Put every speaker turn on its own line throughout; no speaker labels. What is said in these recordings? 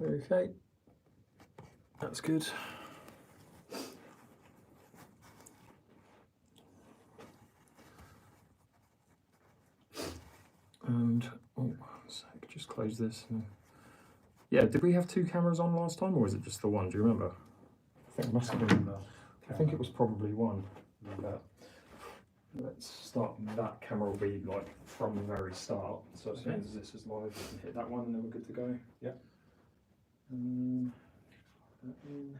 Okay, that's good. And oh, 1 sec, just close this. Yeah, did we have 2 cameras on last time, or was it just the one? Do you remember? I think it must have been. I think it was probably one. Let's start. That camera will be like from the very start. So as soon as this is live, we can hit that one, and then we're good to go.
Yeah.
That in.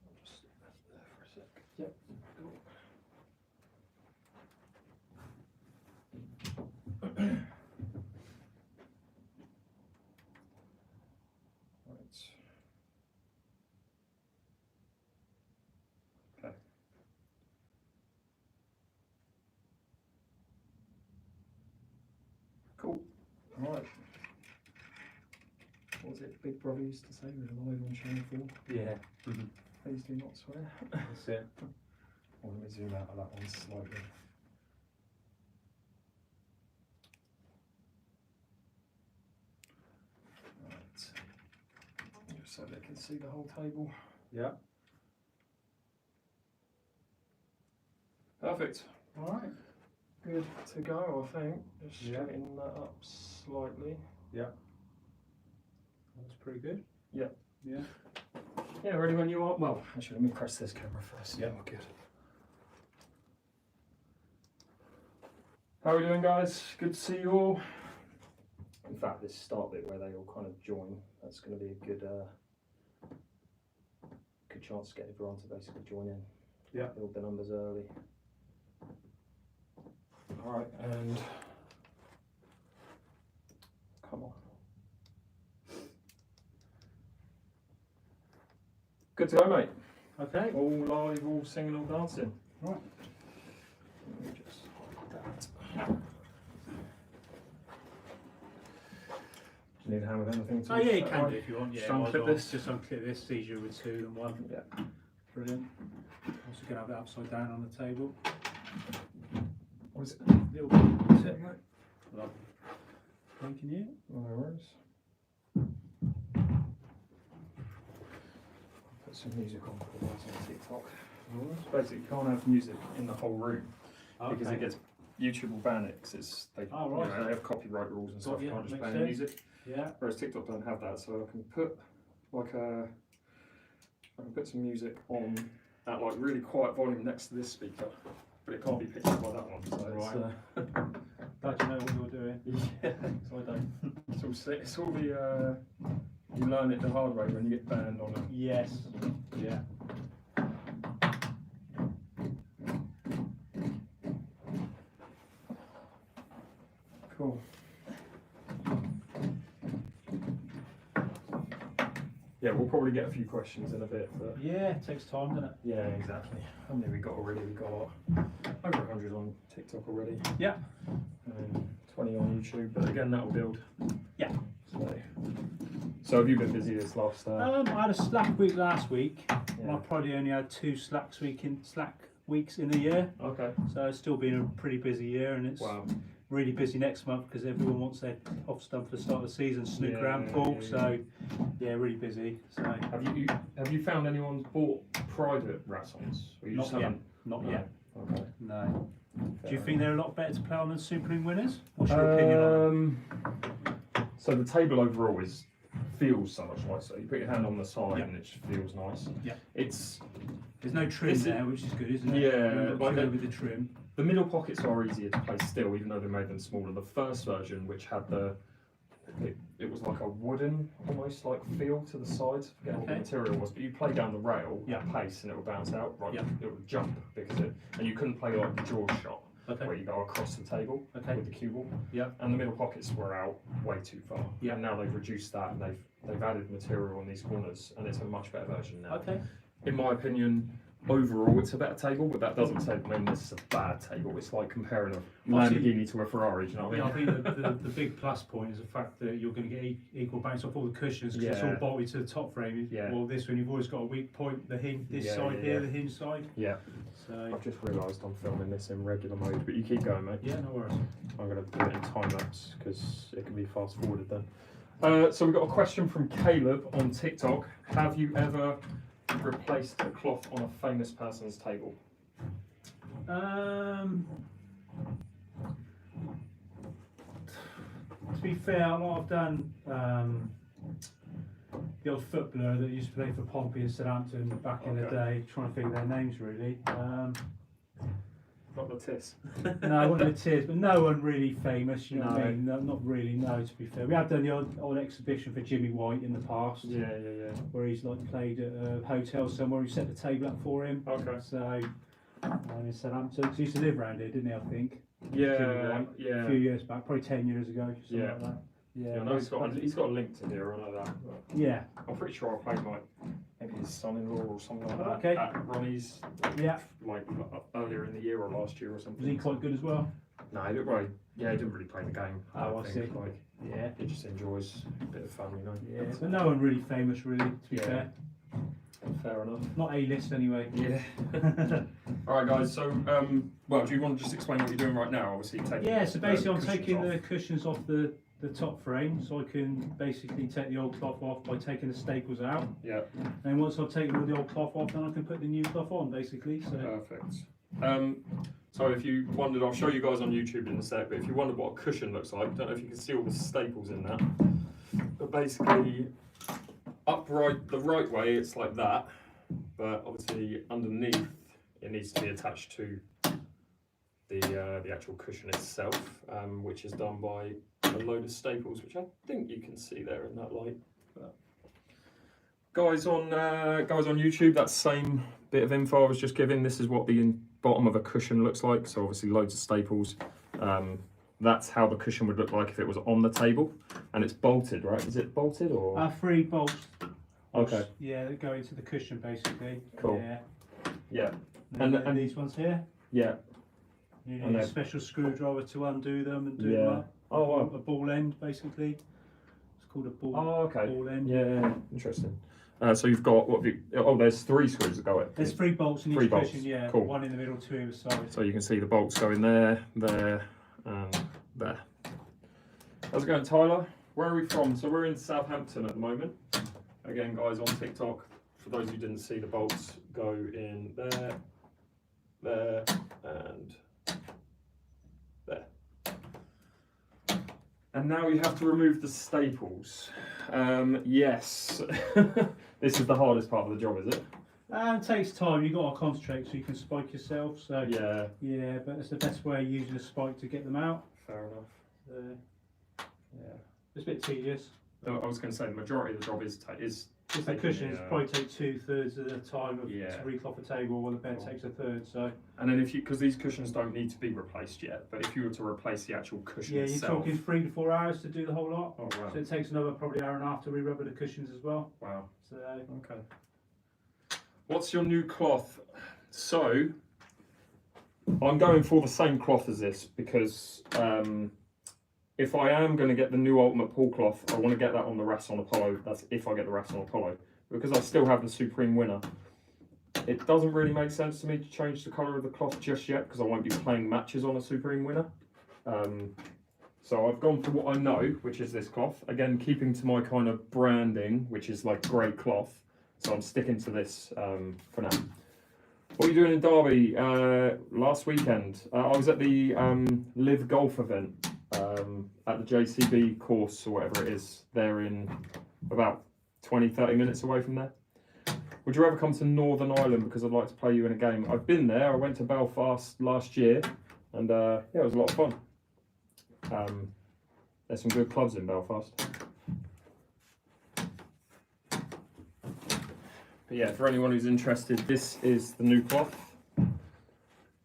I'll just stick that there for a sec. Yep. Cool. Right. Okay. Cool. All right. What was it Big Brother used to say? We're live on channel 4.
Yeah.
Please do not swear.
That's it.
Well, let me zoom out of that one slightly. Right. Just so they can see the whole table.
Yeah.
Perfect.
All right.
Good to go, I think. Just
Yeah.
straighten that up slightly.
Yeah. That's pretty good.
Yeah.
Yeah.
Yeah, ready when you are. Well, actually, let me press this camera first.
Yeah.
Good. How are we doing, guys? Good to see you all. In fact, this start bit where they all kind of join, that's going to be a good chance to get everyone to basically join in.
Yeah.
Build the numbers early. All right, and come on. Good to go, mate.
Okay.
All live, all singing, all dancing.
Right.
Let me just hide that. Do you need a hand with anything?
Oh yeah, you can do if you want. Yeah.
Just unclip this.
Just unclip this. 𝐶𝐸 with 2 and 1.
Yeah.
Brilliant. Also gonna have it upside down on the table.
What is it?
Little bit. That's it. Lovely. Thanking you.
No worries. Put some music on for the guys on TikTok. Basically, you can't have music in the whole room because it gets YouTube will ban it because they have copyright rules and stuff. You can't just play any music.
Yeah.
Whereas TikTok don't have that, so I can put like I can put some music on at like really quiet volume next to this speaker, but it can't be picked up by that one. So
Right. Glad you know what you're doing.
yeah, so I don't. It's all the you learn it the hard way when you get banned on it.
Yes. Yeah.
Cool. Yeah, we'll probably get a few questions in a bit, but
Yeah, it takes time, doesn't it?
yeah, exactly. How many we got already? We got over 100 on TikTok already.
Yeah.
20 on YouTube, but again, that will build.
Yeah.
So have you been busy this last?
I had a slack week last week.
Yeah.
I probably only had 2 slack weeks in a year.
Okay.
So it's still been a pretty busy year, and it's really busy next month because everyone wants their offs done for the start of the season, snooker and pool. So yeah, really busy. So
have you found anyone's bought private Rassons?
Not yet. Not yet.
Okay.
No. Do you think they're a lot better to play on than Super Ring winners? What's your opinion on them?
So the table overall feels so much nicer. You put your hand on the side and it just feels nice.
Yeah.
There's
no trim there, which is good, isn't it?
Yeah.
Like with the trim.
The middle pockets are easier to place still, even though they made them smaller. The first version, which had it was like a wooden, almost like feel to the sides. I forget what the material was, but you play down the rail at pace and it would bounce out. Right, it would jump and you couldn't play like the jaw shot. Where you go across the table with the cue ball.
Yeah.
And the middle pockets were out way too far. Yeah. And now they've reduced that and they've added material on these corners and it's a much better version now.
Okay.
In my opinion, overall it's a better table, but that doesn't say this is a bad table. It's like comparing a Lamborghini to a Ferrari, do you know what I mean?
I think the big plus point is the fact that you're going to get equal bounce off all the cushions because it's all bolted to the top frame.
Yeah.
Well, this one you've always got a weak point, the hinge, this side here, the hinge side.
Yeah.
So
I've just realised I'm filming this in regular mode, but you keep going, mate.
Yeah, no worries.
I'm going to do it in time lapse because it can be fast forwarded then. So we've got a question from Caleb on TikTok. Have you ever replaced a cloth on a famous person's table?
To be fair, I've done the old footballer that used to play for Pompey and Southampton back in the day. Trying to think of their names really.
Not the Tis.
No, I wasn't the Tis, but no one really famous. You know what I mean? No, not really. No, to be fair, we have done the old exhibition for Jimmy White in the past.
Yeah.
Where he's like played at a hotel somewhere. We set the table up for him.
Okay.
So in Southampton, 'cause he used to live around here, didn't he? I think.
Yeah.
A few years back, probably 10 years ago. Something like that.
Yeah. I know he's got a link to here. I know that.
Yeah.
I'm pretty sure I played like maybe his son-in-law or something like that.
Okay.
At Ronnie's.
Yeah.
Like earlier in the year or last year or something.
Was he quite good as well?
No, he didn't really. Yeah, he didn't really play the game.
I see.
Like,
yeah.
He just enjoys a bit of fun, you know.
Yeah. But no one really famous, really. To be fair.
Fair enough.
Not A-list anyway.
Yeah. All right, guys. So, well, do you want to just explain what you're doing right now? Obviously, taking.
Yeah. So basically, I'm
cushions
taking
off.
the cushions off the top frame, so I can basically take the old cloth off by taking the staples out.
Yeah.
And once I've taken all the old cloth off, then I can put the new cloth on, basically. So.
Perfect. So if you wondered, I'll show you guys on YouTube in a sec. But if you wondered what a cushion looks like, I don't know if you can see all the staples in that. But basically, upright the right way, it's like that. But obviously, underneath, it needs to be attached to the actual cushion itself, which is done by a load of staples, which I think you can see there in that light. But guys on YouTube, that same bit of info I was just giving. This is what the bottom of a cushion looks like. So obviously loads of staples. That's how the cushion would look like if it was on the table, and it's bolted, right? Is it bolted or?
3 bolts.
Okay.
Yeah, that go into the cushion basically.
Cool.
Yeah.
Yeah.
And these ones here.
Yeah.
You need a special screwdriver to undo them and do them up.
Oh, wow.
A ball end basically. It's called a ball.
Oh, okay.
Ball end.
Yeah. Interesting. So you've got there's 3 screws that go in.
There's 3 bolts in each cushion. Yeah.
Cool.
1 in the middle, 2 either side.
So you can see the bolts going there, there, and there. How's it going, Tyler? Where are we from? So we're in Southampton at the moment. Again, guys, on TikTok, for those who didn't see, the bolts go in there, there, and there. And now you have to remove the staples. Yes, this is the hardest part of the job, is it?
It takes time. You've got to concentrate so you can spike yourself. So
yeah.
Yeah, but it's the best way using a spike to get them out.
Fair enough.
Yeah, it's a bit tedious.
I was going to say the majority of the job is
Just the cushions probably take 2/3 of the time to recloth a table, while the bed takes 1/3. So.
And then because these cushions don't need to be replaced yet, but if you were to replace the actual cushion
you're
itself,
talking 3 to 4 hours to do the whole lot.
Oh wow!
So it takes another probably hour and a half to re-rubber the cushions as well.
Wow.
So.
Okay. What's your new cloth? So I'm going for the same cloth as this because if I am going to get the new Ultimate Pool cloth, I want to get that on the Rasson Apollo. That's if I get the Rasson Apollo, because I still have the Supreme Winner. It doesn't really make sense to me to change the colour of the cloth just yet because I won't be playing matches on a Supreme Winner. So I've gone for what I know, which is this cloth. Again, keeping to my kind of branding, which is like grey cloth. So I'm sticking to this for now. What are you doing in Derby? Last weekend, I was at the Live Golf event at the JCB course or whatever it is. They're in about 20-30 minutes away from there. Would you ever come to Northern Ireland because I'd like to play you in a game? I've been there. I went to Belfast last year, and yeah, it was a lot of fun. There's some good clubs in Belfast. But yeah, for anyone who's interested, this is the new cloth,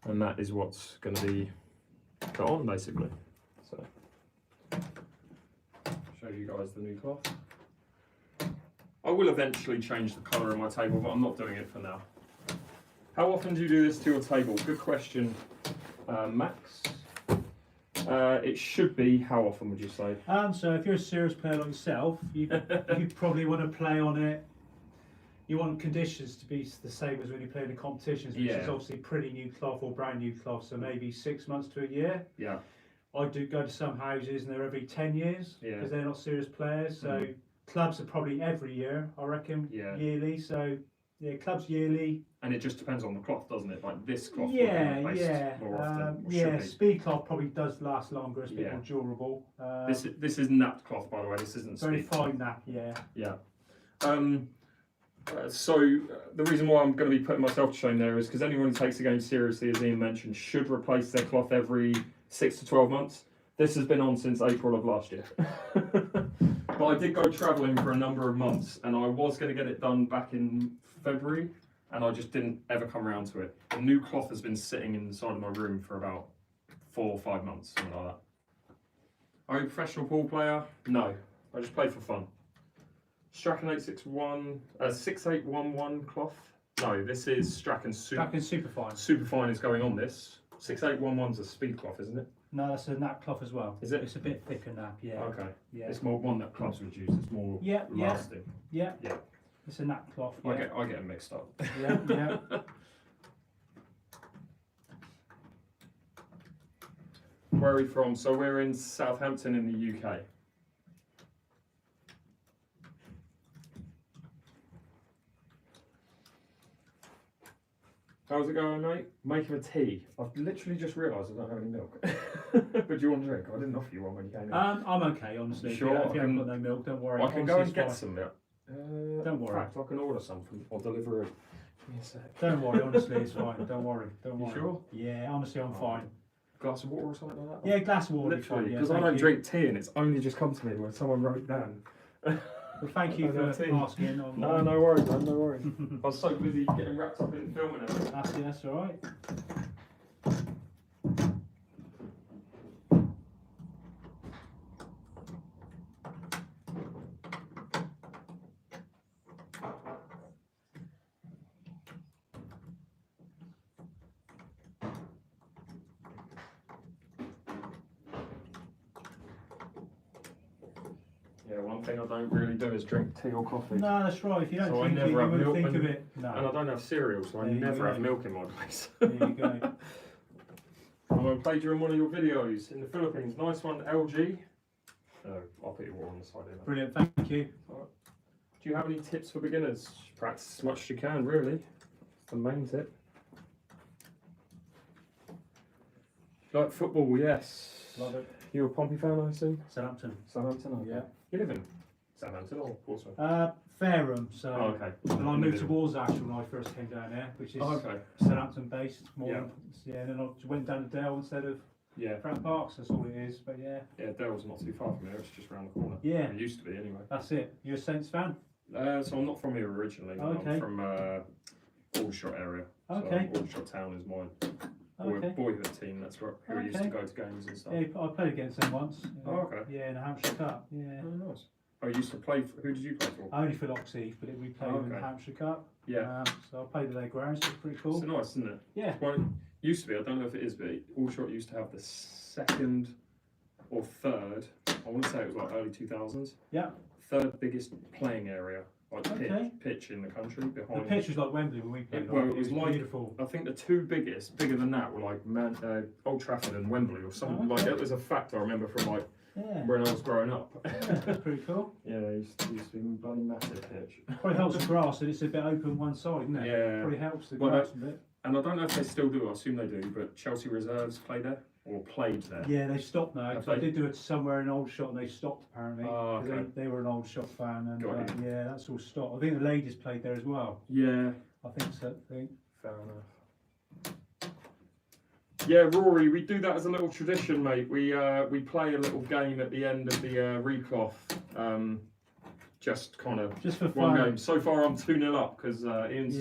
and that is what's going to be put on basically. So, show you guys the new cloth. I will eventually change the colour of my table, but I'm not doing it for now. How often do you do this to your table? Good question, Max. It should be, how often would you say?
So if you're a serious player like yourself, you probably want to play on it. You want conditions to be the same as when you play in the competitions, which is obviously pretty new cloth or brand new cloth, so maybe 6 months to a year.
Yeah.
I do go to some houses and they're every 10 years because they're not serious players. So clubs are probably every year, I reckon, yearly. So yeah, clubs yearly.
And it just depends on the cloth, doesn't it? Like this cloth
more often. Speed cloth probably does last longer. It's a bit more durable.
This is napped cloth, by the way. This isn't
very
speed
fine nap. Yeah.
So the reason why I'm going to be putting myself to shame there is because anyone who takes the game seriously, as Ian mentioned, should replace their cloth every 6 to 12 months. This has been on since April of last year. But I did go travelling for a number of months, and I was going to get it done back in February, and I just didn't ever come around to it. The new cloth has been sitting inside of my room for about 4 or 5 months, something like that. Are you a professional pool player? No, I just play for fun. 𝐟𝐸𝐵𝐿&x 6811 cloth. No, this is 𝐟𝐸𝐵𝐿&x
Superfine.
Superfine is going on this. 6811's a speed cloth, isn't it?
No, that's a nap cloth as well.
Is it?
It's a bit thicker nap, yeah.
Okay.
Yeah.
It's more one that cloths would use. It's more lasting.
Yeah. It's a nap cloth.
I get them mixed up.
Yeah.
Where are we from? So we're in Southampton in the UK. How's it going, mate? Making a tea. I've literally just realised I don't have any milk. But do you want a drink? I didn't offer you one when you came in.
I'm okay, honestly.
Sure.
If you haven't got no milk, don't worry.
I can go and get some milk.
Don't worry.
In fact, I can order some or deliver it. Give me a sec.
Don't worry, honestly, it's fine. Don't worry.
You sure?
Yeah, honestly, I'm fine.
Glass of water or something like that?
Yeah, glass of water.
Literally, because I don't drink tea, and it's only just come to me when someone wrote down.
Well, thank you for asking.
No worries, man, no worries. I was so busy getting wrapped up in filming it.
That's all right.
Yeah, one thing I don't really do is drink tea or coffee.
No, that's right. If you don't drink it, you wouldn't think of it. No.
And I don't have cereal, so I never have milk in my place.
There you go.
I'm going to play during one of your videos in the Philippines. Nice one, LG. I'll put your water on the side here.
Brilliant, thank you.
Right. Do you have any tips for beginners? Practice as much as you can, really. That's the main tip. Like football, yes.
Love it.
You a Pompey fan, I assume?
Southampton.
Southampton, okay.
Yeah.
You live in Southampton or Portsmouth?
Fareham, so.
Oh, okay.
And I moved to 𝐿𝐵𝐿&x when I first came down there, which is Southampton based. And then I went down to Dale instead of Frank Parks, that's all it is, but yeah.
Yeah, Dale's not too far from here, it's just around the corner.
Yeah.
It used to be anyway.
That's it. You're a Saints fan?
So I'm not from here originally.
Okay.
I'm from Aldershot area.
Okay.
So Aldershot Town is my boyhood team. That's where I used to go to games and stuff.
Yeah, I played against them once.
Oh, okay.
Yeah, in the Hampshire Cup. Yeah.
Oh, nice. Oh, you used to play for, who did you play for?
Only for 𝐿𝐵𝐿&x, but we played in the Hampshire Cup.
Yeah.
So I played at their grounds, so it's pretty cool.
It's nice, isn't it?
Yeah.
Used to be, I don't know if it is, but Aldershot used to have the second or third, I want to say it was like early 2000s.
Yeah.
Third biggest playing area, like pitch in the country behind.
The pitch was like Wembley when we played.
Well, it was like,
beautiful.
I think the two biggest, bigger than that, were like Old Trafford and Wembley or something. Like that was a fact I remember from like when I was growing up.
That's pretty cool.
Yeah, it used to be a bloody massive pitch.
Probably helps the grass that it's a bit open one side, isn't it?
Yeah.
Probably helps the grass a bit.
And I don't know if they still do, I assume they do, but Chelsea reserves play there or played there.
Yeah, they've stopped now. I did do it somewhere in Aldershot and they stopped apparently.
Oh, okay.
They were an Aldershot fan and yeah, that's all stopped. I think the ladies played there as well.
Yeah.
I think so.
Fair enough. Yeah, Rory, we do that as a little tradition, mate. We play a little game at the end of the recloth. Just kind of
for
one
fun.
game. So far I'm 2-0 up because Ian's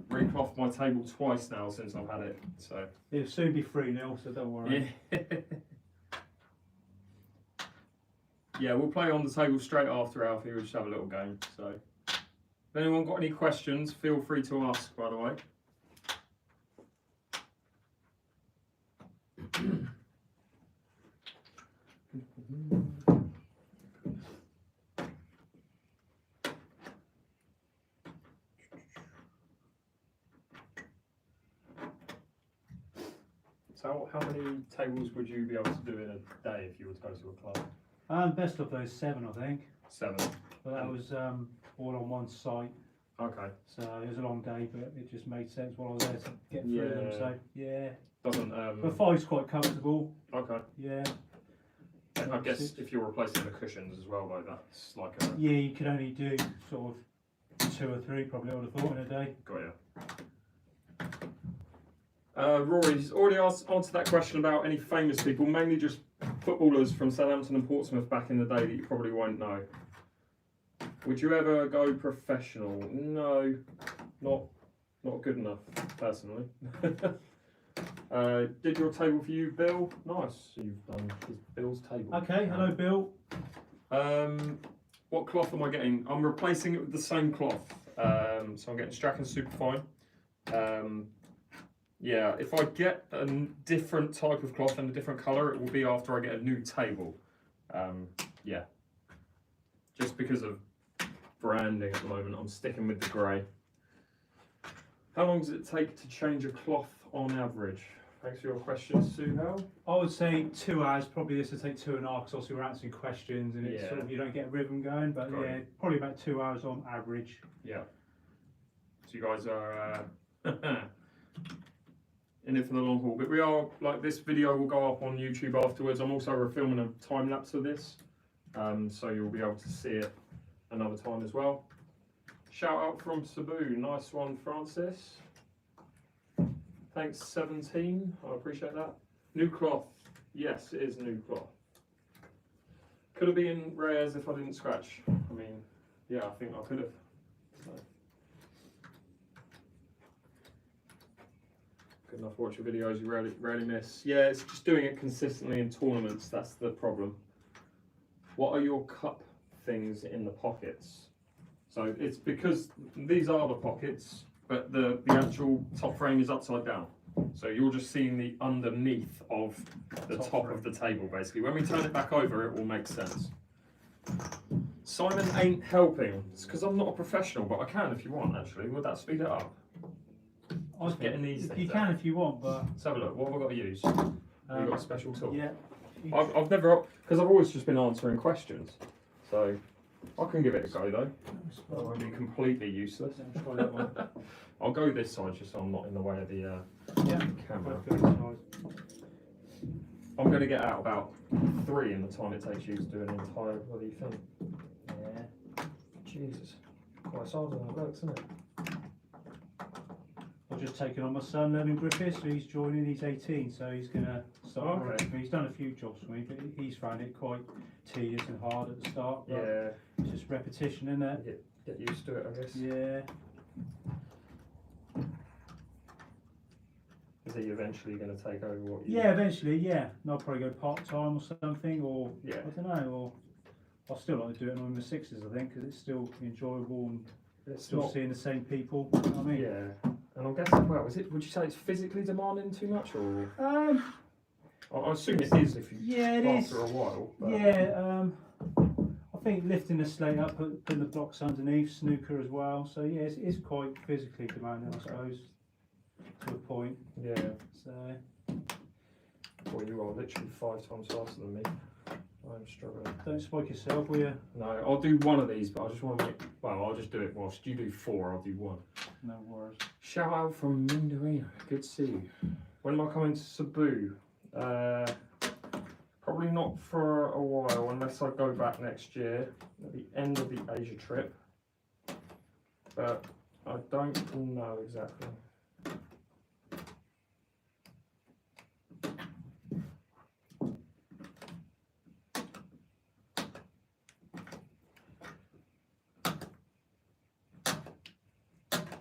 reclothed my table twice now since I've had it. So
it'll soon be 3-0, so don't worry.
Yeah. Yeah, we'll play on the table straight after Alfie. We'll just have a little game. So if anyone got any questions, feel free to ask, by the way. So How many tables would you be able to do in a day if you were to go to a club?
Best of those 7, I think.
7.
But that was all on one site.
Okay.
So it was a long day, but it just made sense while I was there to get through them. So yeah.
Doesn't.
But 5's quite comfortable.
Okay.
Yeah.
I guess if you're replacing the cushions as well, though, that's like a.
Yeah, you can only do sort of 2 or 3, probably. I would have thought in a day.
Got you. Rory's already answered that question about any famous people, mainly just footballers from Southampton and Portsmouth back in the day that you probably won't know. Would you ever go professional? No, not good enough, personally. Did your table for you, Bill? Nice, you've done Bill's table.
Okay, hello Bill.
What cloth am I getting? I'm replacing it with the same cloth. So I'm getting 𝐟𝐶𝐭 Superfine. Yeah, if I get a different type of cloth and a different colour, it will be after I get a new table. Yeah, just because of branding at the moment, I'm sticking with the grey. How long does it take to change a cloth on average? Thanks for your question, Suhel.
I would say 2 hours. Probably this will take 2.5 because obviously we're answering questions and it's sort of, you don't get a rhythm going. But yeah, probably about 2 hours on average.
Yeah. So you guys are in it for the long haul. But we are, like, this video will go up on YouTube afterwards. I'm also filming a time lapse of this, so you'll be able to see it another time as well. Shout out from Cebu. Nice one, Francis. Thanks, 17. I appreciate that. New cloth. Yes, it is new cloth. Could have been rares if I didn't scratch. I mean, yeah, I think I could have. So. Good enough to watch your videos, you rarely miss. Yeah, it's just doing it consistently in tournaments, that's the problem. What are your cup things in the pockets? So it's because these are the pockets, but the actual top frame is upside down. So you're just seeing the underneath of the top of the table, basically. When we turn it back over, it will make sense. Simon ain't helping. It's because I'm not a professional, but I can if you want, actually. Would that speed it up?
I was
getting these things
you can
out.
if you want, but...
Let's have a look. What have I got to use? Have you got a special tool?
Yeah.
I've never... Because I've always just been answering questions. So... I can give it a go though. I won't be completely useless.
Try that one.
I'll go this side just so I'm not in the way of the camera. I'm going to get out about 3 in the time it takes you to do an entire bloody thing.
Yeah.
Jesus. Quite hard than it looks, isn't it?
I've just taken on my son, learning Griffiths, so he's joining, he's 18, so he's going to start working for me. He's done a few jobs for me, but he's found it quite tedious and hard at the start. Yeah. It's just repetition, isn't it?
Get used to it, I guess.
Yeah.
Is he eventually going to take over what you...
Yeah, eventually, yeah. And I'll probably go part-time or something, or I don't know, or I'll still like to do it on my 6s, I think, because it's still enjoyable and it's still seeing the same people, you know what I mean?
Yeah. And I'm guessing, well, would you say it's physically demanding too much, or...? I assume it is if you after a while. But...
Yeah, I think lifting the slate up, putting the blocks underneath, snooker as well. So yeah, it's quite physically demanding, I suppose, to a point.
Yeah.
So.
Well, you are literally 5 times faster than me. I'm struggling.
Don't spike yourself, will you?
No, I'll do one of these, but I just want to make... Well, I'll just do it whilst you do 4, I'll do 1.
No worries.
Shout out from Mindarino. Good to see you. When am I coming to Cebu? Probably not for a while, unless I go back next year at the end of the Asia trip. But I don't know exactly.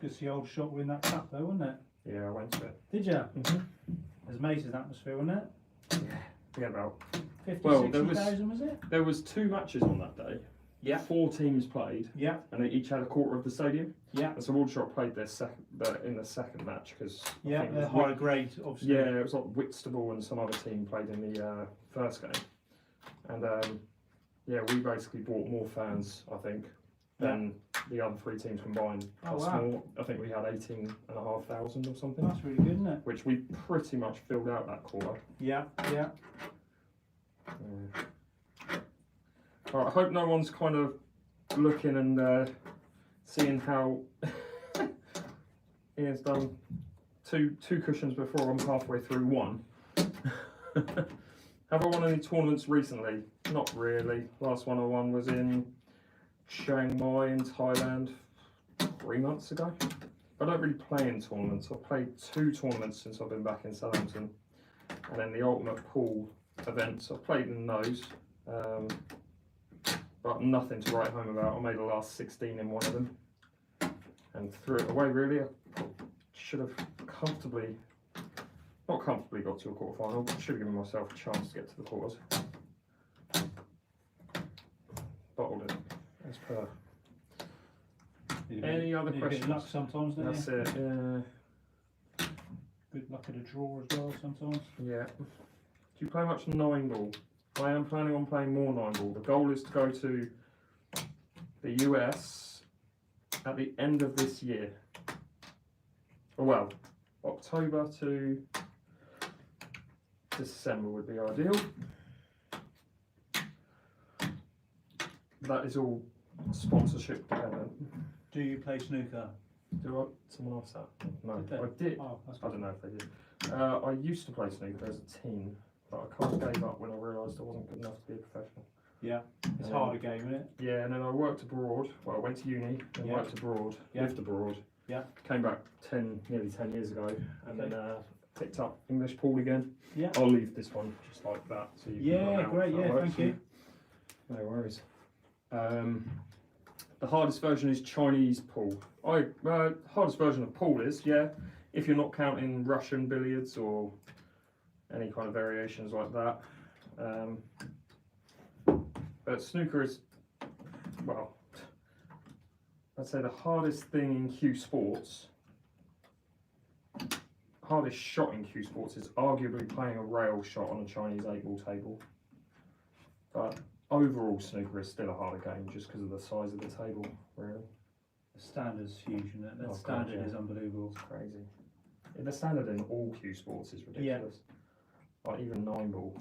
Good to see old shot win that cup though, wasn't it?
Yeah, I went to it.
Did you? It was amazing atmosphere, wasn't it?
Yeah. We had about
50,
well,
60,000 was it?
There was 2 matches on that day.
Yeah.
4 teams played.
Yeah.
And they each had a quarter of the stadium.
Yeah.
And so Aldershot played in the second match because
they're higher grade, obviously.
Yeah, it was like Whitstable and some other team played in the first game. And yeah, we basically brought more fans, I think. than the other 3 teams combined. Plus more. I think we had 18,500 or something.
That's really good, isn't it?
Which we pretty much filled out that quarter.
Yeah.
Alright, I hope no one's kind of looking and seeing how Ian's done two cushions before I'm halfway through one. Have I won any tournaments recently? Not really. Last one I won was in Chiang Mai in Thailand 3 months ago. I don't really play in tournaments. I've played 2 tournaments since I've been back in Southampton. And then the Ultimate Pool events, I've played in those. But nothing to write home about. I made the last 16 in one of them. And threw it away really. I should have not comfortably got to a quarter final, but should have given myself a chance to get to the quarters. Bottled it, as per. Any other questions?
Good luck sometimes, don't
That's it, yeah.
Good luck at a draw as well sometimes.
Yeah. Do you play much 9-ball? I am planning on playing more 9-ball. The goal is to go to the US at the end of this year. Oh, well, October to December would be ideal. That is all sponsorship dependent.
Do you play snooker?
Do I? Someone asked that? No,
Did they?
I did.
Oh, that's
I don't know if they did. I used to play snooker as a teen, but I kind of gave up when I realised I wasn't good enough to be a professional.
Yeah, it's a harder game, isn't it?
Yeah, and then I worked abroad. Well, I went to uni and worked abroad, lived abroad.
Yeah.
Came back nearly 10 years ago, and then picked up English pool again.
Yeah.
I'll leave this one just like that. So you can run out.
Great. Yeah, thank you.
No worries. The hardest version is Chinese pool. Hardest version of pool is, if you're not counting Russian billiards or any kind of variations like that. But snooker is, well, I'd say the hardest thing in Q Sports, hardest shot in Q Sports is arguably playing a rail shot on a Chinese 8-ball table. But overall snooker is still a harder game just because of the size of the table, really.
The standard's huge, isn't it? The standard is unbelievable.
It's crazy. The standard in all Q Sports is ridiculous. Like even 9-ball.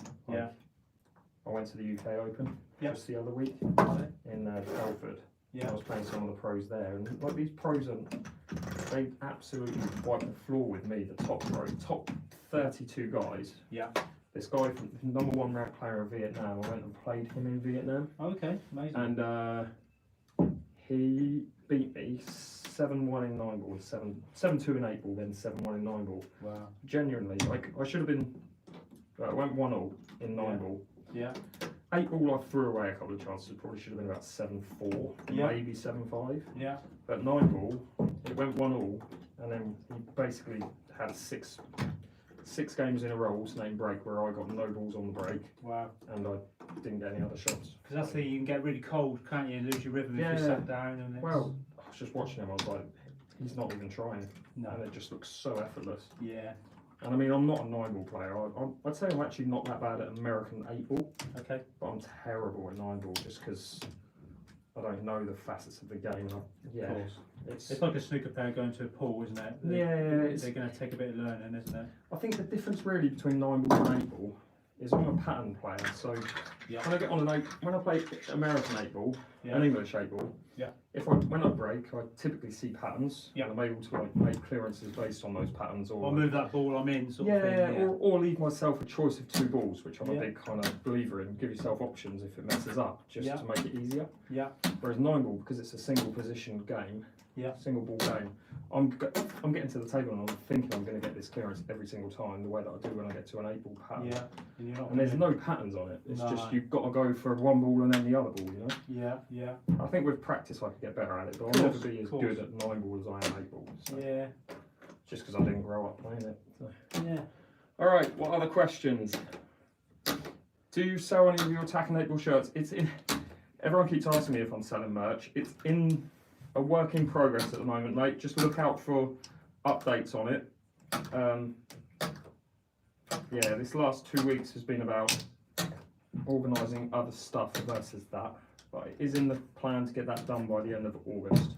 I went to the UK Open just the other week in Telford. I was playing some of the pros there, and like these pros, they absolutely wiped the floor with me. The top 32 guys. This guy, #1 ranked player in Vietnam. I went and played him in Vietnam.
Okay, amazing.
And he beat me 7-1 in 9-ball, 7-2 in 8-ball, then 7-1 in 9-ball.
Wow.
Genuinely, like I should have been. I went 1-0 in 9-ball. 8-ball, I threw away a couple of chances. Probably should have been about 7-4, maybe 7-5. But 9-ball, it went 1-1, and then he basically had six games in a row, named break, where I got no balls on the break.
Wow.
And I didn't get any other shots.
Because that's the you can get really cold, can't you? And lose your rhythm if you sat down. And
well, I was just watching him. I was like, he's not even trying.
No.
And it just looks so effortless.
Yeah.
And I mean, I'm not a 9-ball player. I'd say I'm actually not that bad at American 8-ball.
Okay.
But I'm terrible at 9-ball just because I don't know the facets of the game. Of course.
It's like a snooker player going to a pool, isn't it? They're going to take a bit of learning, isn't it? I
think the difference really between 9-ball and 8-ball is I'm a pattern player. So when I get on when I play American 8-ball and English 8-ball, when I break, I typically see patterns. And I'm able to like make clearances based on those patterns, or
move that ball I'm in, sort of thing.
Or leave myself a choice of 2 balls, which I'm a big kind of believer in. Give yourself options if it messes up, just to make it easier. Whereas 9-ball, because it's a single position game, single ball game, I'm getting to the table and I'm thinking I'm going to get this clearance every single time, the way that I do when I get to an 8-ball pattern. And there's no patterns on it. It's just you've got to go for one ball and then the other ball, you know? I think with practice I could get better at it, but I'll never be as good at 9-ball as I am 8-ball. So. Just because I didn't grow up playing it. So. Alright, what other questions? Do you sell any of your Attack and 8-ball shirts? Everyone keeps asking me if I'm selling merch. It's in a work in progress at the moment, mate. Just look out for updates on it. This last 2 weeks has been about organising other stuff versus that. but it is in the plan to get that done by the end of August.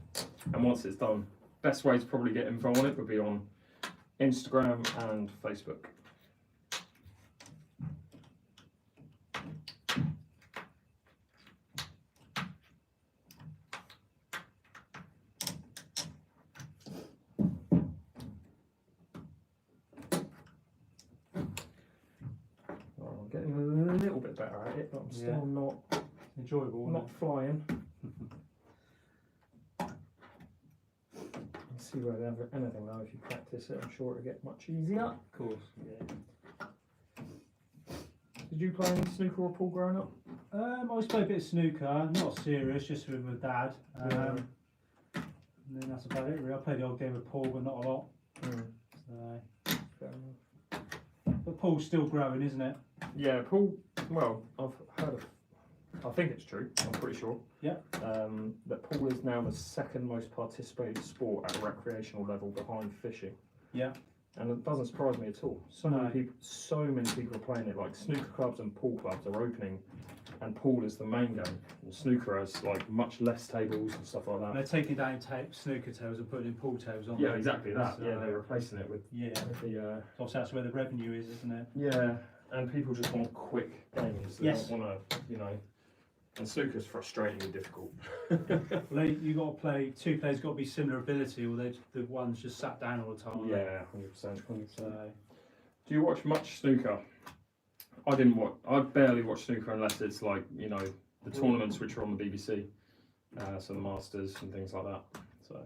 And once it's done, best way to probably get info on it would be on Instagram and Facebook. I'm getting a little bit better at it, but I'm still not
enjoyable.
Not flying. See whether anything though, if you practice it, I'm sure it'll get much easier.
Of course, yeah.
Did you play any snooker or pool growing up?
I always played a bit of snooker, not serious, just with my dad. And then that's about it really. I played the old game of pool, but not a lot. So, but pool's still growing, isn't it?
Yeah, pool, well, I've heard of, I think it's true, I'm pretty sure.
Yeah.
That pool is now the second most participated sport at a recreational level behind fishing.
Yeah.
And it doesn't surprise me at all. So many people are playing it. Like snooker clubs and pool clubs are opening, and pool is the main game. And snooker has like much less tables and stuff like that.
They're taking down snooker tables and putting in pool tables on.
Yeah, exactly that. Yeah, they're replacing it with
the. Obviously, that's where the revenue is, isn't it?
Yeah, and people just want quick games. They don't want to, you know. And snooker's frustratingly difficult.
Well, you got to play. Two players got to be similar ability, or the one's just sat down all the time.
Yeah, 100%. Do you watch much snooker? I didn't watch. I barely watch snooker unless it's like, you know, the tournaments which are on the BBC, so the Masters and things like that. So.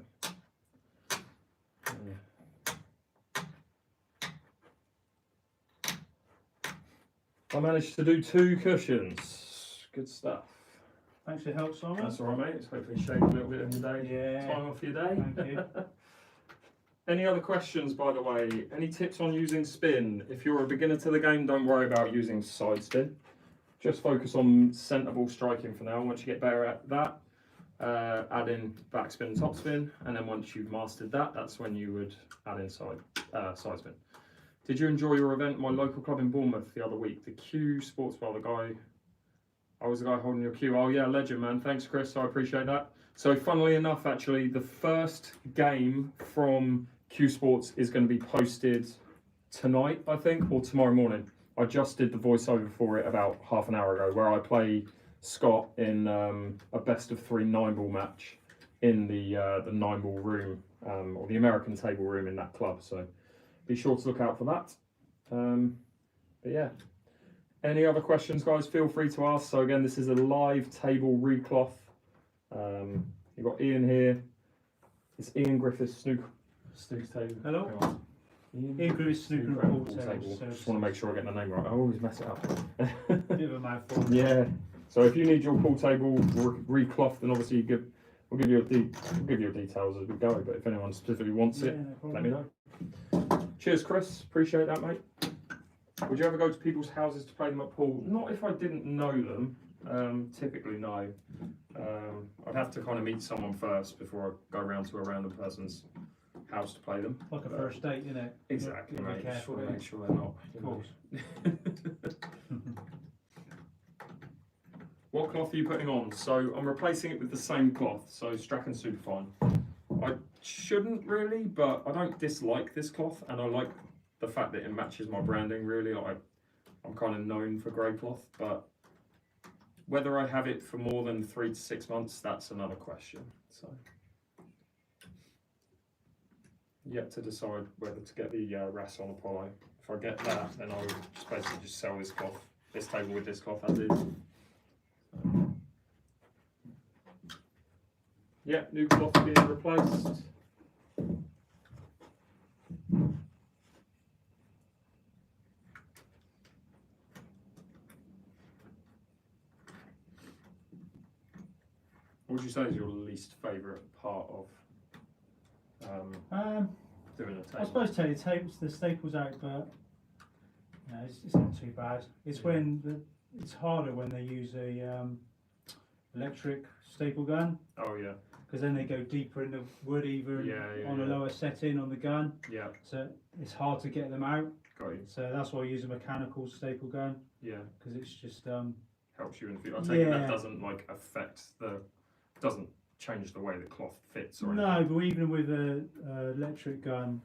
I managed to do 2 cushions. Good stuff.
Thanks for your help, Simon.
That's all right, mate. It's hopefully shaved a little bit of your day.
Yeah.
Time off your day.
Thank you.
Any other questions, by the way? Any tips on using spin? If you're a beginner to the game, don't worry about using side spin. Just focus on centre ball striking for now. Once you get better at that, add in backspin and topspin, and then once you've mastered that, that's when you would add in side spin. Did you enjoy your event at my local club in Bournemouth the other week? The Q Sports Bar, I was the guy holding your cue. Oh yeah, legend, man. Thanks, Chris. I appreciate that. So funnily enough, actually, the first game from Q Sports is going to be posted tonight, I think, or tomorrow morning. I just did the voiceover for it about half an hour ago, where I play Scott in a best of 3 9-ball match in the 9-ball room, or the American table room in that club. So be sure to look out for that. But yeah. Any other questions, guys, feel free to ask. So again, this is a live table recloth. You've got Ian here. It's Ian Griffiths snooker table.
Hello. Ian Griffiths snooker and pool table.
Just want to make sure I get the name right. I always mess it up.
Bit of a mouthful.
Yeah. So if you need your pool table reclothed, then obviously we'll give you your details as we go. But if anyone specifically wants it, let me know. Cheers, Chris. Appreciate that, mate. Would you ever go to people's houses to play them at pool? Not if I didn't know them. Typically, no. I'd have to kind of meet someone first before I go around to a random person's house to play them.
Like a first date, isn't it?
Exactly, mate. Just want to make sure they're not.
Of course.
What cloth are you putting on? So I'm replacing it with the same cloth, so 𝐟𝐸𝐵𝐾 Superfine. I shouldn't really, but I don't dislike this cloth, and I like the fact that it matches my branding really. Like, I'm kind of known for grey cloth, but whether I have it for more than 3 to 6 months, that's another question. So yet to decide whether to get the RAS on Apollo. If I get that, then I would just basically just sell this cloth, this table with this cloth as is. Yeah, new cloth being replaced. What would you say is your least favourite part of doing a table?
I suppose the staples out, but no, it's not too bad. It's when it's harder when they use a electric staple gun.
Oh yeah.
Because then they go deeper in the wood, even on a lower setting on the gun.
Yeah.
So it's hard to get them out.
Got you.
So that's why I use a mechanical staple gun.
Yeah.
Because it's just
helps you in the future. I take it that doesn't like doesn't change the way the cloth fits or anything.
No, but even with an electric gun,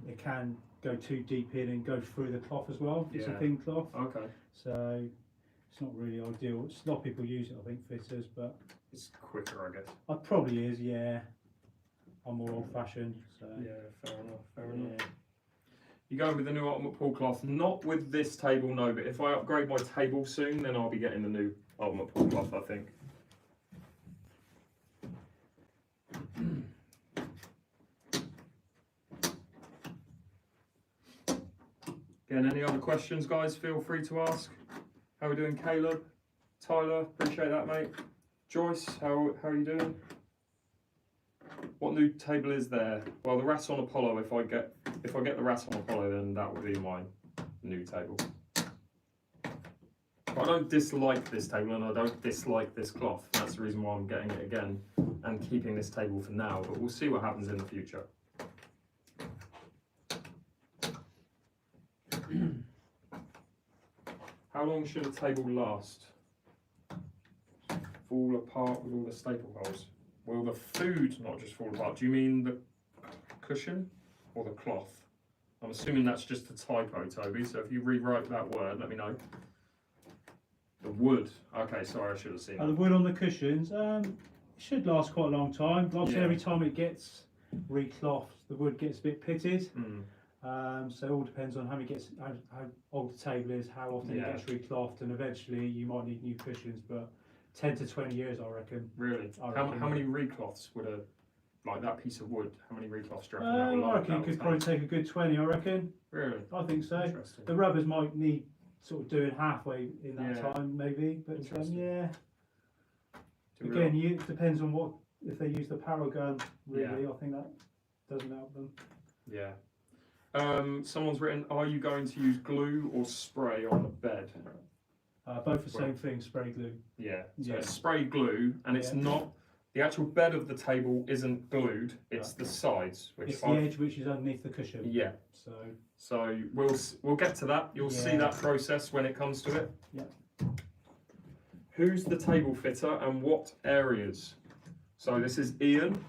it can go too deep in and go through the cloth as well. It's a thin cloth.
Okay.
So it's not really ideal. A lot of people use it, I think, fitters, but
it's quicker, I guess.
It probably is, yeah. I'm more old-fashioned, so
yeah, fair enough. Fair enough. You're going with the new ultimate pull cloth, not with this table, no. But if I upgrade my table soon, then I'll be getting the new ultimate pull cloth, I think. Again, any other questions, guys? Feel free to ask. How are we doing, Caleb? Tyler, appreciate that, mate. Joyce, how are you doing? What new table is there? Well, the Rasson Apollo. If I get the Rasson Apollo, then that will be my new table. But I don't dislike this table, and I don't dislike this cloth. That's the reason why I'm getting it again and keeping this table for now. But we'll see what happens in the future. How long should a table last? Fall apart with all the staple holes. Will the food not just fall apart? Do you mean the cushion or the cloth? I'm assuming that's just a typo, Toby, so if you rewrite that word, let me know. The wood. Okay, sorry, I should have seen that.
The wood on the cushions, it should last quite a long time. But obviously, every time it gets reclothed, the wood gets a bit pitted. So it all depends on how old the table is, how often it gets reclothed, and eventually you might need new cushions, but 10 to 20 years, I reckon.
Really? How many recloths would that piece of wood, how many recloths do you reckon that would
I reckon it could probably take a good 20, I reckon.
Really?
I think so.
Interesting.
The rubbers might need sort of doing halfway in that time, maybe, but yeah. Again, it depends on if they use the power gun, really. I think that doesn't help them.
Yeah. Someone's written, are you going to use glue or spray on the bed?
Both the same thing, spray glue.
Yeah, so it's spray glue, and it's not, the actual bed of the table isn't glued, it's the sides.
It's the edge which is underneath the cushion.
Yeah. So we'll get to that. You'll see that process when it comes to it.
Yeah.
Who's the table fitter and what areas? So this is Ian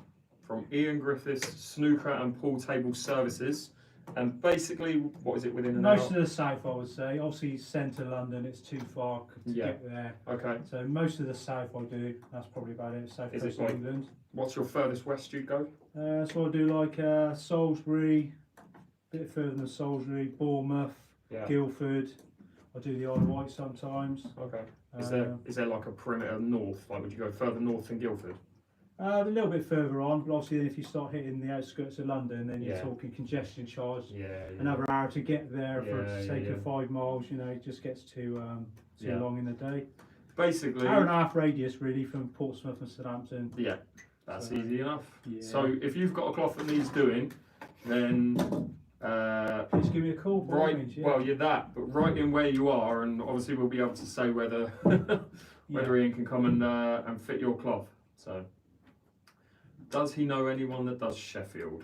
from Ian Griffiths Snooker and Pool Table Services. And basically, what is it within an hour?
Most of the south, I would say. Obviously, centre London, it's too far to get there.
Okay.
So most of the south I do. That's probably about it. South coast of England.
What's your furthest west you go?
So I do like Salisbury, a bit further than Salisbury, Bournemouth, Guildford. I do the Isle of Wight sometimes.
Okay. Is there like a perimeter north? Like, would you go further north than Guildford?
A little bit further on, but obviously if you start hitting the outskirts of London, then you're talking congestion charge. Another hour to get there for the sake of 5 miles, it just gets too long in the day.
Basically,
hour and a half radius really from Portsmouth and Southampton.
Yeah, that's easy enough. Yeah. So if you've got a cloth that needs doing, then
please give me a call.
Well, you're that, but write in where you are, and obviously we'll be able to say whether Ian can come and fit your cloth. So. Does he know anyone that does Sheffield?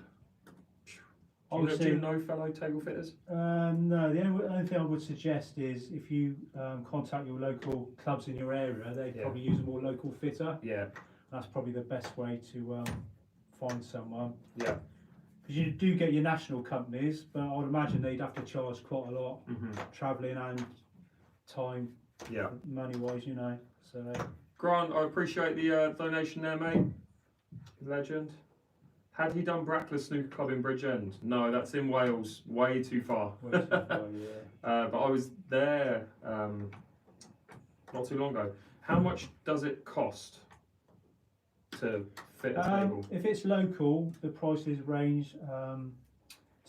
Do you know fellow table fitters?
No, the only thing I would suggest is if you contact your local clubs in your area, they probably use a more local fitter.
Yeah.
That's probably the best way to find someone.
Yeah.
Because you do get your national companies, but I would imagine they'd have to charge quite a lot, travelling and time, money-wise, So.
Grant, I appreciate the donation there, mate. Legend. Had he done Brackless Snooker Club in Bridgend? No, that's in Wales, way too far.
Way too far,
but I was there not too long ago. How much does it cost to fit a table?
If it's local, the prices range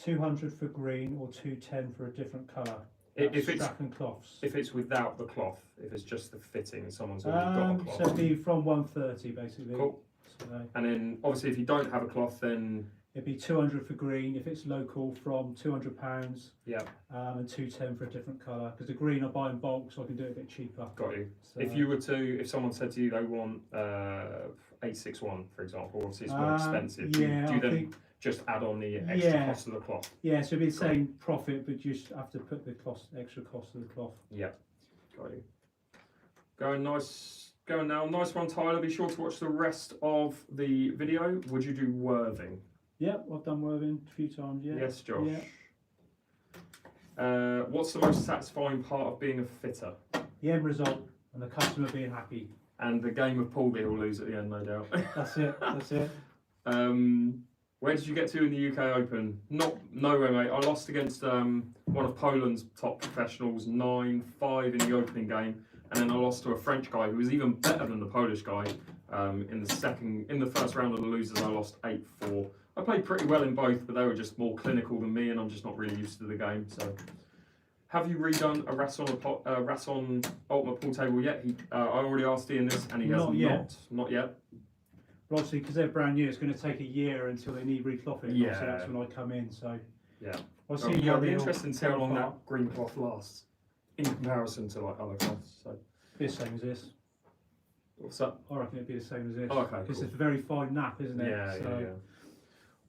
200 for green or 210 for a different colour.
If it's
strap and cloths.
If it's without the cloth, if it's just the fitting and someone's already got a cloth.
So it'd be from 130 basically.
Cool. And then obviously if you don't have a cloth, then
it'd be 200 for green if it's local, from £200.
Yeah.
And 210 for a different colour, because the green I buy in bulk, so I can do it a bit cheaper.
Got you. So, if someone said to you they want 861, for example, obviously it's more expensive. Do you then just add on the extra cost of the cloth?
Yeah, so it'd be the same profit, but you just have to put the extra cost of the cloth.
Yeah. Got you. Going now. Nice one, Tyler. Be sure to watch the rest of the video. Would you do worthing?
Yep, I've done worthing a few times, yeah.
Yes, Josh.
Yeah.
What's the most satisfying part of being a fitter?
The end result and the customer being happy.
And the game of pool that he'll lose at the end, no doubt.
That's it, that's it.
Where did you get to in the UK Open? Nowhere, mate. I lost against one of Poland's top professionals, 9-5 in the opening game, and then I lost to a French guy who was even better than the Polish guy. In the first round of the losers, I lost 8-4. I played pretty well in both, but they were just more clinical than me, and I'm just not really used to the game. So, have you redone a 𝐸𝐮𝐬 Ultimate Pool Table yet? I already asked Ian this, and he has not yet.
But obviously, because they're brand new, it's going to take a year until they need reclothing.
Yeah.
So that's when I come in. So
yeah,
I'll see.
It'll be interesting to see how long that green cloth lasts in comparison to like other cloths. So
be the same as this.
What's that?
I reckon it'd be the same as this.
Oh, okay,
because
cool.
it's a very fine nap, isn't it?
Yeah,
so,
yeah.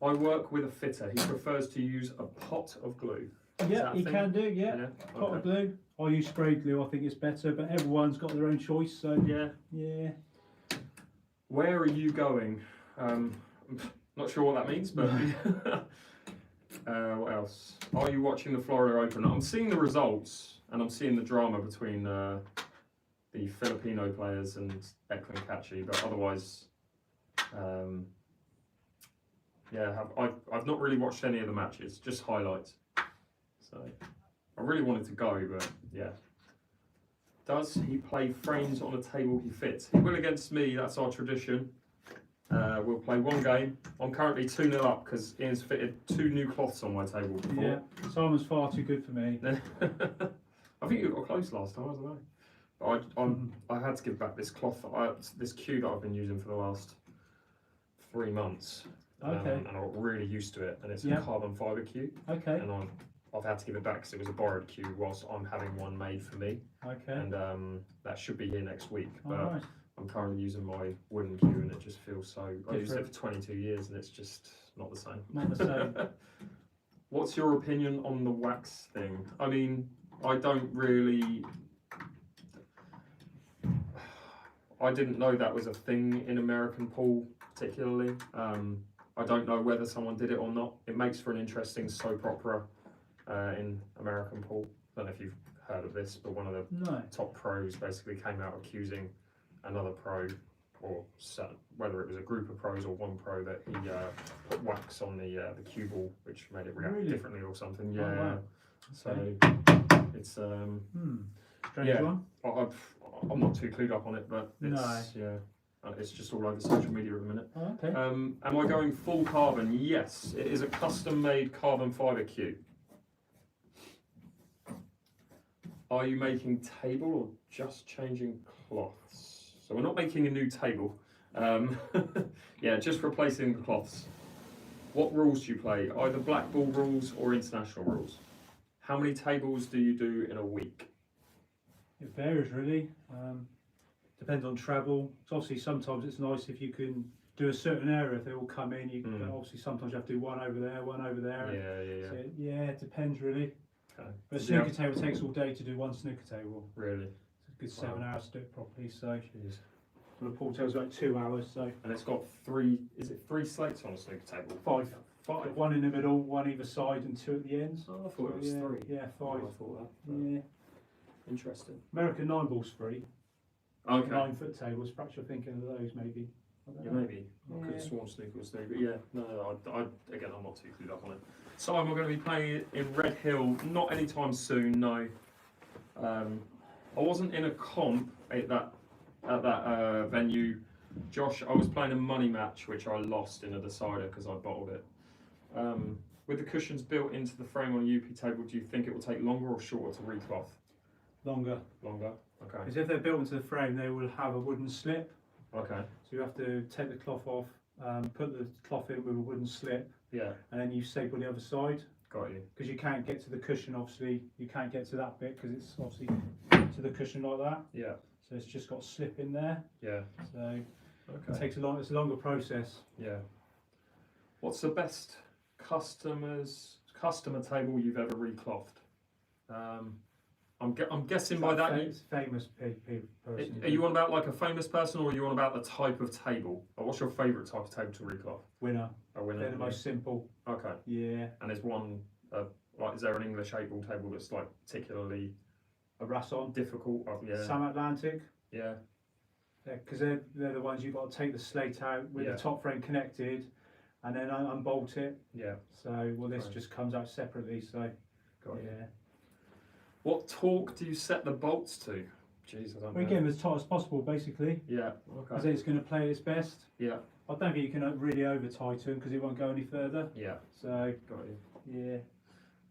I work with a fitter. He prefers to use a pot of glue.
Yeah, he can do. Yeah, pot of glue. I use spray glue. I think it's better, but everyone's got their own choice. So
yeah. Where are you going? Not sure what that means, but what else? Are you watching the Florida Open? I'm seeing the results, and I'm seeing the drama between the Filipino players and 𝐬𝐿&x, but otherwise, yeah, I've not really watched any of the matches, just highlights. So I really wanted to go, but yeah. Does he play frames on a table he fits? He will against me, that's our tradition. We'll play one game. I'm currently 2-0 up because Ian's fitted 2 new cloths on my table before.
Yeah, Simon's far too good for me.
I think you got close last time, I don't know. But I had to give back this cloth, this 𝐾𝐨 that I've been using for the last 3 months.
Okay.
And I got really used to it, and it's a carbon fibre 𝐾𝐨.
Okay.
And I've had to give it back because it was a borrowed 𝐾𝐨 whilst I'm having one made for me.
Okay.
And that should be here next week. But
nice.
I'm currently using my wooden 𝐾𝐨, and it just feels so.
Different.
I used it for 22 years, and it's just not the same.
Not the same.
What's your opinion on the wax thing? I mean, I don't really. I didn't know that was a thing in American pool, particularly. I don't know whether someone did it or not. It makes for an interesting soap opera in American pool. I don't know if you've heard of this, but one of the top pros basically came out accusing another pro, or whether it was a group of pros or one pro, that he put wax on the cue ball, which made it react differently or something. Yeah.
Oh, wow.
So it's
strange one.
I'm not too clued up on it, but it's it's just all over social media at the minute.
Oh, okay.
Am I going full carbon? Yes, it is a custom-made carbon fibre 𝐾𝐨. Are you making table or just changing cloths? So we're not making a new table. Yeah, just replacing the cloths. What rules do you play? Either black ball rules or international rules? How many tables do you do in a week?
It varies really. Depends on travel. So obviously sometimes it's nice if you can do a certain area. If they all come in, you can, obviously sometimes you have to do one over there, one over there.
Yeah.
So, yeah, it depends really.
Okay.
But a snooker table takes all day to do one snooker table.
Really?
It's a good 7 hours to do it properly. So
jeez.
The pool table's like 2 hours. So.
And it's got 3. Is it 3 slates on a snooker table?
5.
5.
One in the middle, one either side, and 2 at the ends.
Oh, I thought it was 3.
Yeah, 5.
Oh, I thought that.
Yeah.
Interesting.
American 9 ball's free.
Okay.
9-foot tables. Perhaps you're thinking of those, maybe.
Yeah, maybe. I could have sworn snooker was 3, but yeah, no, again, I'm not too clued up on it. So we're going to be playing in Red Hill, not anytime soon, no. I wasn't in a comp at that venue. Josh, I was playing a money match, which I lost in a decider because I bottled it. With the cushions built into the frame on a UP table, do you think it will take longer or shorter to recloth?
Longer.
Longer? Okay.
Because if they're built into the frame, they will have a wooden slip.
Okay.
So you have to take the cloth off, put the cloth in with a wooden slip,
yeah,
and then you staple the other side.
Got you.
Because you can't get to the cushion, obviously. You can't get to that bit because it's obviously to the cushion like that.
Yeah.
So it's just got a slip in there.
Yeah.
So it takes it's a longer process.
Yeah. What's the best customer table you've ever reclothed? I'm guessing by that.
Famous person.
Are you on about like a famous person, or are you on about the type of table? Or what's your favourite type of table to recloth?
Winner.
A winner.
They're the most simple.
Okay.
Yeah.
And there's one, like, is there an English able table that's like particularly
a Rasson
difficult? Yeah.
Sam Atlantic.
Yeah.
Because they're the ones you've got to take the slate out with the top frame connected, and then unbolt it.
Yeah.
So this just comes out separately. So.
Got it. Yeah. What torque do you set the bolts to? Jeez, I don't know.
We get them as tight as possible, basically.
Yeah. Okay.
Because it's going to play its best.
Yeah.
I don't think you can really over tighten because it won't go any further.
Yeah.
So.
Got you.
Yeah.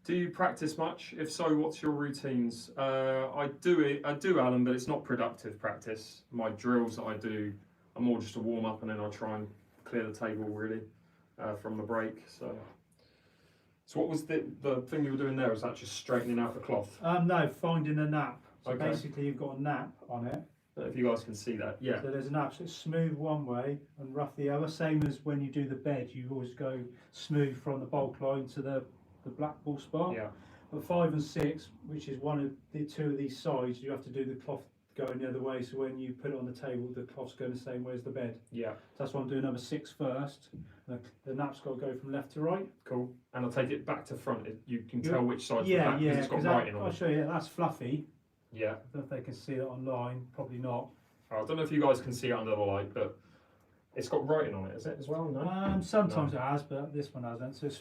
Do you practice much? If so, what's your routines? I do, Alan, but it's not productive practice. My drills that I do are more just a warm up, and then I try and clear the table really from the break. So what was the thing you were doing there? Was that just straightening out the cloth?
No, finding a nap. So
okay.
Basically you've got a nap on it.
I don't know if you guys can see that. Yeah.
So there's a nap, so it's smooth one way and rough the other. Same as when you do the bed, you always go smooth from the bulk line to the black ball spot.
Yeah.
But 5 and 6, which is one of the two of these sides, you have to do the cloth going the other way. So when you put it on the table, the cloth's going the same way as the bed.
Yeah.
So that's why I'm doing number 6 first. The nap's got to go from left to right.
Cool. And I'll take it back to front. You can tell which side's the back
because
it's got writing on it.
I'll show you. That's fluffy.
Yeah.
I don't know if they can see it online. Probably not.
I don't know if you guys can see it under the light, but it's got writing on it, is it as well? No.
Sometimes it has, but this one hasn't. So it's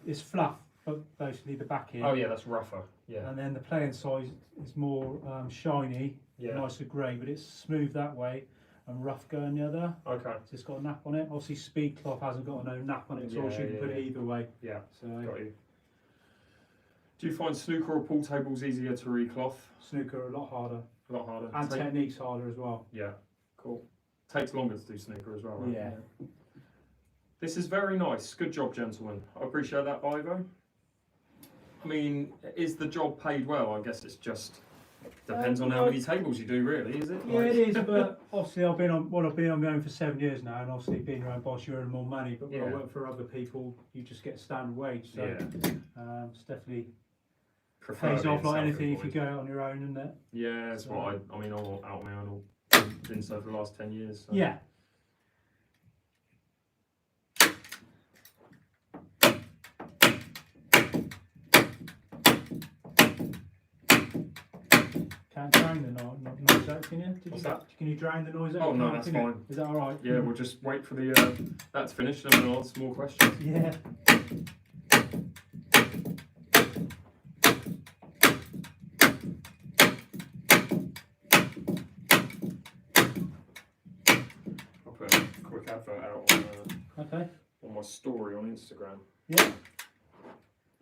it's fluff, but basically the back end.
Oh yeah, that's rougher. Yeah.
And then the playing side is more shiny, nicer grey, but it's smooth that way and rough going the other.
Okay.
So it's got a nap on it. Obviously, speed cloth hasn't got no nap on it at all, so you can put it either way.
Yeah.
So.
Got you. Do you find snooker or pool tables easier to recloth?
Snooker a lot harder.
A lot harder.
And technique's harder as well.
Yeah. Cool. Takes longer to do snooker as well, right?
Yeah.
This is very nice. Good job, gentlemen. I appreciate that, Ivo. I mean, is the job paid well? I guess it's just depends on how many tables you do, really, is it?
Yeah, it is. But obviously, I've been on my own for 7 years now, and obviously being your own boss, you earn more money. But when I work for other people, you just get a standard wage. So it's definitely pays off like anything if you go out on your own, isn't it?
Yeah, that's what I mean. I'm out on my own. I've been so for the last 10 years. So.
Yeah. Can't drown the noise out, can you?
What's that?
Can you drown the noise out?
Oh no, that's fine.
Is that all right?
Yeah, we'll just wait for the that to finish, and then we'll answer more questions.
Yeah.
I'll put a quick advert out on my story on Instagram.
Yeah.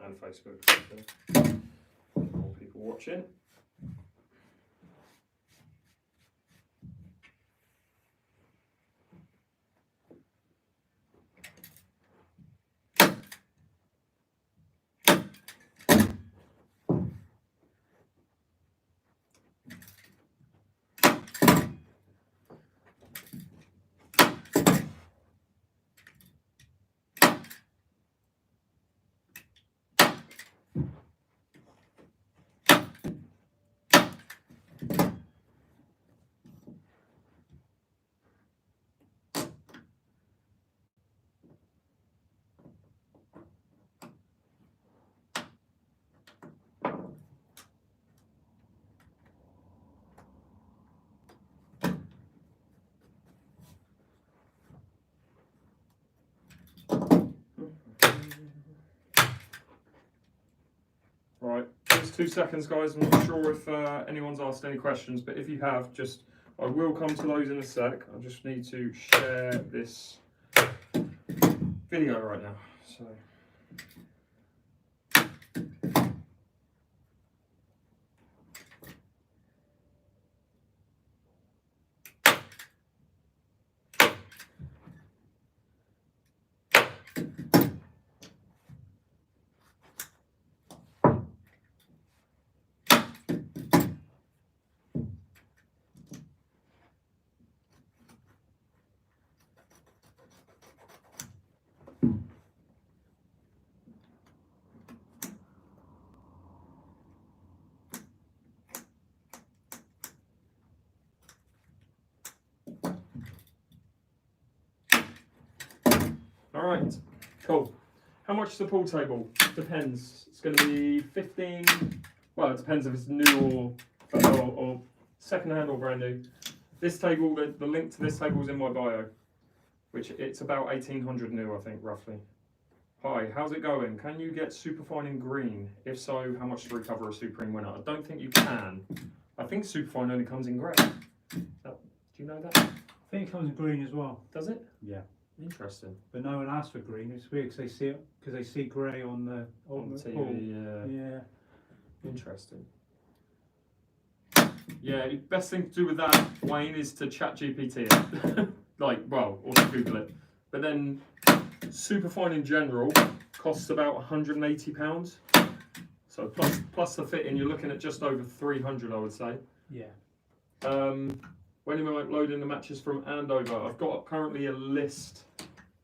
And Facebook. More people watching. Right, just 2 seconds, guys. I'm not sure if anyone's asked any questions, but if you have, I will come to those in a sec. I just need to share this video right now. So. All right, cool. How much is the pool table? Depends. It's going to be 15. Well, it depends if it's new or second-hand or brand new. This table, the link to this table is in my bio, which it's about 1800 new, I think, roughly. Hi, how's it going? Can you get Superfine in green? If so, how much to recover a Supreme winner? I don't think you can. I think Superfine only comes in grey. Do you know that?
I think it comes in green as well.
Does it?
Yeah.
Interesting.
But no one asked for green. It's weird because they see grey on the
TV.
pool.
Yeah. Interesting. Yeah, the best thing to do with that, Wayne, is to chat GPT it. Or to Google it. But then Superfine in general costs about £180. So plus the fitting, you're looking at just over 300, I would say.
Yeah.
When you might load in the matches from Andover, I've got currently a list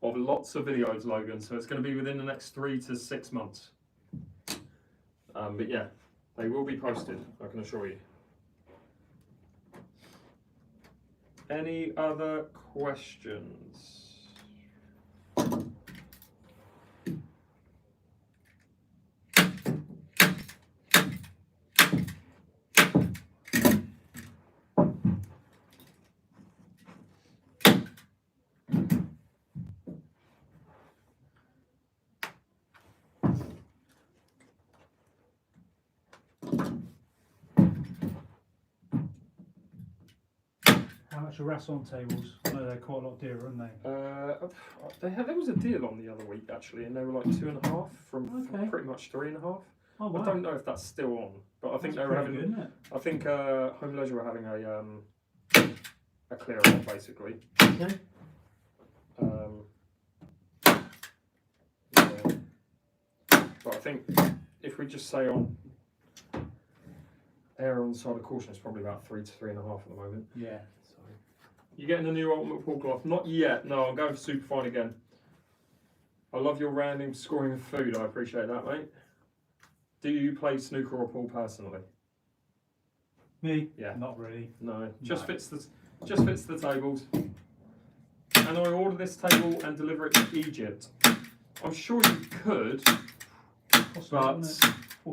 of lots of videos, Logan, so it's going to be within the next 3 to 6 months. But yeah, they will be posted, I can assure you. Any other questions?
How much are Rasson tables? I know they're quite a lot dearer, aren't they?
There was a deal on the other week actually, and they were like 2.5 from pretty much 3.5.
Oh, wow.
I don't know if that's still on, but I think
That's
they were
pretty
having.
good, isn't it?
I think Home Leisure were having a clear out basically.
Okay.
Yeah. But I think if we just say on air on the side of caution, it's probably about 3 to 3.5 at the moment.
Yeah.
So you getting a new Ultimate Pool Cloth? Not yet. No, I'm going for Superfine again. I love your random scoring of food. I appreciate that, mate. Do you play snooker or pool personally?
Me?
Yeah.
Not really.
No. Just fits the tables. And I order this table and deliver it to Egypt. I'm sure you could, but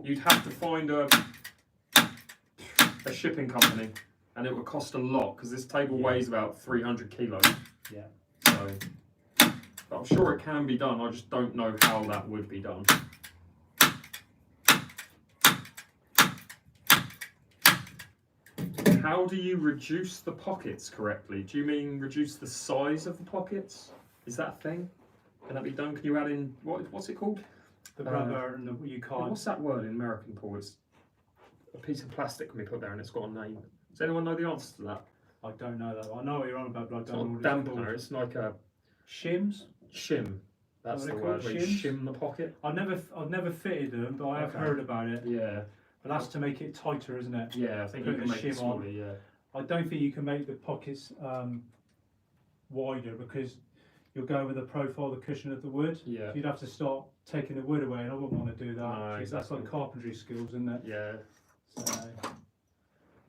you'd have to find a shipping company, and it would cost a lot because this table weighs about 300 kilos.
Yeah.
So, but I'm sure it can be done. I just don't know how that would be done. How do you reduce the pockets correctly? Do you mean reduce the size of the pockets? Is that a thing? Can that be done? Can you add in what's it called?
The rubber and you can't.
What's that word in American pool? It's a piece of plastic can be put there and it's got a name. Does anyone know the answer to that?
I don't know that. I know what you're on about, but I
It's
don't
not
know
a dampener. It's like a
shims.
shim. That's the word. Where you shim the pocket.
I've never fitted them, but I have heard about it.
Yeah.
But that's to make it tighter, isn't it?
Yeah, I think you can make it smaller. Yeah.
I don't think you can make the pockets wider because you'll go with the profile of the cushion of the wood.
Yeah.
You'd have to start taking the wood away, and I wouldn't want to do that.
No,
That's
exactly.
like carpentry skills, isn't it?
Yeah.
So,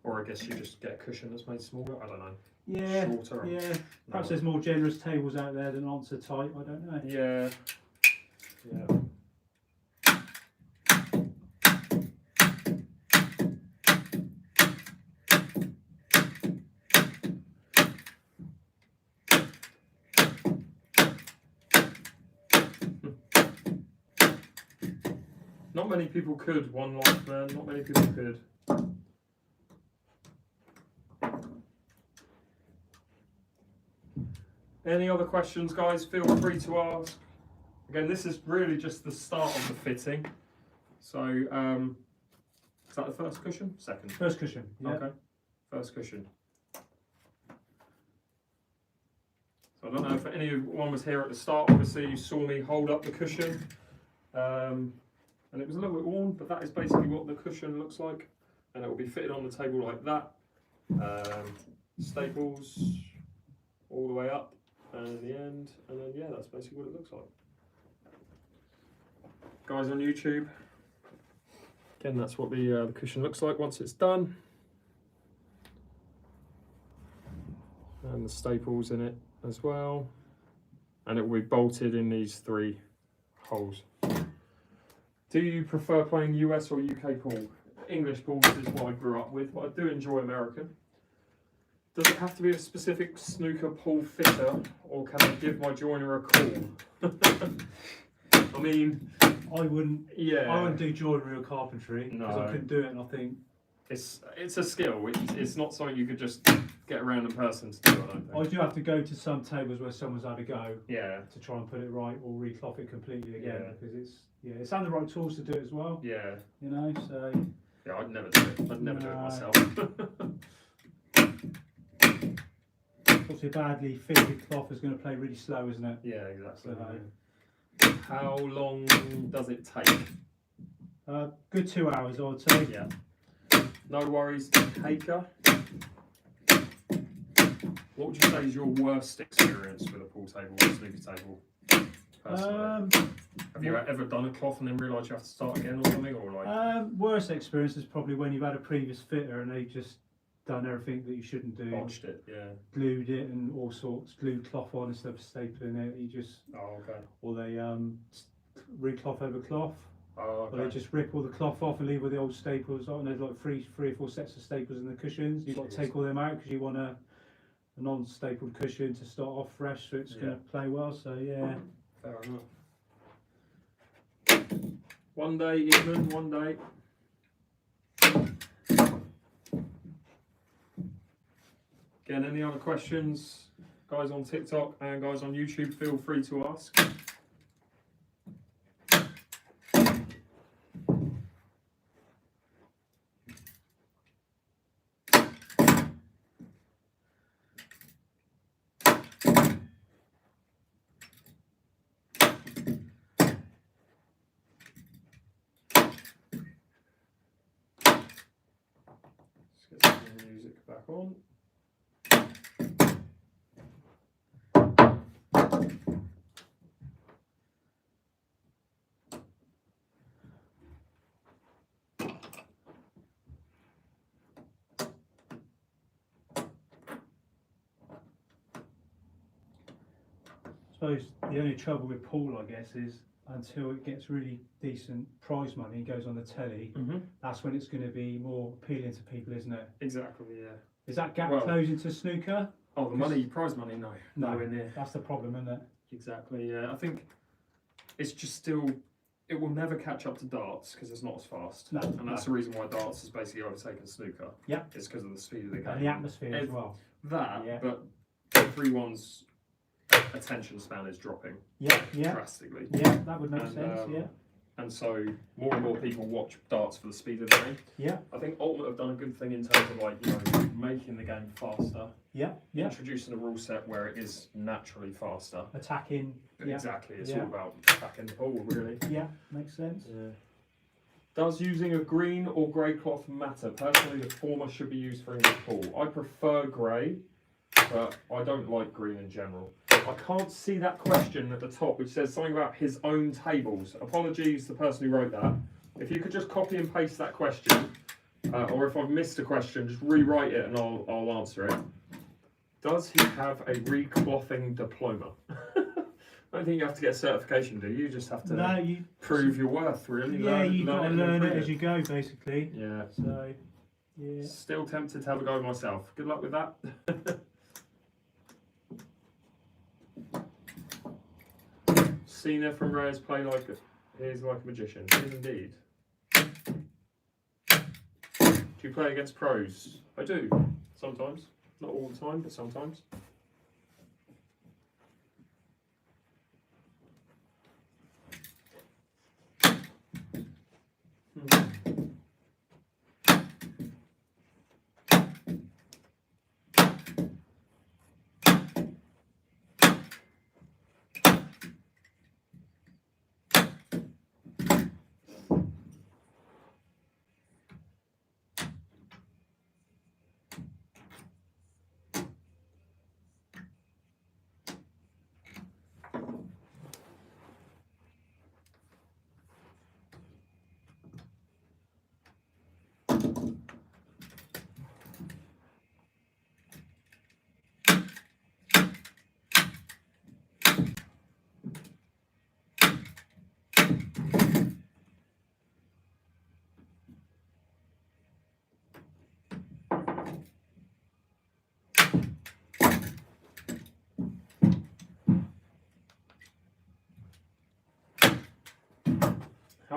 Or I guess you just get a cushion that's made smaller. I don't know.
yeah.
Shorter.
Yeah. Perhaps there's more generous tables out there than aren't so tight. I don't know.
Yeah. Yeah. Not many people could, one life, man. Not many people could. Any other questions, guys? Feel free to ask. Again, this is really just the start of the fitting. So, is that the first cushion? Second?
First cushion. Yeah.
Okay. First cushion. So I don't know if anyone was here at the start. Obviously, you saw me hold up the cushion. And it was a little bit worn, but that is basically what the cushion looks like. And it will be fitted on the table like that. Staples all the way up and the end. And then, yeah, that's basically what it looks like. Guys on YouTube, again, that's what the cushion looks like once it's done. And the staples in it as well. and it will be bolted in these 3 holes. Do you prefer playing US or UK pool? English pools is what I grew up with, but I do enjoy American. Does it have to be a specific snooker pool fitter, or can I give my joiner a call? I mean,
I wouldn't.
Yeah.
I wouldn't do joinery or carpentry because I couldn't do it, and I think
it's a skill. It's not something you could just get around in person to do. I don't think.
I do have to go to some tables where someone's had a go.
Yeah.
To try and put it right or recloth it completely again, because it's and the right tools to do it as well.
Yeah.
You know, so.
Yeah, I'd never do it. I'd never do it myself.
Obviously, a badly fitted cloth is going to play really slow, isn't it?
Yeah, exactly.
So,
how long does it take?
Good 2 hours, I would say.
Yeah. No worries, Haker. What would you say is your worst experience with a pool table or a snooker table? Personally? Have you ever done a cloth and then realised you have to start again or something? Or like?
Worst experience is probably when you've had a previous fitter and they just done everything that you shouldn't do.
Botched it, yeah.
Glued it and all sorts, glued cloth on instead of stapling it. You just.
Oh, okay.
Or they re-cloth over cloth.
Oh, okay.
Or they just rip all the cloth off and leave all the old staples on. There's like three or four sets of staples in the cushions. You've got to take all them out because you want a non-stapled cushion to start off fresh, so it's going to play well. So yeah.
Fair enough. One day, Eamon, one day. Again, any other questions, guys on TikTok and guys on YouTube, feel free to ask. Let's get some music back on.
I suppose the only trouble with pool, I guess, is until it gets really decent prize money and goes on the telly, that's when it's going to be more appealing to people, isn't it?
Exactly, yeah.
Is that gap closing to snooker?
Oh, the money, prize money, no. Nowhere near.
That's the problem, isn't it?
Exactly, yeah. I think it's just still, it will never catch up to darts because it's not as fast.
No,
and that's the reason why darts has basically overtaken snooker.
Yeah.
It's because of the speed of the game.
And the atmosphere as well.
That, but everyone's attention span is dropping drastically.
Yeah, that would make sense, yeah.
And so more and more people watch darts for the speed of the game.
Yeah.
I think Ultimate have done a good thing in terms of like, you know, making the game faster.
Yeah, yeah.
Introducing a rule set where it is naturally faster.
Attacking.
Exactly, it's all about attacking the ball, really.
Yeah, makes sense.
Yeah. Does using a green or grey cloth matter? Personally, the former should be used for English pool. I prefer grey, but I don't like green in general. I can't see that question at the top which says something about his own tables. Apologies to the person who wrote that. If you could just copy and paste that question, or if I've missed a question, just rewrite it and I'll answer it. Does he have a reclothing diploma? I don't think you have to get a certification, do you? You just have to prove your worth, really.
Yeah, you've got to learn it as you go, basically.
Yeah.
So, yeah.
Still tempted to have a go myself. Good luck with that. Cena from Rare's play like he's like a magician. He is indeed. Do you play against pros? I do. Sometimes. Not all the time, but sometimes.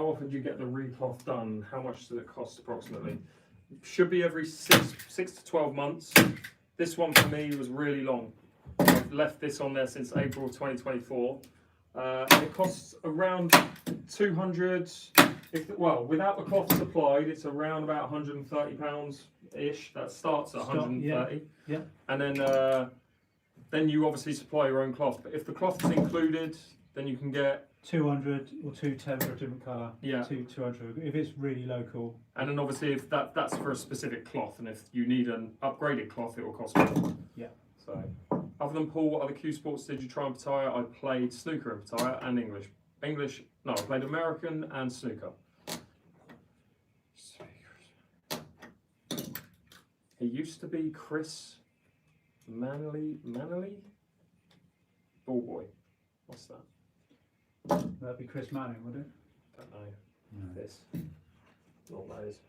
how often do you get the recloth done? How much does it cost approximately? Should be every 6 to 12 months. This one for me was really long. I've left this on there since April 2024. And it costs around 200. Well, without the cloth supplied, it's around about £130-ish. That starts at 130.
Yeah.
And then you obviously supply your own cloth. But if the cloth is included, then you can get
200 or 210 for a different colour.
Yeah.
200 if it's really local.
And then obviously if that's for a specific cloth, and if you need an upgraded cloth, it will cost more.
Yeah.
So, other than pool, what other Q sports did you try and Pattaya? I played snooker in Pattaya and English. No, I played American and snooker. He used to be Chris Manley? Ball boy. What's that?
That'd be Chris Manning, would it?
Don't know.
No.
This. Not those.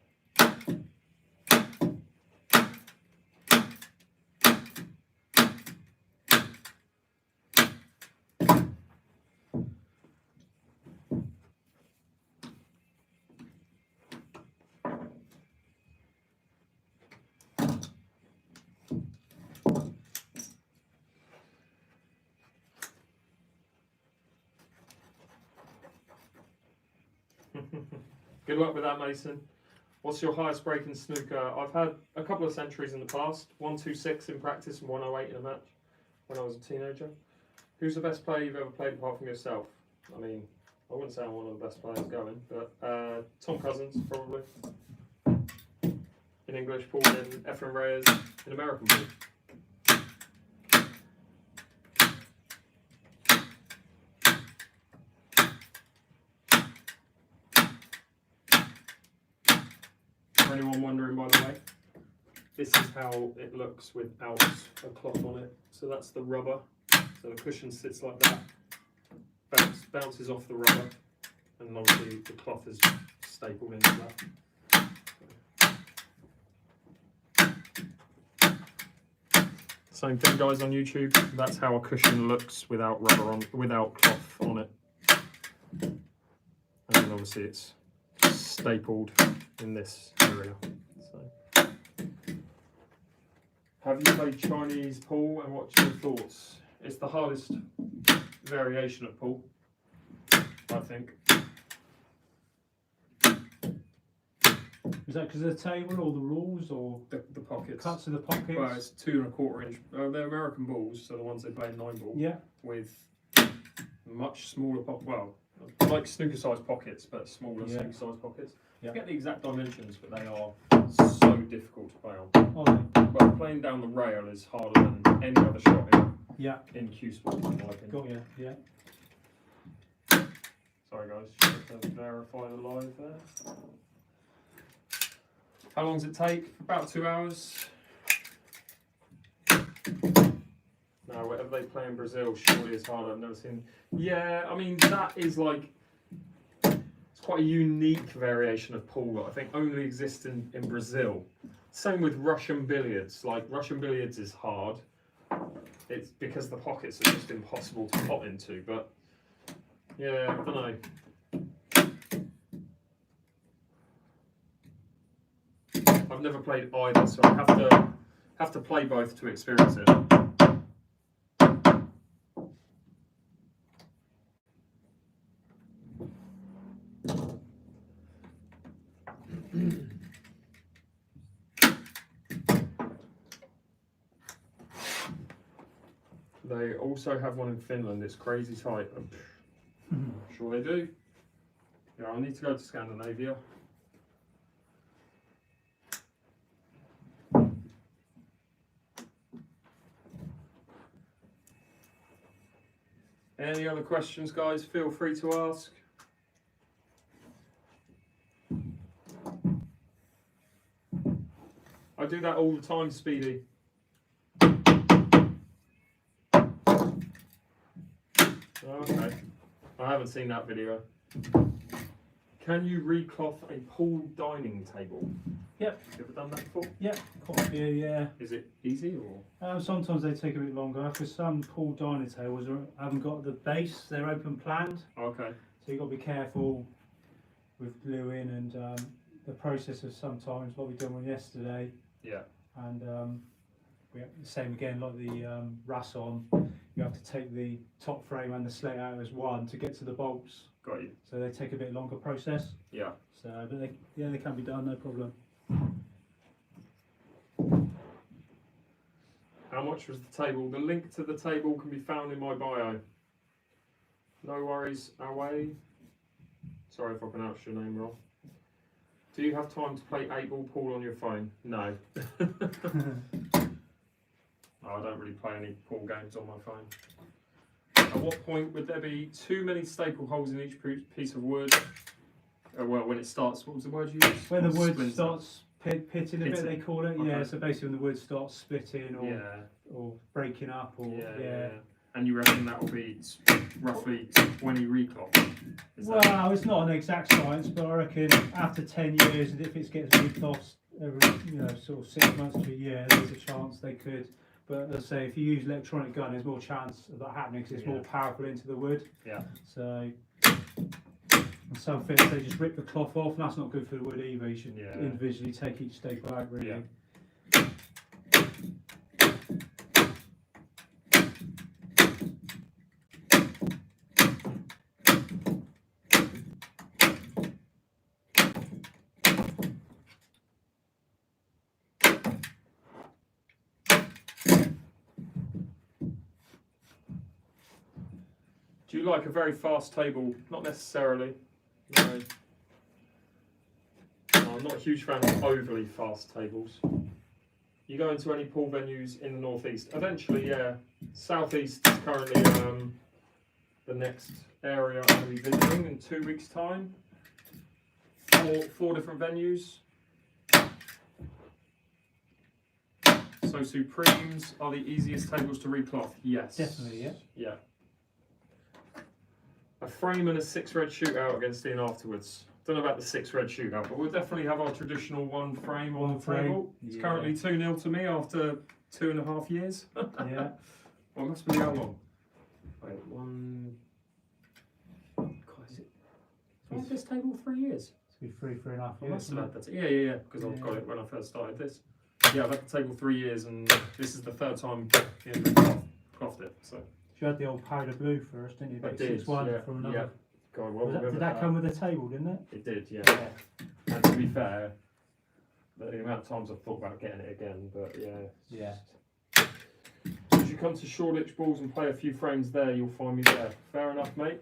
Good luck with that, Mason. What's your highest break in snooker? I've had a couple of centuries in the past. 126 in practice and 108 in a match when I was a teenager. Who's the best player you've ever played apart from yourself? I mean, I wouldn't say I'm one of the best players going, but Tom Cousins probably. In English, Paul, in 𝐿 in American pool. For anyone wondering, by the way, this is how it looks without a cloth on it. So that's the rubber. So the cushion sits like that, bounces off the rubber, and obviously the cloth is stapled into that. Same thing, guys, on YouTube. That's how a cushion looks without cloth on it. And then obviously it's stapled in this area. So, have you played Chinese pool and what's your thoughts? It's the hardest variation of pool, I think.
Is that because of the table or the rules or
The pockets.
cuts of the pockets?
Well, it's 2¼ inch. They're American balls, so the ones they play in 9-ball.
Yeah.
With much smaller pockets. Well, like snooker size pockets, but smaller snooker size pockets.
Yeah.
I forget the exact dimensions, but they are so difficult to play on.
Oh,
Well, playing down the rail is harder than any other shot in Q sports, in my opinion.
got you. Yeah.
Sorry, guys, just to verify the live there. How long does it take? About 2 hours. Now, whatever they play in Brazil surely is harder. I've never seen. Yeah, I mean, that is like. It's quite a unique variation of pool that I think only exists in Brazil. Same with Russian billiards. Like, Russian billiards is hard. It's because the pockets are just impossible to pot into. But, yeah, I don't know. I've never played either, so I have to play both to experience it. They also have one in Finland. It's crazy tight. I'm sure they do. Yeah, I need to go to Scandinavia. Any other questions, guys? Feel free to ask. I do that all the time, Speedy. Okay, I haven't seen that video. Can you recloth a pool dining table?
Yep.
You ever done that before?
Yep, quite a few, yeah.
Is it easy or?
Sometimes they take a bit longer because some pool dining tables haven't got the base, they're open planned.
Okay.
So you've got to be careful with gluing and the process of sometimes what we done one yesterday.
Yeah.
And we have the same again like the 𝐟𝐨𝐫𝐞. You have to take the top frame and the slate out as one to get to the bolts.
Got you.
So they take a bit longer process.
Yeah.
So, but they can be done, no problem.
How much was the table? The link to the table can be found in my bio. No worries, 𝐿𝐴. Sorry if I pronounced your name wrong. Do you have time to play 8-ball pool on your phone? No. No, I don't really play any pool games on my phone. At what point would there be too many staple holes in each piece of wood? Well, when it starts, what was the word you used?
When the wood
Splinter.
starts pitting a bit, they call it.
Okay.
Yeah, so basically when the wood starts splitting or breaking up or
And you reckon that will be roughly 20 reclock?
Well, it's not an exact science, but I reckon after 10 years, and if it gets reclocked every, sort of 6 months to a year, there's a chance they could. But let's say if you use electronic gun, there's more chance of that happening because it's more powerful into the wood. Yeah. So, and some fitters, they just rip the cloth off, and that's not good for the wood either. You should individually take each staple out, really. Yeah. Do you like a very fast table? Not necessarily. No. No, I'm not a huge fan of overly fast tables. You go into any pool venues in the northeast? Eventually, yeah. Southeast is currently the next area I'm going to be visiting in 2 weeks' time. Four different venues. So Supremes are the easiest tables to recloth? Yes. Definitely, yeah.
Yeah. A frame and a 6 red shootout against Ian afterwards. Don't know about the 6 red shootout, but we'll definitely have our traditional one frame on the table. It's currently 2-0 to me after 2.5 years.
Yeah.
Well, it must be how long? Wait, God, is it? I've had this table 3 years.
It's been 3.5
I
years.
must have had that. Yeah, because I've got it when I first started this. Yeah, I've had the table 3 years, and this is the 3rd time Ian clothed it. So.
You had the old powder blue first, didn't you?
I did,
from another.
yeah. God, well,
Did that come with a table, didn't it?
It did, yeah. And to be fair, the amount of times I've thought about getting it again, but yeah. As you come to Shoreditch Balls and play a few frames there, you'll find me there. Fair enough, mate.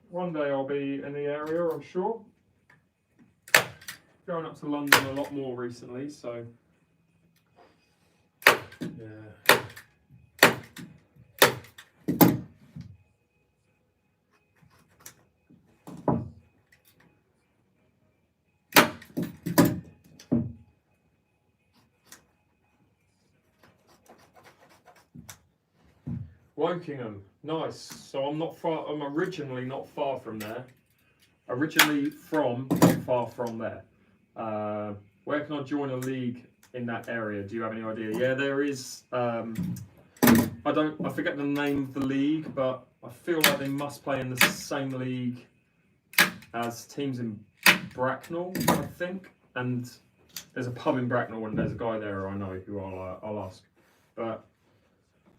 One day I'll be in the area, I'm sure. Going up to London a lot more recently, so yeah. Wokingham, nice. So I'm not far. I'm originally not far from there. Not far from there. Where can I join a league in that area? Do you have any idea? Yeah, there is. I forget the name of the league, but I feel like they must play in the same league as teams in Bracknell, I think. And there's a pub in Bracknell, and there's a guy there I know who I'll ask. But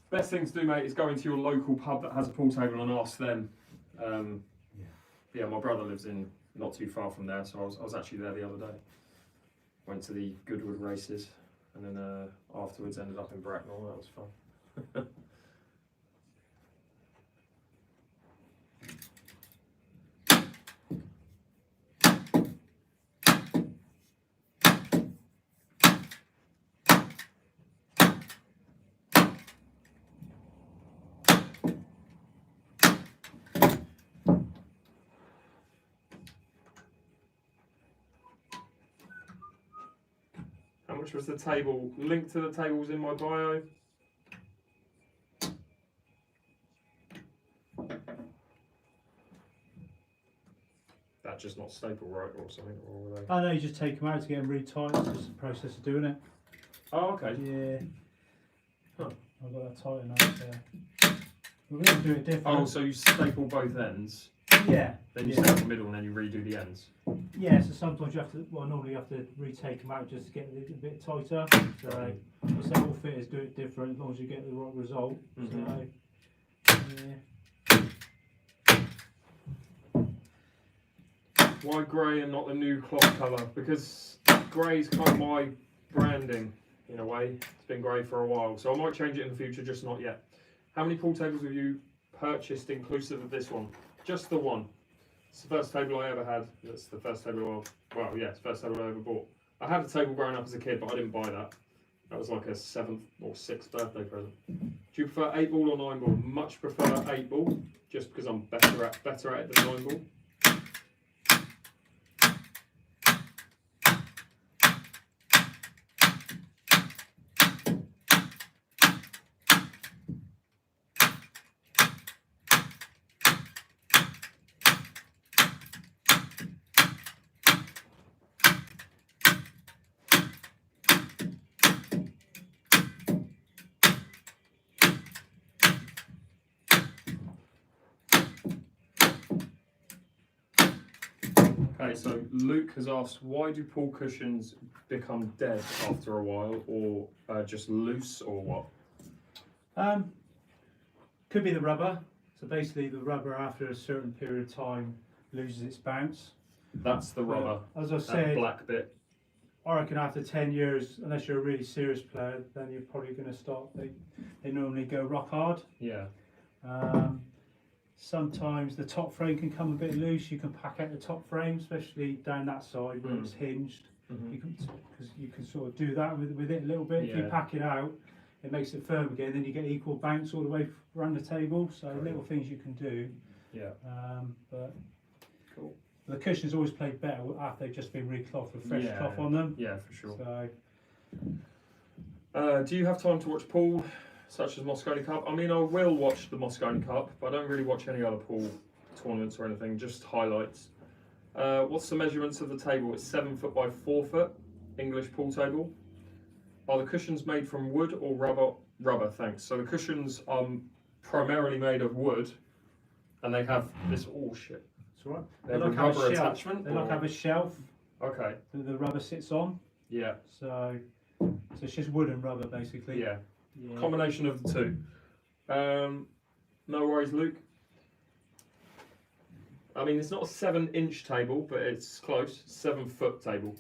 best thing to do, mate, is go into your local pub that has a pool table and ask them. Yeah, my brother lives in not too far from there, so I was actually there the other day. Went to the Goodwood races, and then afterwards ended up in Bracknell. That was fun. How much was the table? Link to the tables in my bio. That's just not staple right or something, or were they?
I know, you just take them out to get them really tight. It's just the process of doing it.
Oh, okay.
Yeah.
Huh.
I've got that tight enough there. We're going to do it different.
Oh, so you staple both ends?
Yeah.
Then you set up the middle and then you redo the ends.
Yeah, so sometimes you have to, well, normally you have to retake them out just to get it a bit tighter. So, I say all fitters do it different as long as you get the right result. So, yeah.
Why grey and not the new cloth colour? Because grey is kind of my branding in a way. It's been grey for a while, so I might change it in the future, just not yet. How many pool tables have you purchased inclusive of this one? Just the one. It's the first table I ever had. That's the first table well, yeah, it's the first table I ever bought. I had a table growing up as a kid, but I didn't buy that. That was like a 7th or 6th birthday present. Do you prefer 8 ball or 9 ball? Much prefer 8 ball, just because I'm better at it than 9 ball. Okay, so Luke has asked, why do pool cushions become dead after a while, or just loose, or what?
Could be the rubber. So basically the rubber after a certain period of time loses its bounce.
That's the rubber.
As I
that
said,
black bit.
I reckon after 10 years, unless you're a really serious player, then you're probably going to start, they normally go rock hard.
Yeah.
Sometimes the top frame can come a bit loose. You can pack out the top frame, especially down that side where it's hinged. Because you can sort of do that with it a little bit. If you pack it out, it makes it firm again. Then you get equal bounce all the way around the table. So little things you can do.
Yeah.
But
cool.
The cushions always play better after they've just been reclothed with fresh cloth on them.
Yeah, for sure.
So,
do you have time to watch pool, such as Moscone Cup? I mean, I will watch the Moscone Cup, but I don't really watch any other pool tournaments or anything, just highlights. What's the measurements of the table? It's 7 foot by 4 foot, English pool table. Are the cushions made from wood or rubber? Rubber, thanks. So the cushions are primarily made of wood, and they have this, oh shit.
it's all right.
They have a rubber attachment?
They like have a shelf
Okay.
that the rubber sits on.
Yeah.
So it's just wood and rubber basically.
Yeah. Combination of the two. No worries, Luke. I mean, it's not a 7-inch table, but it's close. 7 foot table.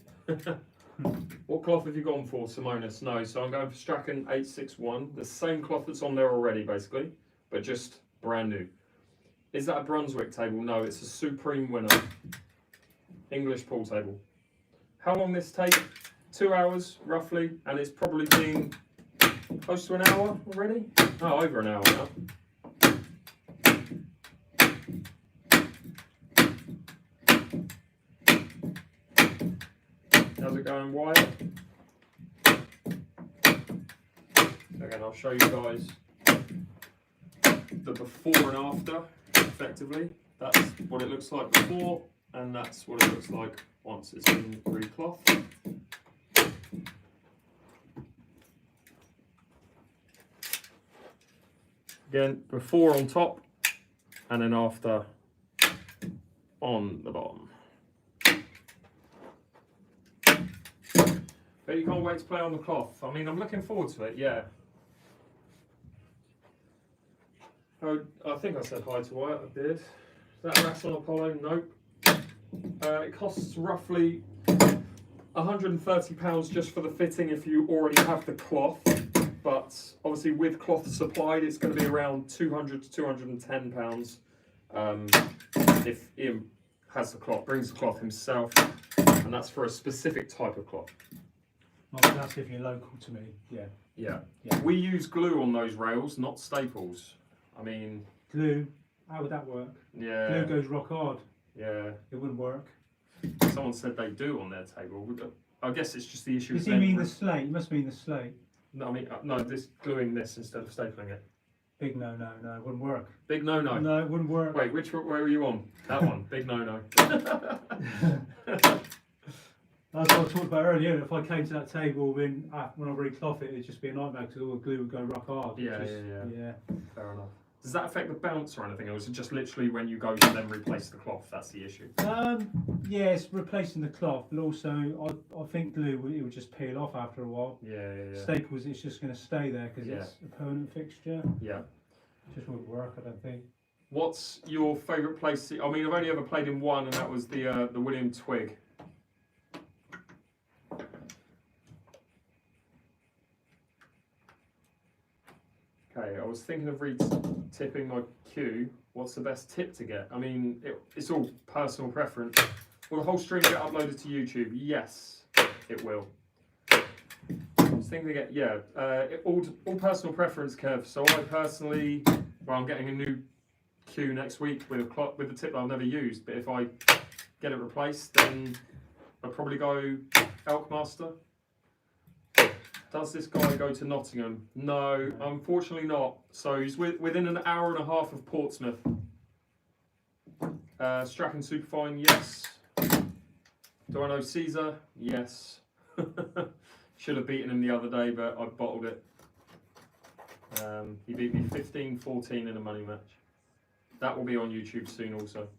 What cloth have you gone for, Simonis? No, so I'm going for Strachan 861, the same cloth that's on there already, basically, but just brand new. Is that a Brunswick table? No, it's a Supreme winner. English pool table. How long this take? 2 hours, roughly, and it's probably been close to an hour already? Oh, over an hour now. How's it going, Wyatt? Again, I'll show you guys the before and after, effectively. That's what it looks like before, and that's what it looks like once it's been reclothed. Again, before on top, and then after on the bottom. But you can't wait to play on the cloth. I mean, I'm looking forward to it, yeah. Oh, I think I said hi to Wyatt, I did. Is that a Rasson Apollo? Nope. It costs roughly £130 just for the fitting if you already have the cloth. But obviously with cloth supplied, it's going to be around £200 to £210 if Ian has the cloth, brings the cloth himself, and that's for a specific type of cloth.
Well, that's if you're local to me, yeah.
Yeah. We use glue on those rails, not staples. I mean...
Glue, how would that work?
Yeah.
Glue goes rock hard.
Yeah.
It wouldn't work.
Someone said they do on their table. I guess it's just the issue.
Does he mean the slate? You must mean the slate.
No, I mean, no, this gluing this instead of stapling it.
Big no, it wouldn't work.
Big no.
No, it wouldn't work.
Wait, where were you on? That one, big no.
That's what I talked about earlier. If I came to that table when I recloth it, it'd just be a nightmare because all the glue would go rock hard.
Yeah.
Yeah.
Fair enough. Does that affect the bounce or anything, or is it just literally when you go to then replace the cloth? That's the issue.
Yeah, it's replacing the cloth, but also I think glue it would just peel off after a while.
Yeah.
Staples, it's just going to stay there because it's a permanent fixture.
Yeah.
Just won't work, I don't think.
What's your favourite place? I mean, I've only ever played in one, and that was the William Twig. Okay, I was thinking of re-tipping my queue. What's the best tip to get? I mean, it's all personal preference. Will the whole stream get uploaded to YouTube? Yes, it will. I was thinking to get, all personal preference, Kev. So I personally, well, I'm getting a new queue next week with a tip that I've never used. But if I get it replaced, then I'll probably go Elk Master. Does this guy go to Nottingham? No, unfortunately not. So he's within an hour and a half of Portsmouth. Strachan Superfine, yes. Do I know Caesar? Yes. Should have beaten him the other day, but I bottled it. He beat me 15-14 in a money match. That will be on YouTube soon also.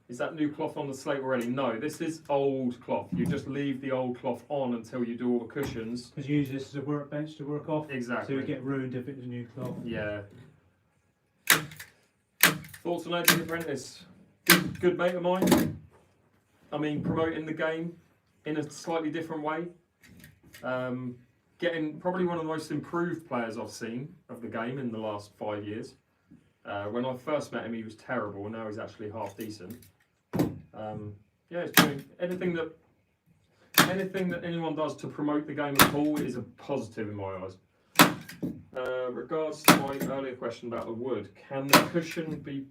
Is that new cloth on the slate already? No, this is old cloth. You just leave the old cloth on until you do all the cushions.
Because you use this as a workbench to work off.
Exactly.
So it would get ruined if it was new cloth.
Yeah. Thoughts on Age of the Apprentice? Good mate of mine. I mean, promoting the game in a slightly different way. Getting probably one of the most improved players I've seen of the game in the last 5 years. When I first met him, he was terrible, and now he's actually half decent. Yeah, it's doing anything that anyone does to promote the game at all is a positive in my eyes. Regards to my earlier question about the wood, can the cushion be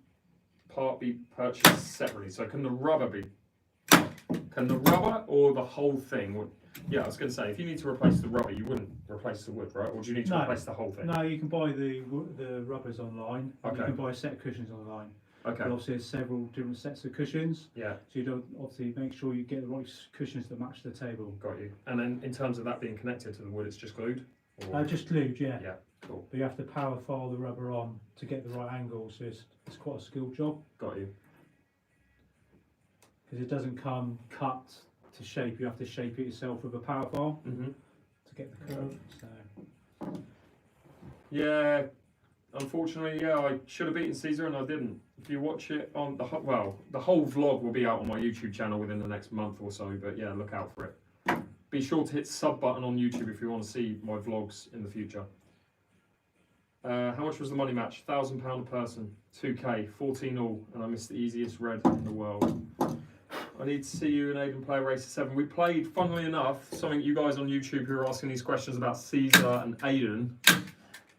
purchased separately? So can the rubber or the whole thing? Yeah, I was going to say, if you need to replace the rubber, you wouldn't replace the wood, right? Or do you need to replace the whole thing?
No, you can buy the rubbers online. Okay. You can buy a set of cushions online.
Okay.
But obviously, there's several different sets of cushions.
Yeah. So
you don't obviously make sure you get the right cushions that match the table.
Got you. And then in terms of that being connected to the wood, it's just glued? Or?
Just glued, yeah.
Yeah, cool.
But you have to power file the rubber on to get the right angle, so it's quite a skilled job.
Got you.
Because it doesn't come cut to shape, you have to shape it yourself with a power file to get the curve. So.
Yeah, unfortunately, I should have beaten Caesar and I didn't. If you watch it on the whole vlog will be out on my YouTube channel within the next month or so. But yeah, look out for it. Be sure to hit the sub button on YouTube if you want to see my vlogs in the future. How much was the money match? £1,000 a person, 2K, 14-all, and I missed the easiest red in the world. I need to see you and Aiden play Racer 7. We played, funnily enough, something you guys on YouTube who are asking these questions about Caesar and Aiden.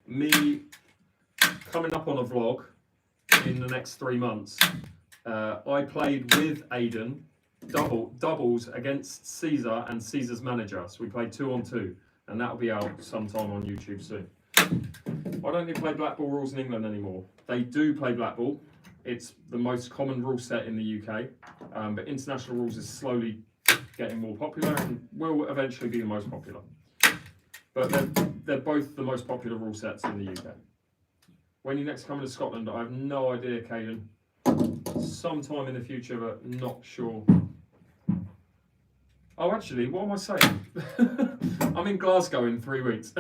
Me coming up on a vlog in the next 3 months. I played with Aiden doubles against Caesar and Caesar's manager. So we played 2-on-2, and that'll be out sometime on YouTube soon. I don't play Black Ball rules in England anymore. They do play Black Ball. It's the most common rule set in the UK, but international rules is slowly getting more popular and will eventually be the most popular. But they're both the most popular rule sets in the UK. When you next come to Scotland, I have no idea, Caden. Sometime in the future, but not sure. Oh, actually, what am I saying? I'm in Glasgow in 3 weeks.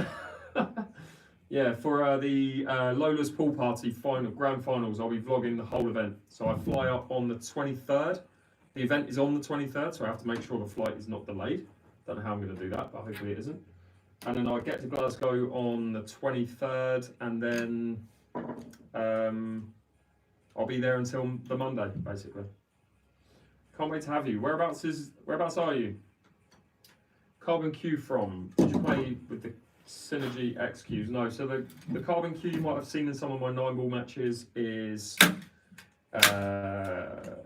Yeah, for the Lola's Pool Party Grand Finals, I'll be vlogging the whole event. So I fly up on the 23rd. The event is on the 23rd, so I have to make sure the flight is not delayed. Don't know how I'm going to do that, but hopefully it isn't. And then I get to Glasgow on the 23rd, and then I'll be there until the Monday, basically. Can't wait to have you. Whereabouts are you? 𝐾𝐨𝐲 from? Did you play with the Synergy X queues? No, so the 𝐾𝐨𝐲 you might have seen in some of my 9-ball matches is a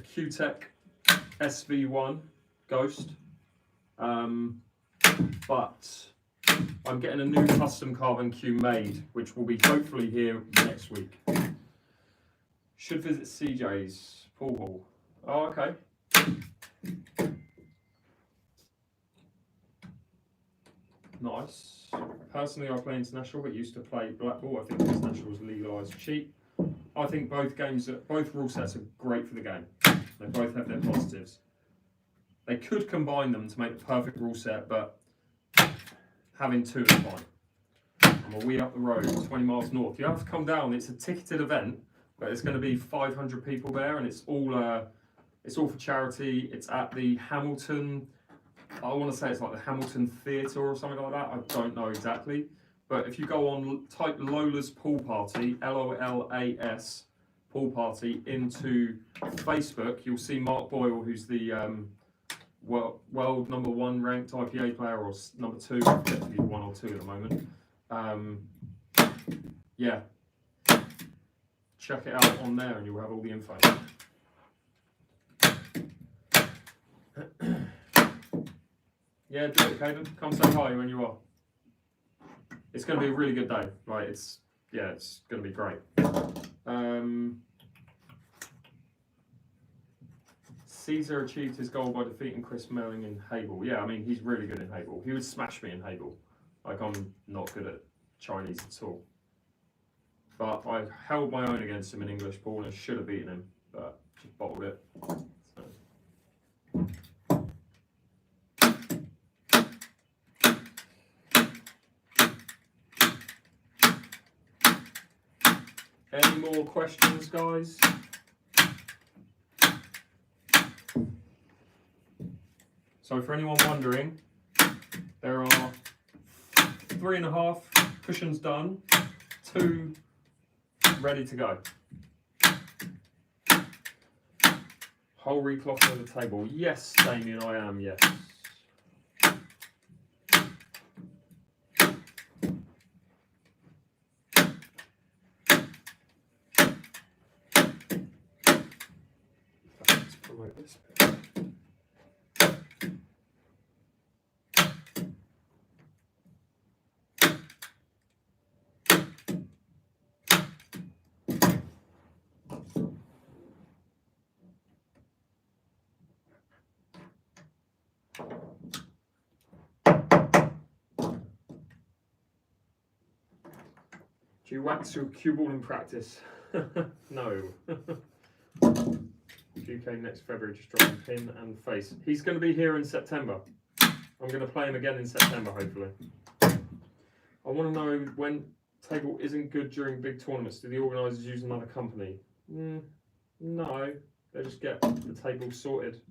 Q-Tech SV1 Ghost, but I'm getting a new custom 𝐾𝐨𝐲 made, which will be hopefully here next week. Should visit CJ's pool hall. Oh, okay. Nice. Personally, I play international, but used to play blackball. I think international is legalised cheap. I think both rule sets are great for the game. They both have their positives. They could combine them to make the perfect rule set, but having two is fine. I'm a wee up the road, 20 miles north. You have to come down. It's a ticketed event, but there's going to be 500 people there, and it's all for charity. It's at the Hamilton. I want to say it's like the Hamilton Theatre or something like that. I don't know exactly. But if you go on, type Lola's Pool Party, LOLAS Pool Party, into Facebook, you'll see Mark Boyle, who's the world #1 ranked IPA player, or #2, I forget if he's 1 or 2 at the moment. Yeah. Check it out on there and you'll have all the info. Yeah, do it, Caden. Come say hi when you are. It's going to be a really good day. Like, it's going to be great. 𝐶𝐨𝐧'𝐭 achieved his goal by defeating Chris Melling in 𝐬𝐵L. Yeah, I mean, he's really good in 𝐬𝐵L. He would smash me in 𝐬𝐵L. Like, I'm not good at Chinese at all. But I held my own against him in English ball and should have beaten him, but just bottled it. So. Any more questions, guys? So for anyone wondering, there are 3.5 cushions done, 2 ready to go. Whole reclothing of the table. Yes, Damien, I am, yes. Let's promote this bit. Do you wax your cue ball in practice? No. 𝐬𝐿 next February, just dropping pin and face. He's going to be here in September. I'm going to play him again in September, hopefully. I want to know, when table isn't good during big tournaments, do the organisers use another company? No, they just get the table sorted.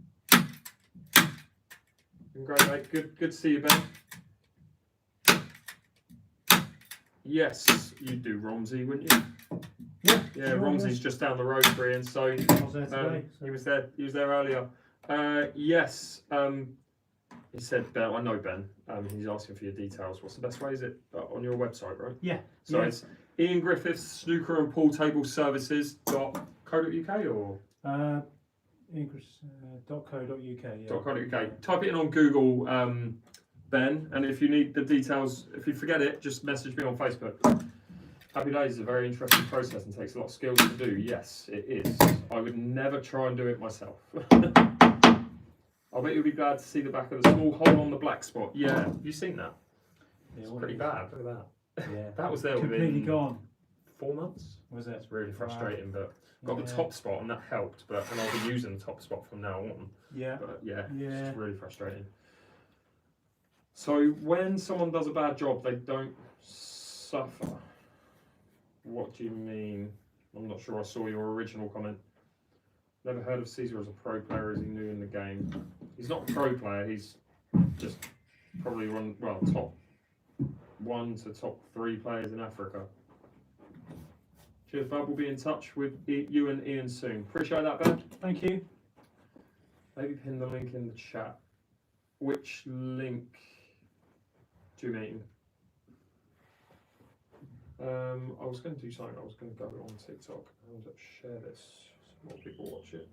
Great, mate. Good to see you, Ben. Yes, you'd do Romsey, wouldn't you?
Yeah,
yeah.
Sure,
Romsey's just down the road for Ian, so
I was there today, so.
he was there earlier. Yes, he said, Ben, I know Ben. He's asking for your details. What's the best way? Is it on your website, right?
Yeah.
So it's Ian Griffiths Snooker and Pool Table Services.co.uk or
.co.uk. Yeah.
.co.uk. Type it in on Google, Ben, and if you need the details, if you forget it, just message me on Facebook. Happy Days is a very interesting process and takes a lot of skills to do. Yes, it is. I would never try and do it myself. I bet you'll be glad to see the back of the small hole on the black spot. Yeah, have you seen that? It's pretty bad. Look at that.
Yeah.
That was there
completely
within
gone.
4 months.
Was it?
It's really frustrating, but got the top spot and that helped. And I'll be using the top spot from now on.
Yeah.
But yeah, it's just really frustrating. So when someone does a bad job, they don't suffer. What do you mean? I'm not sure I saw your original comment. Never heard of 𝐶𝐨𝐧'𝐭 as a pro player. Is he new in the game? He's not a pro player. He's just probably top 1 to top 3 players in Africa. Cheers, bud. We'll be in touch with you and Ian soon. Appreciate that, Ben.
Thank you.
Maybe pin the link in the chat. Which link do you mean? I was going to do something. I was going to go on TikTok and share this so more people watch it.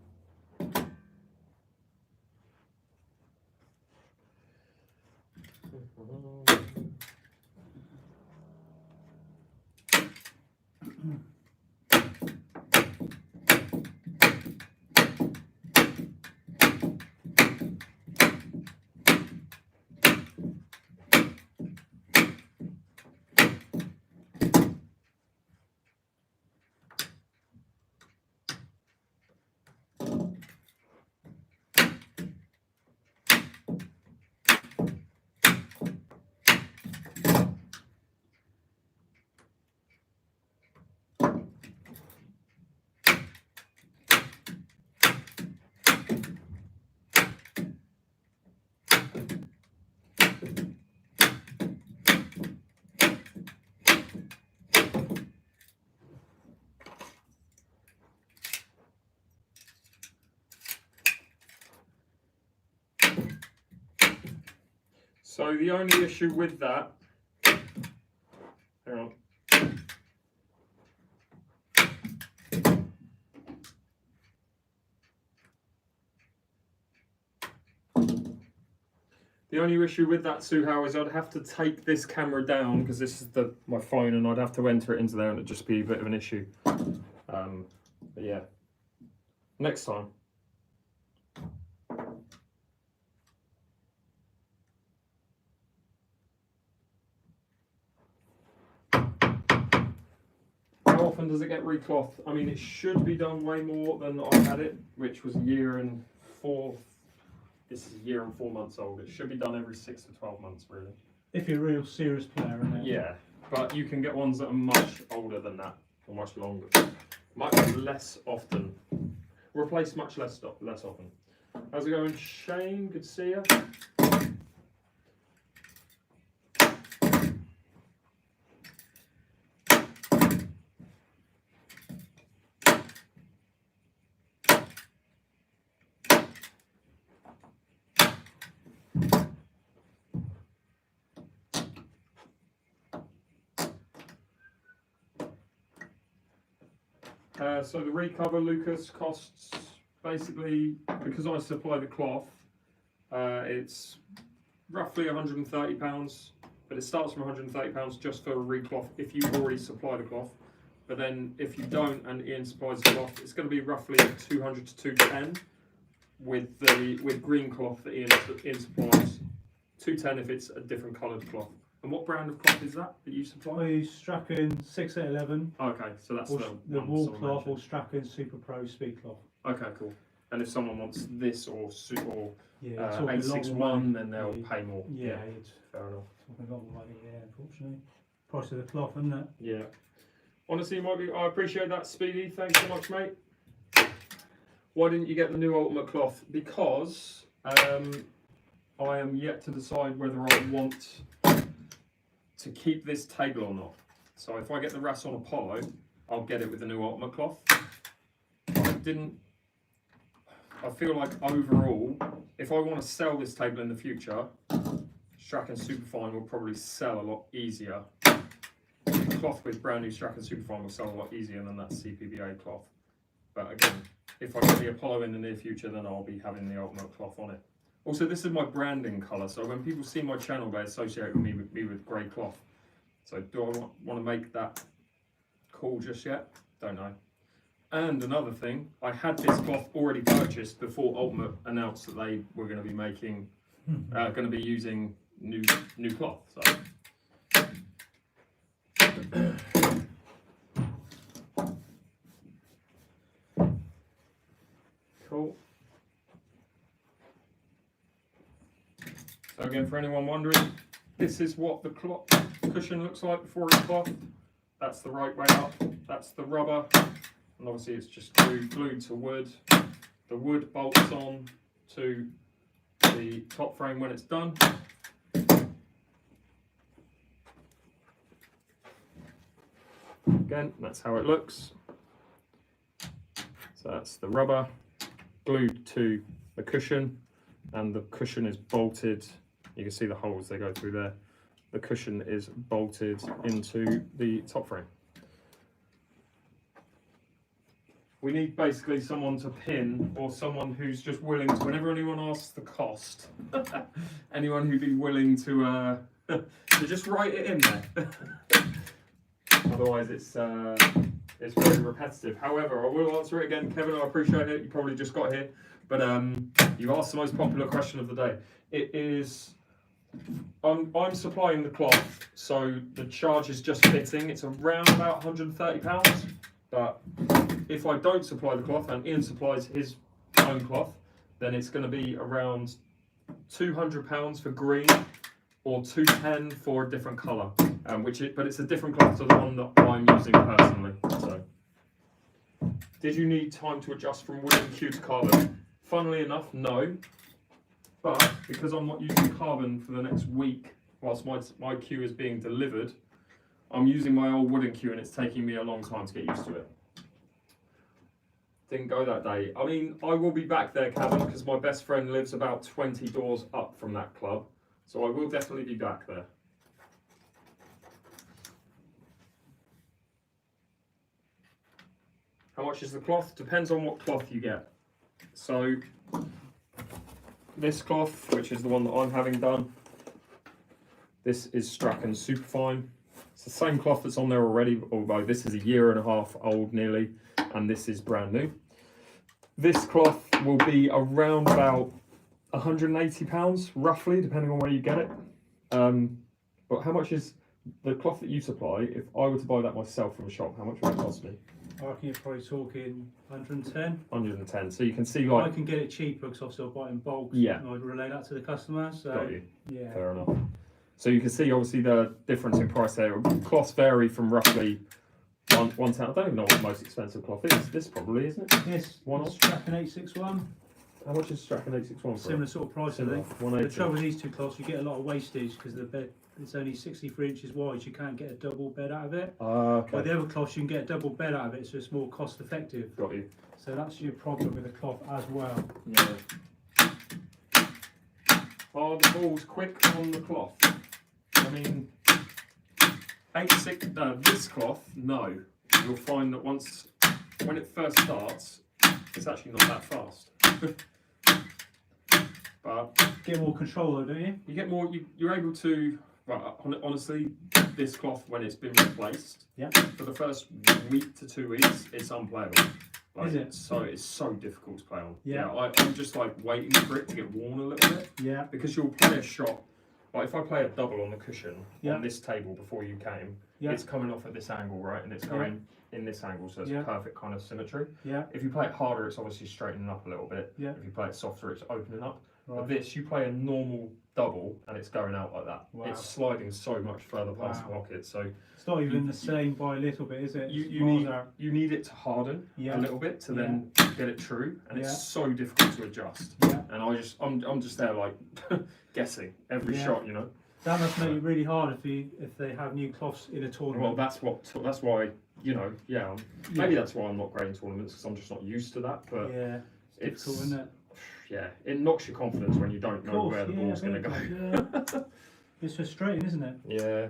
So the only issue with that, hang on. The only issue with that, 𝐬𝐻𝐫, is I'd have to take this camera down because this is my phone, and I'd have to enter it into there, and it'd just be a bit of an issue. But yeah, next time. How often does it get reclothed? I mean, it should be done way more than I had it, which was a year and 4. This is a year and 4 months old. It should be done every 6 to 12 months, really.
If you're a real serious player, isn't it?
Yeah, but you can get ones that are much older than that, or much longer, much less often. Replace much less often. How's it going, Shane? Good to see you. So the recover, Lucas, costs basically, because I supply the cloth, it's roughly £130, but it starts from £130 just for a recloth if you already supply the cloth. But then if you don't and Ian supplies the cloth, it's going to be roughly 200 to 210 with green cloth that Ian supplies. 210 if it's a different coloured cloth. And what brand of cloth is that you supply?
I use 𝐸𝐵𝐿&x 611.
Okay, so that's
the wool cloth, or 𝐸𝐵𝐿&x Super Pro speed cloth.
Okay, cool. And if someone wants this or
yeah,
861, then they'll pay more.
Yeah,
it's fair enough.
Talking a lot of money, yeah, unfortunately. Price of the cloth, isn't it?
Yeah. Honestly, I appreciate that, Speedy. Thanks so much, mate. Why didn't you get the new Ultimate cloth? Because I am yet to decide whether I want to keep this table or not. So if I get the Rasson Apollo, I'll get it with the new Ultimate cloth. I feel like overall, if I want to sell this table in the future, 𝐸𝐵𝐿&x Superfine will probably sell a lot easier. The cloth with brand new 𝐸𝐵𝐿&x Superfine will sell a lot easier than that CPBA cloth. But again, if I get the Apollo in the near future, then I'll be having the Ultimate cloth on it. Also, this is my branding colour, so when people see my channel, they associate me with grey cloth. So do I want to make that cool just yet? Don't know. And another thing, I had this cloth already purchased before Ultimate announced that they were going to be making, going to be using new cloth. So. Cool. So again, for anyone wondering, this is what the cushion looks like before it's cloth. That's the right way up. That's the rubber. And obviously it's just glued to wood. The wood bolts on to the top frame when it's done. Again, that's how it looks. So that's the rubber glued to the cushion, and the cushion is bolted. You can see the holes, they go through there. The cushion is bolted into the top frame. We need basically someone to pin, or someone who's just willing to, whenever anyone asks the cost, anyone who'd be willing to just write it in there. Otherwise it's very repetitive. However, I will answer it again, Kevin, I appreciate it, you probably just got here. But you asked the most popular question of the day. It is, I'm supplying the cloth, so the charge is just fitting. It's around about £130. But if I don't supply the cloth and Ian supplies his own cloth, then it's going to be around £200 for green or £210 for a different colour. But it's a different cloth to the one that I'm using personally. So, did you need time to adjust from wooden Q to carbon? Funnily enough, no. But because I'm not using carbon for the next week, whilst my Q is being delivered, I'm using my old wooden Q, and it's taking me a long time to get used to it. Didn't go that day. I mean, I will be back there, Kevin, because my best friend lives about 20 doors up from that club. So I will definitely be back there. How much is the cloth? Depends on what cloth you get. So this cloth, which is the one that I'm having done, this is 𝐟𝐸𝐾𝐭 Superfine. It's the same cloth that's on there already, although this is a 1.5 years old nearly, and this is brand new. This cloth will be around about £180 roughly, depending on where you get it. But how much is the cloth that you supply? If I were to buy that myself from a shop, how much would it cost me?
I reckon you're probably talking 110.
110. So you can see, like,
I can get it cheaper because obviously I'll buy it in bulk.
Yeah.
And I'd relay that to the customer. So
got you.
yeah.
Fair enough. So you can see obviously the difference in price there. Cloths vary from roughly one £1. I don't even know what the most expensive cloth is. This probably, isn't it?
Yes.
One-off.
𝐿𝐮𝐬𝐫𝐞𝐿 861.
How much is 𝐿𝐮𝐬𝐫𝐞𝐿 861 for?
Similar sort of price, I
Similar,
think.
180.
The trouble with these two cloths, you get a lot of wastage because the bed it's only 63 inches wide. You can't get a double bed out of it.
Okay.
But the other cloths, you can get a double bed out of it, so it's more cost effective.
Got you.
So that's your problem with the cloth as well.
Yeah. Are the balls quick on the cloth? I mean, this cloth, no. You'll find that when it first starts, it's actually not that fast. But
Get more control though, don't you?
you get more. You're able to. Right, honestly, this cloth when it's been replaced,
Yeah.
for the first week to 2 weeks, it's unplayable. Like,
Is it?
So it's so difficult to play on.
Yeah.
I'm just like waiting for it to get worn a little bit.
Yeah.
Because you'll play a shot. Like if I play a double on the cushion
Yeah.
on this table before you came,
Yeah.
it's coming off at this angle, right? And it's going in this angle, so it's
Yeah.
perfect kind of symmetry.
Yeah.
If you play it harder, it's obviously straightening up a little bit.
Yeah.
If you play it softer, it's opening up.
Right.
But this, you play a normal double and it's going out like that.
Wow.
It's sliding so much further past the
Wow.
pocket. So
It's not even the same by a little bit, is it?
you need it to harden
Yeah.
a little bit to then get it true, and
Yeah.
it's so difficult to adjust.
Yeah.
And I'm just there like guessing every
Yeah.
shot, you know.
That must make it really hard if they have new cloths in a tournament.
Well, that's why, you know, maybe that's why I'm not great in tournaments, because I'm just not used to that. But
yeah, it's difficult, isn't it?
yeah, it knocks your confidence when you don't know where the ball's going to go.
Yeah. It's frustrating, isn't it?
Yeah.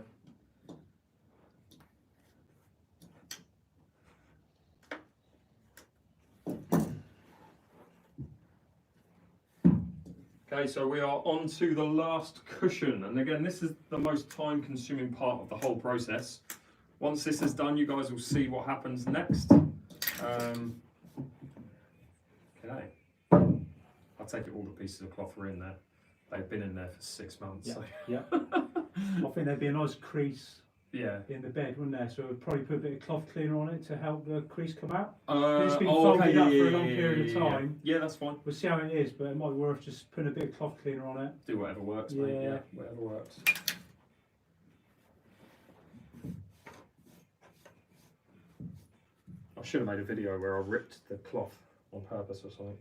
Okay, so we are on to the last cushion, and again, this is the most time-consuming part of the whole process. Once this is done, you guys will see what happens next. Okay. I take it all the pieces of cloth are in there. They've been in there for 6 months.
Yeah.
So.
Yeah. I think there'd be a nice crease
Yeah.
in the bed, wouldn't there? So we'd probably put a bit of cloth cleaner on it to help the crease come out. It's been folded up for a long period of time.
Yeah, that's fine.
We'll see how it is, but it might be worth just putting a bit of cloth cleaner on it.
Do whatever works, mate.
Yeah.
Yeah, whatever works. I should have made a video where I ripped the cloth on purpose or something.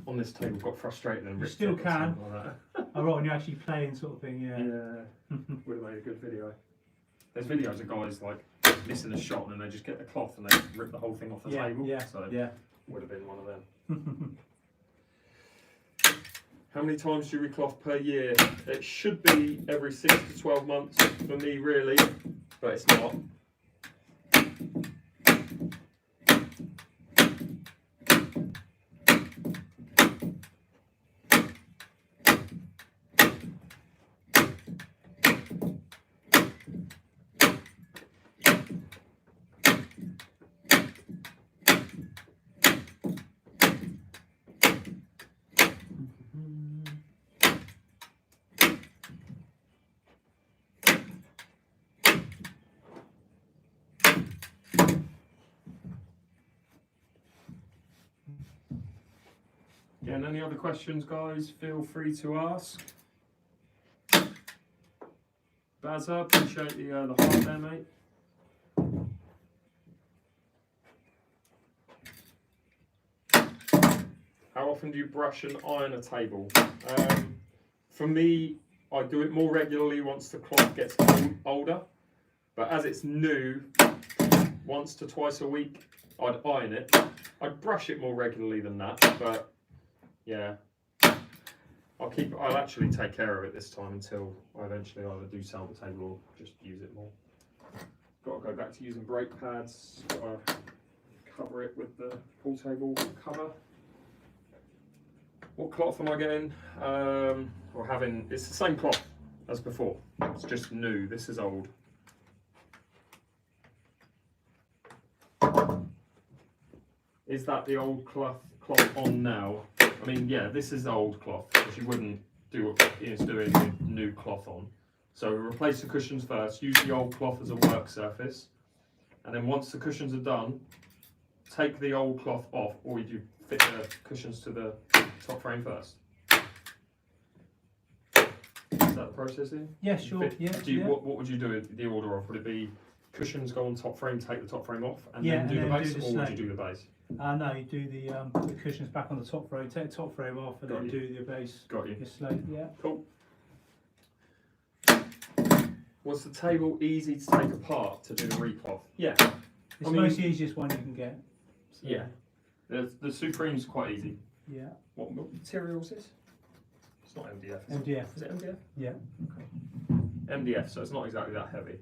On this table, got frustrated and
You
ripped
still
it or
can.
something like that.
Oh, right, when you're actually playing, sort of thing. Yeah.
Yeah, would have made a good video. There's videos of guys like missing a shot and then they just get the cloth and they rip the whole thing off the
Yeah,
table.
yeah,
So
yeah.
would have been one of them. How many times do you recloth per year? It should be every 6 to 12 months for me, really, but it's not. Again, any other questions, guys? Feel free to ask. Bazza, appreciate the heart there, mate. How often do you brush and iron a table? For me, I do it more regularly once the cloth gets older. But as it's new, once to twice a week, I'd iron it. I'd brush it more regularly than that, but yeah. I'll actually take care of it this time until I eventually either do sell the table or just use it more. Got to go back to using brake pads. Got to cover it with the pool table cover. What cloth am I getting? It's the same cloth as before. It's just new. This is old. Is that the old cloth on now? I mean, yeah, this is old cloth, because you wouldn't do what Ian's doing with new cloth on. So replace the cushions first, use the old cloth as a work surface, and then once the cushions are done, take the old cloth off, or you do fit the cushions to the top frame first. Is that the process, Ian?
Yeah, sure.
What would you do the order of? Would it be cushions go on top frame, take the top frame off, and then do the base, or would you do the base?
No, you do the cushions back on the top frame, take the top frame off, and then do your base.
Got you.
Your slate, yeah.
Cool. Was the table easy to take apart to do the recloth? Yeah.
It's the most easiest one you can get. So.
Yeah. The Supreme's quite easy.
Yeah.
What material is this? It's not MDF.
MDF.
Is it MDF?
Yeah.
Okay. MDF, so it's not exactly that heavy.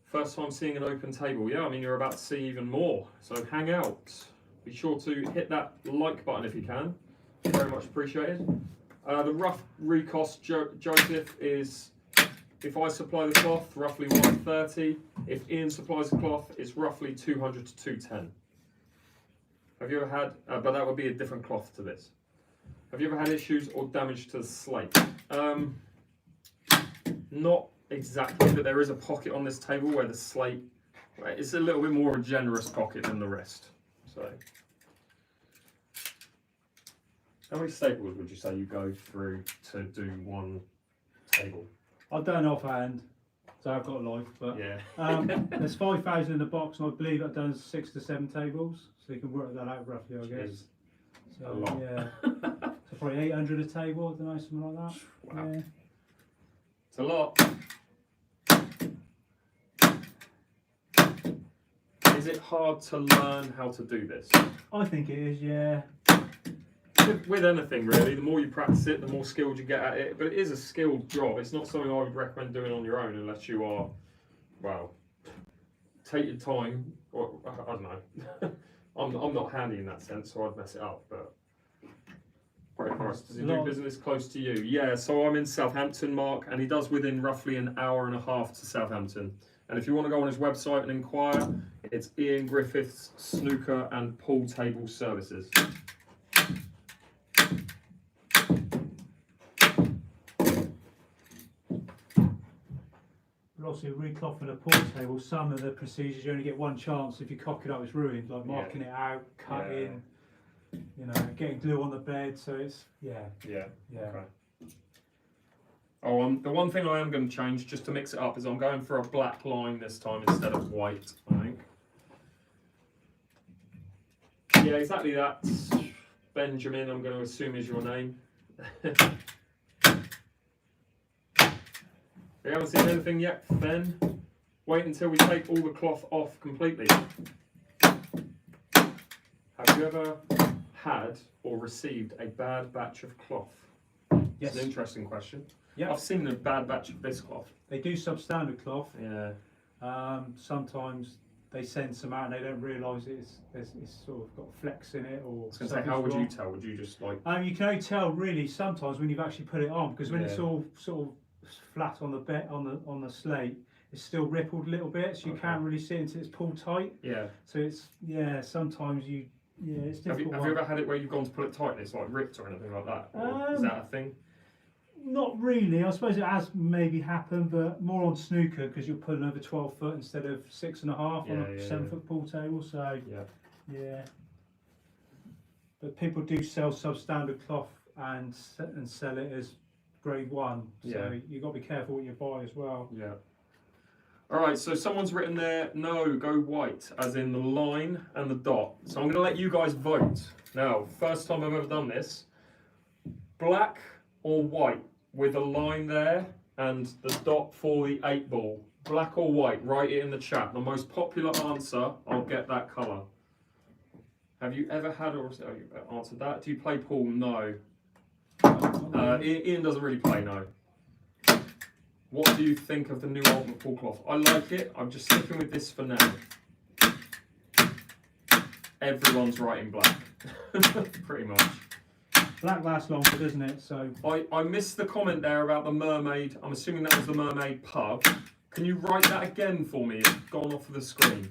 First time seeing an open table. Yeah, I mean, you're about to see even more. So hang out. Be sure to hit that like button if you can. Very much appreciated. The rough recost, Joseph, is if I supply the cloth, roughly 130. If Ian supplies the cloth, it's roughly 200 to 210. Have you ever had, but that would be a different cloth to this. Have you ever had issues or damage to the slate? Not exactly, but there is a pocket on this table where the slate, it's a little bit more of a generous pocket than the rest. So, how many staples would you say you go through to do one table?
I don't know offhand, so I've got life, but
yeah.
There's 5,000 in the box, and I believe that does 6 to 7 tables, so you can work that out roughly, I guess. So,
a lot.
Yeah, so probably 800 a table, I don't know, something like that.
Wow.
Yeah.
It's a lot. Is it hard to learn how to do this?
I think it is, yeah.
With anything really, the more you practice it, the more skilled you get at it. But it is a skilled job. It's not something I would recommend doing on your own unless you are, well, take your time. Or I don't know. I'm not handy in that sense, so I'd mess it up. But very nice. Does he do business close to you? Yeah. So I'm in Southampton, Mark, and he does within roughly an hour and a half to Southampton. And if you want to go on his website and inquire, it's Ian Griffiths Snooker and Pool Table Services.
But also reclothing a pool table, some of the procedures you only get one chance. If you cock it up, it's ruined. Like marking it out, cutting, you know, getting glue on the bed. So it's yeah. Okay.
Oh, the one thing I am going to change just to mix it up is I'm going for a black line this time instead of white, I think. Yeah, exactly that. Benjamin, I'm going to assume is your name. We haven't seen anything yet, Ben. Wait until we take all the cloth off completely. Have you ever had or received a bad batch of cloth?
Yes.
It's an interesting question.
Yeah.
I've seen a bad batch of this cloth.
They do substandard cloth.
Yeah.
Sometimes they send some out and they don't realise it's sort of got flex in it or.
I was going to say, how would you tell? Would you just like?
You can only tell really sometimes when you've actually put it on, because when it's all sort of flat on the bed on the slate, it's still rippled a little bit, so you can't really see it until it's pulled tight.
Yeah.
So it's sometimes it's difficult.
Have you ever had it where you've gone to pull it tight and it's like ripped or anything like that? Or is that a thing?
Not really. I suppose it has maybe happened, but more on snooker because you're pulling over 12 foot instead of 6.5 on a 7 foot pool table. So yeah. But people do sell substandard cloth and sell it as grade 1. So you've got to be careful what you buy as well. Yeah.
All right. So someone's written there, no, go white, as in the line and the dot. So I'm going to let you guys vote. Now, first time I've ever done this. Black or white with a line there and the dot for the 8 ball. Black or white, write it in the chat. The most popular answer, I'll get that colour. Have you ever had or answered that? Do you play pool? No. Ian doesn't really play, no. What do you think of the new Ultimate Pool Cloth? I like it. I'm just sticking with this for now. Everyone's writing black, pretty much.
Black lasts longer, doesn't it? So
I missed the comment there about the mermaid. I'm assuming that was the mermaid pub. Can you write that again for me? It's gone off of the screen.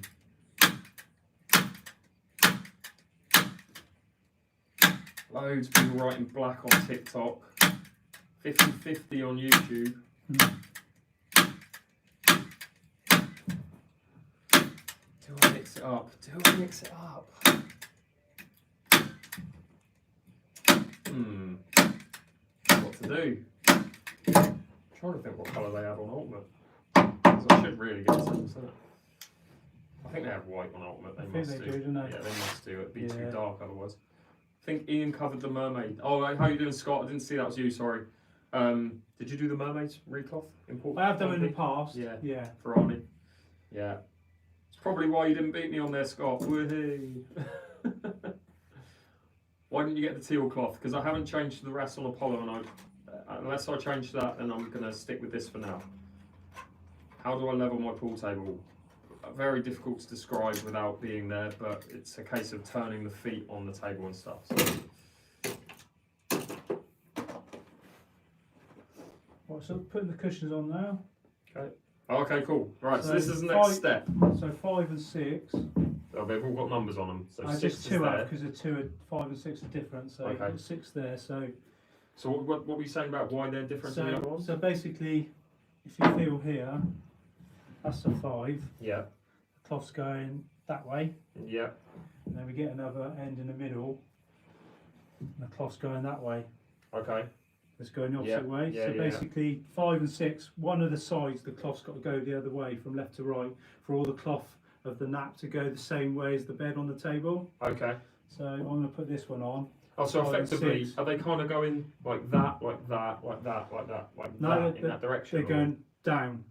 Loads of people writing black on TikTok. 50-50 on YouTube. Do I mix it up? Do I mix it up? What to do? I'm trying to think what colour they have on Ultimate. Because I should really get some. I think they have white on Ultimate. They must do.
Don't they?
Yeah, they must do. It'd be too dark otherwise. I think Ian covered the mermaid. Oh, how you doing, Scott? I didn't see that was you. Sorry. Did you do the mermaids recloth?
I have done in the past. Yeah.
For Arnie. Yeah. It's probably why you didn't beat me on there, Scott. Woohoo! Why didn't you get the teal cloth? Because I haven't changed the rest on Apollo, and unless I change that, then I'm going to stick with this for now. How do I level my pool table? Very difficult to describe without being there, but it's a case of turning the feet on the table and stuff. So.
Right, so putting the cushions on now.
Okay. Okay, cool. Right, so this is the next step.
So 5 and 6.
Oh, they've all got numbers on them. So 6
just
is
2
there.
out because the 5 and 6 are different. So
okay.
6 there. So
what were you saying about why they're different to the other ones?
So basically, if you feel here, that's a 5.
Yeah.
The cloth's going that way.
Yeah.
And then we get another end in the middle. And the cloth's going that way.
Okay.
It's going the opposite way.
Yeah,
so basically 5 and 6, one of the sides the cloth's got to go the other way from left to right for all the cloth of the nap to go the same way as the bed on the table.
Okay.
So I'm going to put this one on.
Oh, so effectively, are they kind of going like that, like that, like that, like that, like that, in that direction?
They're going down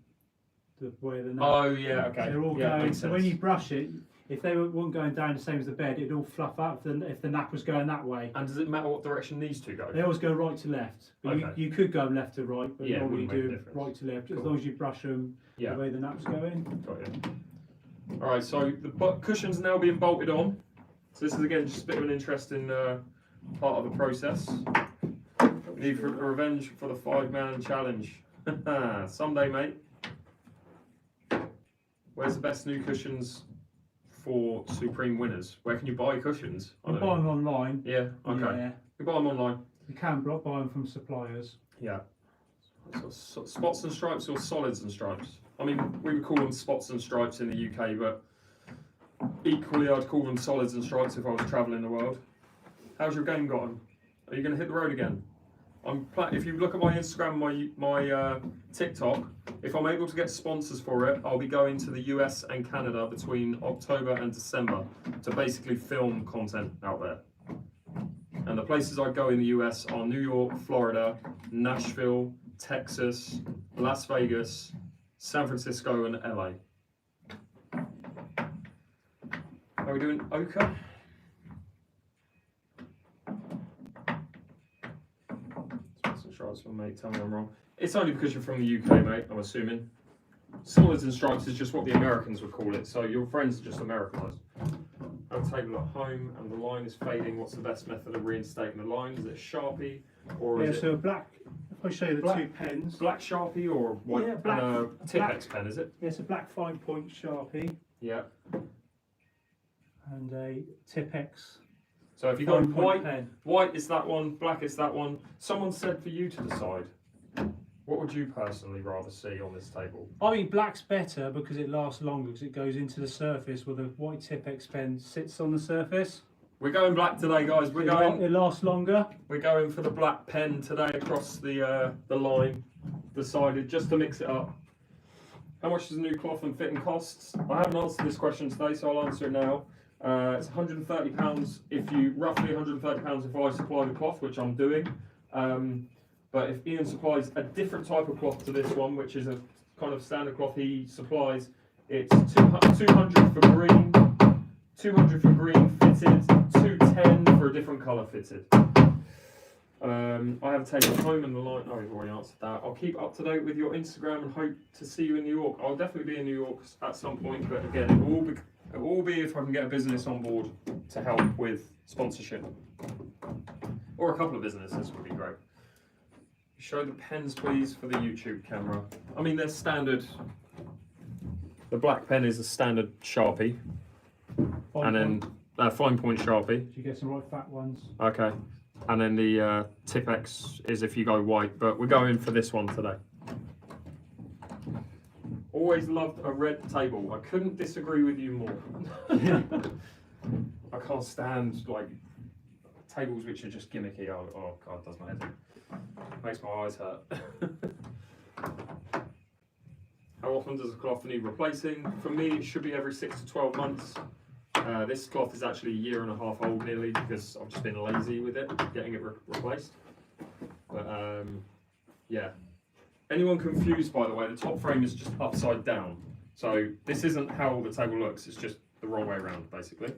the way the nap.
Oh, yeah, okay.
They're all going, so when you brush it, if they weren't going down the same as the bed, it'd all fluff up if the nap was going that way.
And does it matter what direction these two go?
They always go right to left. But
okay.
you could go left to right, but normally you do right to left,
cool.
as long as you brush them the way the nap's going.
Got you. Alright, so the cushion's now being bolted on. So this is again just a bit of an interesting part of the process. Need for revenge for the 5-man challenge. Someday, mate. Where's the best new cushions for Supreme winners? Where can you buy cushions?
You buy them online.
Yeah, okay.
Yeah.
You buy them online.
You can buy them from suppliers.
Yeah. So spots and stripes or solids and stripes? I mean, we would call them spots and stripes in the UK, but equally I'd call them solids and stripes if I was travelling the world. How's your game gotten? Are you going to hit the road again? If you look at my Instagram, my TikTok, if I'm able to get sponsors for it, I'll be going to the US and Canada between October and December to basically film content out there. And the places I go in the US are New York, Florida, Nashville, Texas, Las Vegas, San Francisco, and LA. Are we doing ochre? Stripes, mate, tell me I'm wrong. It's only because you're from the UK, mate, I'm assuming. Solids and stripes is just what the Americans would call it, so your friends are just Americanised. I'll table at home and the line is fading. What's the best method of reinstating the line? Is it Sharpie or is it...
so black, if I show you the 2 pens.
Black Sharpie or white?
Yeah, black.
Tip-X pen, is it?
Yeah, it's a black 5-point Sharpie.
Yeah.
And a Tip-X.
So if you go white,
pen.
White is that one, black is that one. Someone said for you to decide. What would you personally rather see on this table?
I think black's better because it lasts longer because it goes into the surface where the white Tip-X pen sits on the surface.
We're going black today, guys.
It lasts longer.
We're going for the black pen today across the line. Decided just to mix it up. How much does the new cloth and fitting costs? I haven't answered this question today, so I'll answer it now. It's £130 if you roughly £130 if I supply the cloth, which I'm doing. But if Ian supplies a different type of cloth to this one, which is a kind of standard cloth he supplies, it's 200 for green, 200 for green fitted, 210 for a different colour fitted. I have a table at home and the line. Oh, you've already answered that. I'll keep up to date with your Instagram and hope to see you in New York. I'll definitely be in New York at some point, but again, it will all be if I can get a business on board to help with sponsorship, or a couple of businesses would be great. Show the pens, please, for the YouTube camera. I mean, they're standard. The black pen is a standard Sharpie, and then fine point Sharpie.
Did you get some right fat ones?
Okay. And then the Tip-X is if you go white, but we're going for this one today. Always loved a red table. I couldn't disagree with you more. I can't stand like tables which are just gimmicky. Oh God, it does my head in. Makes my eyes hurt. How often does a cloth need replacing? For me, it should be every 6 to 12 months. This cloth is actually 1.5 years old nearly because I've just been lazy with it, getting it replaced. But yeah. Anyone confused, by the way, the top frame is just upside down. So this isn't how the table looks, it's just the wrong way around, basically.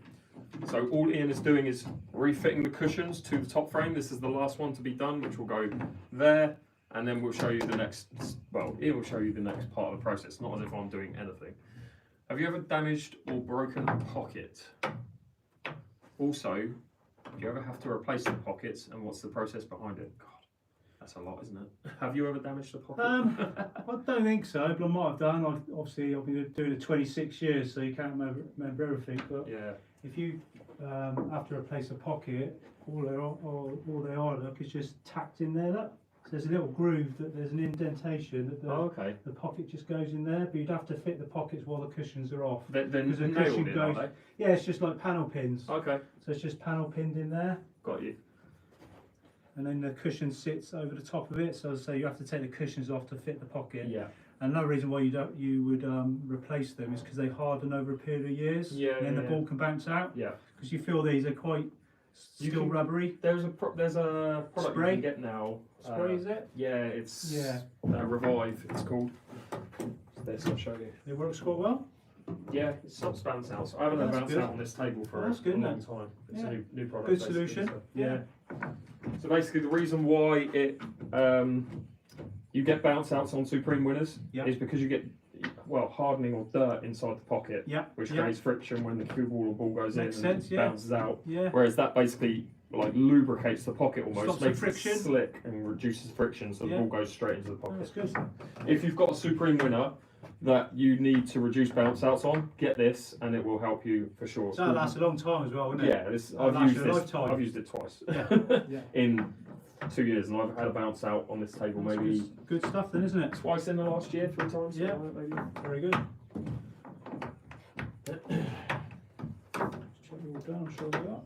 So all Ian is doing is refitting the cushions to the top frame. This is the last one to be done, which will go there. And then we'll show you the next, well, Ian will show you the next part of the process, not as if I'm doing anything. Have you ever damaged or broken a pocket? Also, do you ever have to replace the pockets, and what's the process behind it? God, that's a lot, isn't it? Have you ever damaged a pocket?
I don't think so, but I might have done. Obviously, I've been doing it 26 years, so you can't remember everything. But
yeah.
If you have to replace a pocket, all they are look is just tacked in there. Look. There's a little groove that there's an indentation that the pocket just goes in there, but you'd have to fit the pockets while the cushions are off.
They're nailed in, are they?
Yeah, it's just like panel pins.
Okay.
So it's just panel pinned in there.
Got you.
And then the cushion sits over the top of it, so you have to take the cushions off to fit the pocket.
Yeah.
And another reason why you would replace them is because they harden over a period of years.
Yeah.
And then the ball can bounce out.
Yeah.
Because you feel these are quite still rubbery.
There's a product
Spray?
you can get now.
Spray, is it?
Yeah, it's Revive. It's called. This I'll show you.
It works quite well.
Yeah, it stops bounce outs. I haven't had bounce out on this table for a long time. It's a new product.
Good solution.
So, yeah. So basically, the reason why it you get bounce outs on Supreme winners is because you get hardening or dirt inside the pocket, which creates friction when the cue ball or ball goes in and bounces out. Yeah. Whereas that basically like lubricates the pocket almost, makes friction slick and reduces friction, so the ball goes straight into the pocket.
That's good.
If you've got a Supreme winner that you need to reduce bounce outs on, get this and it will help you for sure.
That'll last a long time as well, won't it?
Yeah, I've used it twice in 2 years, and I've had a bounce out on this table maybe
good stuff then, isn't it?
Twice in the last year, 3 times.
Yeah,
maybe.
Very good. Check it all down, I'm sure we are.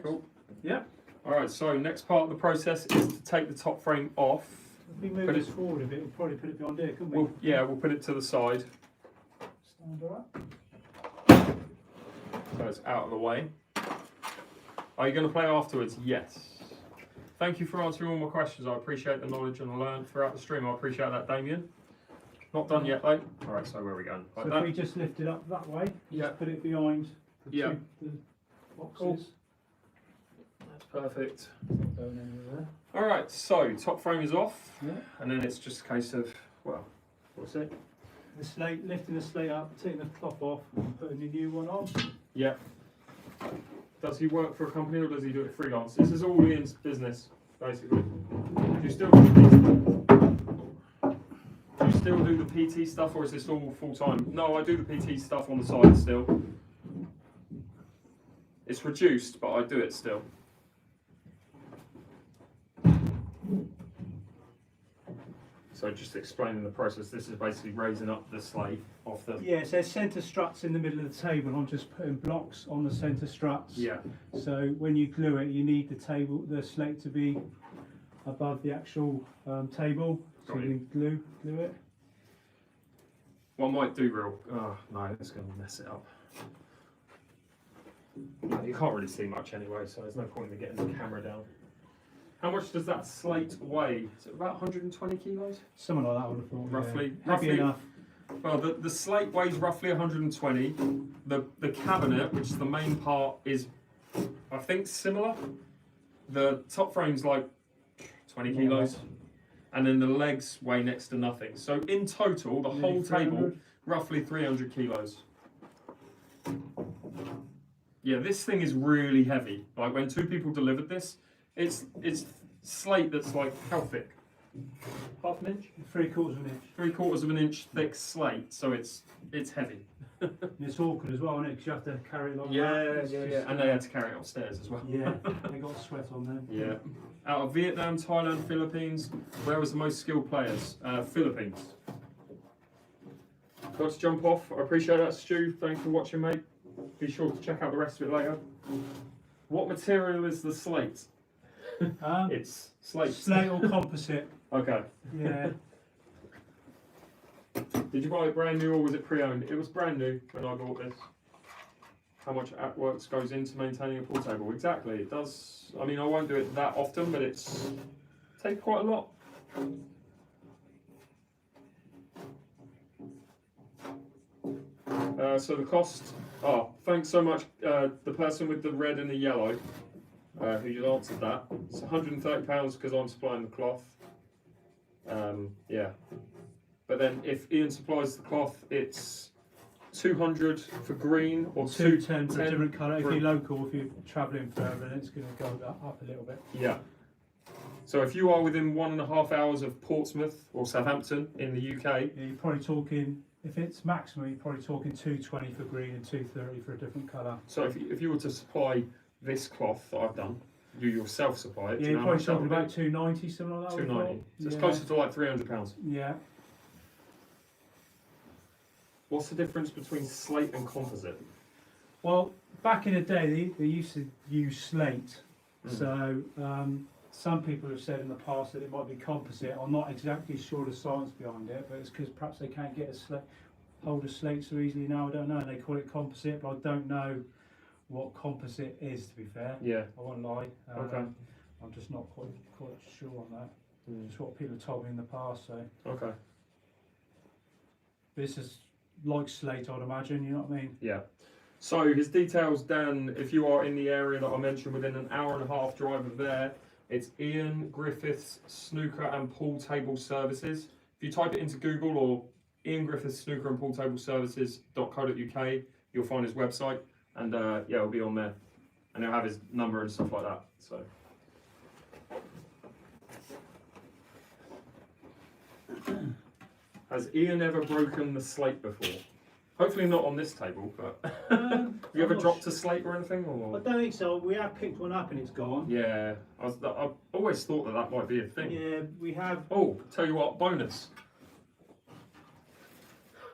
Cool.
Yeah.
Alright, so next part of the process is to take the top frame off.
If we move this forward a bit, we'll probably put it behind here, couldn't we?
We'll put it to the side.
Stand up.
So it's out of the way. Are you going to play afterwards? Yes. Thank you for answering all my questions. I appreciate the knowledge and the learn throughout the stream. I appreciate that, Damien. Not done yet though. Alright, so where are we going? Like
so if we just lift it up that way, just put it behind the boxes.
Cool. That's perfect.
Not going anywhere.
Alright, so top frame is off, and then it's just a case of, what's it?
The slate, lifting the slate up, taking the cloth off, and putting the new one on.
Yeah. Does he work for a company or does he do it freelance? This is all Ian's business, basically. Do you still do the PT stuff, or is this all full time? No, I do the PT stuff on the side still. It's reduced, but I do it still. So just explaining the process, this is basically raising up the slate off the...
Yeah, so there's centre struts in the middle of the table. I'm just putting blocks on the centre struts.
Yeah.
So when you glue it, you need the slate to be above the actual table. So you can glue it.
What I might do no, it's going to mess it up. No, you can't really see much anyway, so there's no point in me getting the camera down. How much does that slate weigh? Is it about 120 kilos?
Something like that, I would have thought.
Roughly.
Yeah.
Roughly
enough.
Well, the slate weighs roughly 120. The cabinet, which is the main part, is, I think, similar. The top frame's like 20 kilos. And then the legs weigh next to nothing. So in total, the whole table, roughly 300 kilos. Yeah, this thing is really heavy. Like when 2 people delivered this, it's slate that's like how thick? Half an inch?
3/4 of an inch.
3/4 of an inch thick slate, so it's heavy.
It's awkward as well, isn't it? Because you have to carry it like that.
Yeah. And they had to carry it upstairs as well.
Yeah, they got sweat on them.
Yeah. Out of Vietnam, Thailand, Philippines, where was the most skilled players? Philippines. Got to jump off. I appreciate that, Stu. Thanks for watching, mate. Be sure to check out the rest of it later. What material is the slate? It's slate.
Slate or composite.
Okay.
Yeah.
Did you buy it brand new or was it pre-owned? It was brand new when I bought this. How much work goes into maintaining a pool table? Exactly, it does. I mean, I won't do it that often, but it's takes quite a lot. So the cost. Oh, thanks so much, the person with the red and the yellow, who just answered that. It's £130 because I'm supplying the cloth. Yeah. But then if Ian supplies the cloth, it's 200 for green or
210 for a different colour. If you're local, if you're travelling further, then it's going to go up a little bit.
Yeah. So if you are within 1.5 hours of Portsmouth or Southampton in the UK,
yeah, you're probably talking, if it's maximum, you're probably talking 220 for green and 230 for a different colour.
so if you were to supply this cloth that I've done, you yourself supply it.
Yeah,
do you
you're
know how
probably
much that
talking
would
about
be?
290, something like that.
290. So it's
yeah.
closer to like £300.
Yeah.
What's the difference between slate and composite?
Well, back in the day, they used to use slate. So some people have said in the past that it might be composite. I'm not exactly sure the science behind it, but it's because perhaps they can't get hold of slate so easily now. I don't know. They call it composite, but I don't know what composite is, to be fair.
Yeah.
I won't lie.
Okay.
I'm just not quite sure on that. It's what people have told me in the past. So
Okay.
this is like slate, I'd imagine. You know what I mean?
Yeah. So his details, Dan, if you are in the area that I mentioned within an hour and a half drive of there, it's Ian Griffiths Snooker and Pool Table Services. If you type it into Google or Ian Griffiths Snooker and Pool Table Services.co.uk, you'll find his website, and yeah, it'll be on there, and he'll have his number and stuff like that. So. Has Ian ever broken the slate before? Hopefully not on this table, but have you ever dropped a slate or anything? Or?
I don't think so. We have picked one up and it's gone.
Yeah, I've always thought that might be a thing.
Yeah, we have.
Oh, tell you what, bonus.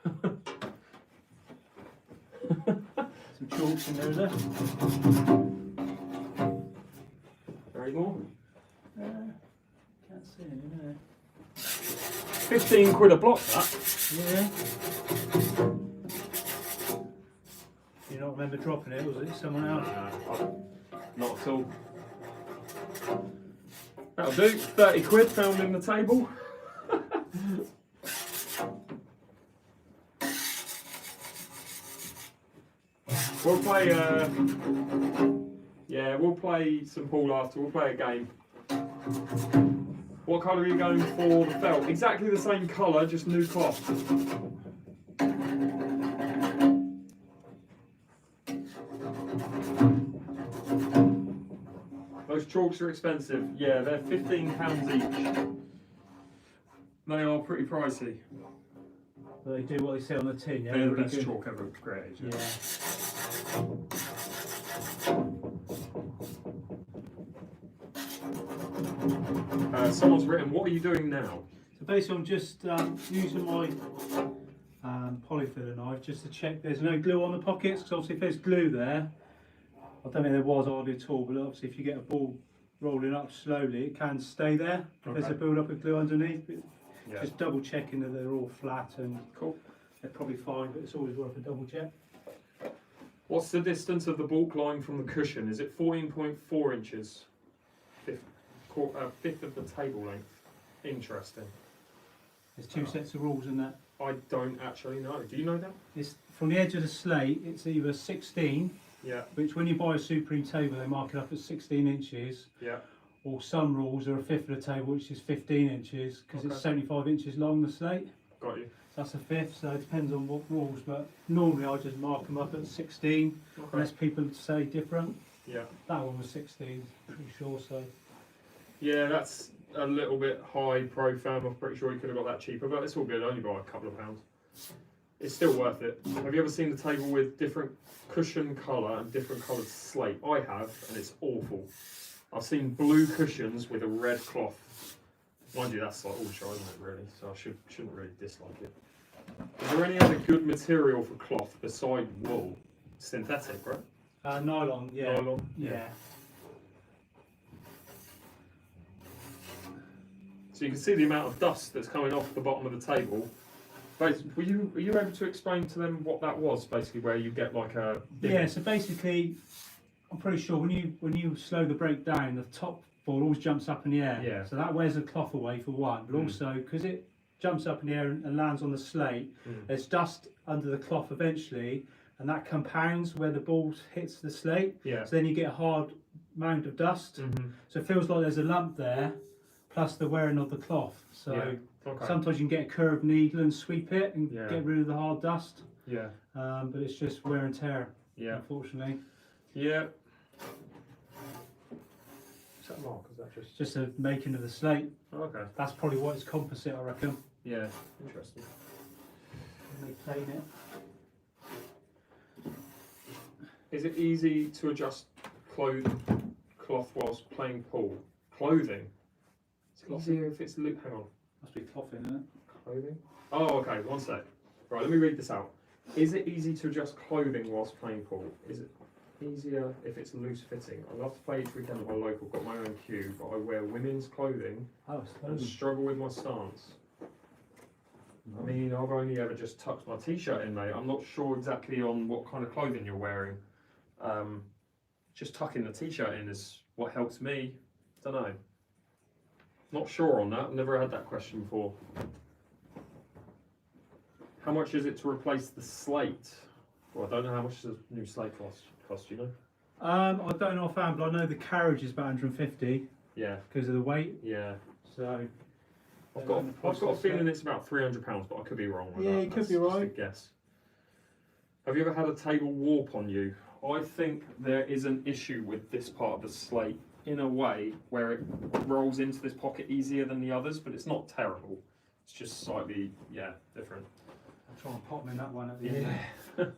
Some chalks in there, is there?
Very more.
Can't see any there.
15 quid a block, that.
Yeah. You don't remember dropping it, was it someone else?
Not at all. That'll do. 30 quid found in the table. We'll play, yeah, we'll play some pool after. We'll play a game. What colour are you going for the felt? Exactly the same colour, just new cloth. Those chalks are expensive. Yeah, they're £15 each. They are pretty pricey.
But they do what they say on the tin, yeah?
They're the best chalk ever created.
Yeah.
Someone's written, what are you doing now?
So basically I'm just using my polyfiller knife just to check there's no glue on the pockets, because obviously if there's glue there, I don't think there was hardly at all, but obviously if you get a ball rolling up slowly it can stay there if there's a build up of glue underneath.
Yeah.
Just double checking that they're all flat and
Cool.
they're probably fine, but it's always worth a double check.
What's the distance of the baulk line from the cushion? Is it 14.4 inches? Fifth of the table length. Interesting.
There's two sets of rules in that.
I don't actually know. Do you know that?
It's from the edge of the slate, it's either 16,
Yeah.
which when you buy a Supreme table, they mark it up at 16 inches.
Yeah.
Or some rules are a fifth of the table, which is 15 inches, because it's 75 inches long, the slate.
Got you.
So that's a fifth, so it depends on what rules, but normally I just mark them up at 16, unless people say different.
Yeah.
That one was 16, pretty sure, so.
Yeah, that's a little bit high pro fam. I'm pretty sure you could have got that cheaper, but it's all good, only by a couple of pounds. It's still worth it. Have you ever seen the table with different cushion colour and different coloured slate? I have, and it's awful. I've seen blue cushions with a red cloth. Mind you, that's like all shy, isn't it, really? So I shouldn't really dislike it. Is there any other good material for cloth beside wool? Synthetic, right?
Nylon, yeah.
Nylon?
Yeah.
So you can see the amount of dust that's coming off the bottom of the table. Were you able to explain to them what that was, basically, where you get like a...
Yeah, so basically, I'm pretty sure when you slow the brake down, the top ball always jumps up in the air.
Yeah.
So that wears the cloth away for one, but also because it jumps up in the air and lands on the slate, there's dust under the cloth eventually, and that compounds where the ball hits the slate.
Yeah.
So then you get a hard mound of dust. So it feels like there's a lump there, plus the wearing of the cloth. So sometimes you can get a curved needle and sweep it and get rid of the hard dust.
Yeah.
But it's just wear and tear.
Yeah.
Unfortunately.
Yeah. Is that mark? Is that
just a making of the slate?
Okay.
That's probably what it's composite, I reckon.
Yeah. Interesting.
And they plane it.
Is it easy to adjust cloth whilst playing pool? Clothing. It's easier if it's loop. Hang on.
Must be cloth in it.
Clothing. Oh, okay. One sec. Right. Let me read this out. Is it easy to adjust clothing whilst playing pool? Is it easier if it's loose fitting? I love to play each weekend at my local. Got my own cue, but I wear women's clothing and struggle with my stance. I mean, I've only ever just tucked my t-shirt in, mate. I'm not sure exactly on what kind of clothing you're wearing. Just tucking the t-shirt in is what helps me. Don't know. Not sure on that. I've never had that question before. How much is it to replace the slate? Well, I don't know how much does a new slate cost, you know?
I don't know offhand, but I know the carriage is about 150.
Yeah.
Because of the weight.
Yeah.
So.
I've got a feeling it's about £300, but I could be wrong with that.
Yeah, you could be right.
Just a guess. Have you ever had a table warp on you? I think there is an issue with this part of the slate in a way where it rolls into this pocket easier than the others, but it's not terrible. It's just slightly, different.
I'll try and pop them in that one at the end.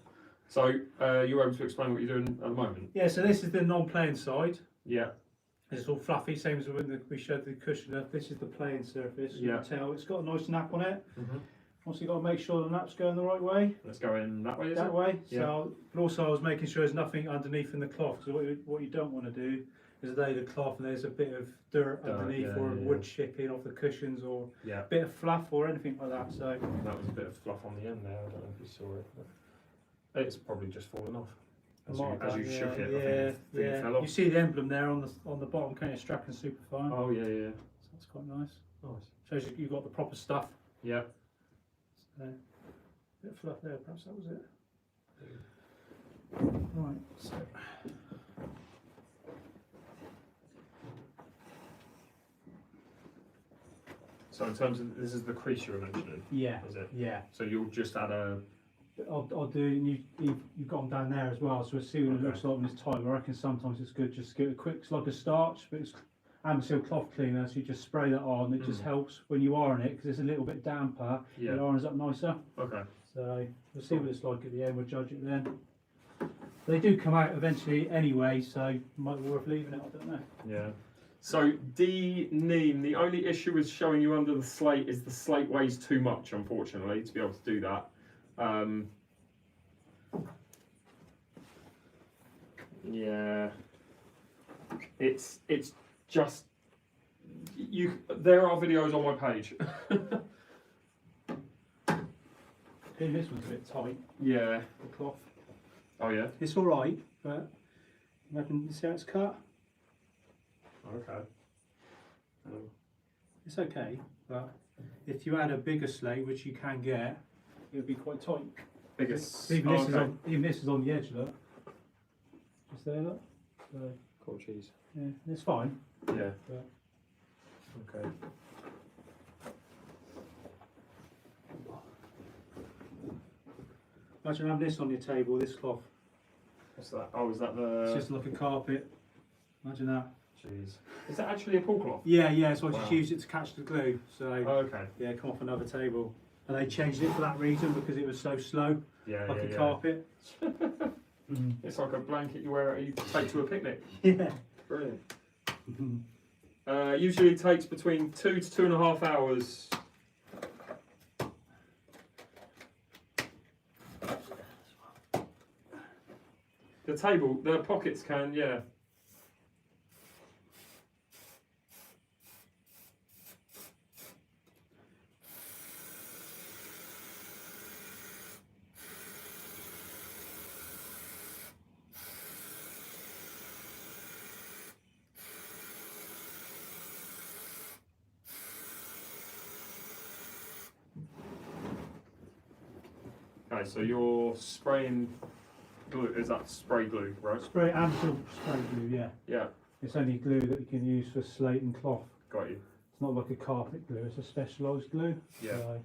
So, you're able to explain what you're doing at the moment?
Yeah, so this is the non-playing side.
Yeah.
It's all fluffy, same as when we showed the cushion up. This is the playing surface. You can tell it's got a nice nap on it. Also, you've got to make sure the nap's going the right way.
Let's go in that way, is it?
That way.
Yeah.
So, but also I was making sure there's nothing underneath in the cloth, because what you don't want to do is lay the cloth and there's a bit of dirt underneath, or wood chipping off the cushions, or a bit of fluff or anything like that. So
that was a bit of fluff on the end there. I don't know if you saw it. But it's probably just fallen off. As you shook it, I think it fell off.
You see the emblem there on the bottom, can't you? Stracken Superfine.
Oh yeah, yeah.
So that's quite nice.
Nice.
Shows you've got the proper stuff.
Yeah.
So, bit of fluff there, perhaps that was it. Right.
So in terms of, this is the crease you were mentioning?
Yeah.
Is it?
Yeah.
So you'll just add a...
I'll do, you've got them down there as well, so we'll see what it looks like when it's time. I reckon sometimes it's good just to get a quick, it's like a starch, but it's Amasil cloth cleaner, so you just spray that on. It just helps when you iron it, because it's a little bit damper. It irons up nicer.
Okay.
So we'll see what it's like at the end, we'll judge it then. They do come out eventually anyway, so it might be worth leaving it, I don't know.
Yeah. So D Neem, the only issue with showing you under the slate is the slate weighs too much, unfortunately, to be able to do that. Yeah, it's just there are videos on my page.
This one's a bit tight.
Yeah,
The cloth.
Oh yeah?
It's alright, but imagine, you see how it's cut?
Okay.
It's okay, but if you had a bigger slate, which you can get, it would be quite tight.
Biggest.
Even this,
okay.
even this is on the edge, look. Just there, look. So,
Cool cheese.
yeah, it's fine.
Yeah.
But
Okay.
imagine having this on your table, this cloth.
What's that? Oh, is that the?
It's just like a carpet. Imagine that.
Jeez. Is that actually a pull cloth?
Yeah, so I
Wow.
just used it to catch the glue. So
Oh, okay.
yeah, come off another table. And they changed it for that reason because it was so slow,
Yeah,
like
yeah,
a carpet.
It's like a blanket you take to a picnic.
Yeah.
Brilliant. Usually it takes between 2 to 2.5 hours. The pockets can, yeah. Okay, so you're spraying glue. Is that spray glue, right?
Spray and still spray glue, yeah.
Yeah,
It's only glue that you can use for slate and cloth.
got you.
It's not like a carpet glue, it's a specialised glue.
Yeah.
So,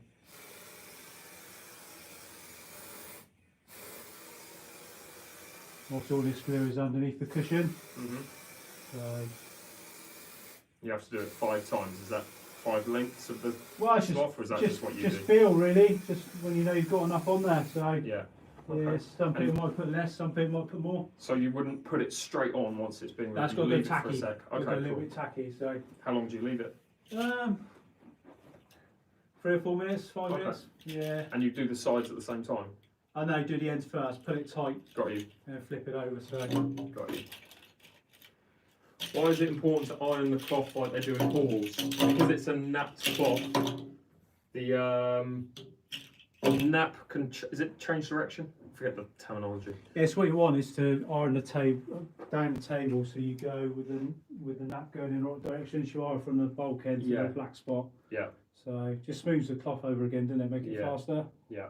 also all this glue is underneath the cushion. So,
You have to do it 5 times. Is that 5 lengths of the
well, it's
cloth, or is that just what you
just
do?
feel really, just when you know you've got enough on there. So
Yeah.
yeah,
Okay.
some people might put less, some people might put more.
So you wouldn't put it straight on once it's been
That's
ready.
got to
You
go
leave it for a
tacky.
sec.
Got to go a
Okay,
little
cool.
bit tacky. So
How long do you leave it?
3 or 4 minutes, 5
Okay.
minutes. Yeah.
And you do the sides at the same time?
I know. Do the ends first. Put it tight
Got you.
and flip it over. So
Got you. Why is it important to iron the cloth like they do in halls? Because it's a napped cloth. The nap can is it change direction? I forget the terminology.
yes, what you want is to iron the table down the table, so you go with the nap going in the right direction. So you iron from the bulk end to
Yeah.
the black spot.
Yeah.
So just smooths the cloth over again, doesn't it? Make it
Yeah.
faster.
Yeah.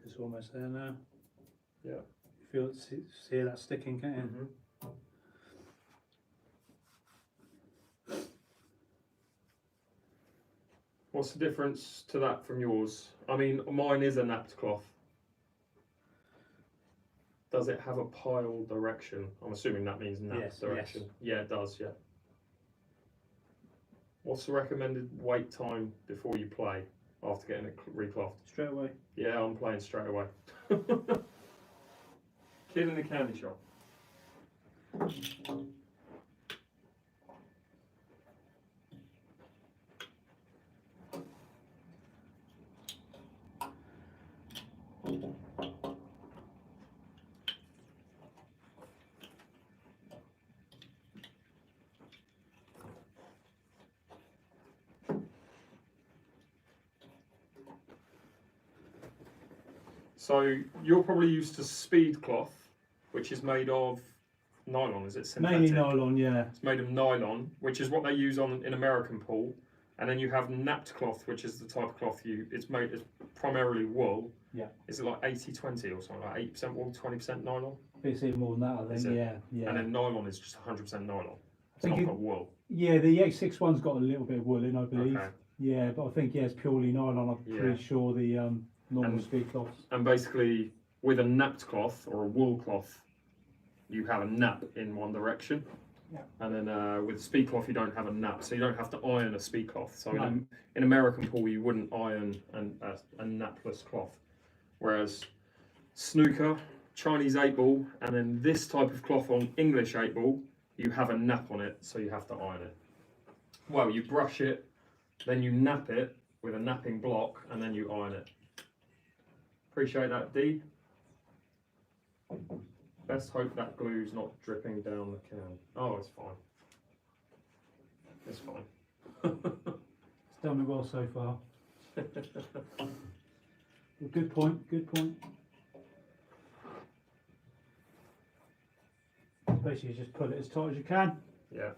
It's almost there now.
Yeah.
You see that sticking, can't you?
Mm-hmm. What's the difference to that from yours? I mean, mine is a napped cloth. Does it have a pile direction? I'm assuming that means napped
Yes,
direction.
yes.
Yeah, it does, yeah. What's the recommended wait time before you play after getting it reclothed?
Straight away.
Yeah, I'm playing straight away. Kid in the candy shop. So you're probably used to speed cloth, which is made of nylon, is it synthetic?
Mainly nylon, yeah.
It's made of nylon, which is what they use in American pool. And then you have napped cloth, which is the type of cloth it's primarily wool.
Yeah.
Is it like 80-20 or something, like 8% wool, 20% nylon?
It's even more than that, I
Is
think.
it?
Yeah.
And then nylon is just 100% nylon. It's
think
not
it-
got wool.
Yeah, the 𝐬𝐿61's got a little bit of wool in, I believe.
Okay.
Yeah, but I think it's purely nylon. I'm
Yeah.
pretty sure the normal
And-
speed cloths.
And basically, with a napped cloth or a wool cloth, you have a nap in one direction.
Yeah.
And then with speed cloth, you don't have a nap, so you don't have to iron a speed cloth. So
No.
in American pool, you wouldn't iron a napless cloth. Whereas snooker, Chinese 8-ball, and then this type of cloth on English 8-ball, you have a nap on it, so you have to iron it. Well, you brush it, then you nap it with a napping block, and then you iron it. Appreciate that, D. Best hope that glue's not dripping down the can. Oh, it's fine. It's fine.
It's done me well so far. Well, good point, good point. Basically just pull it as tight as you can.
Yeah.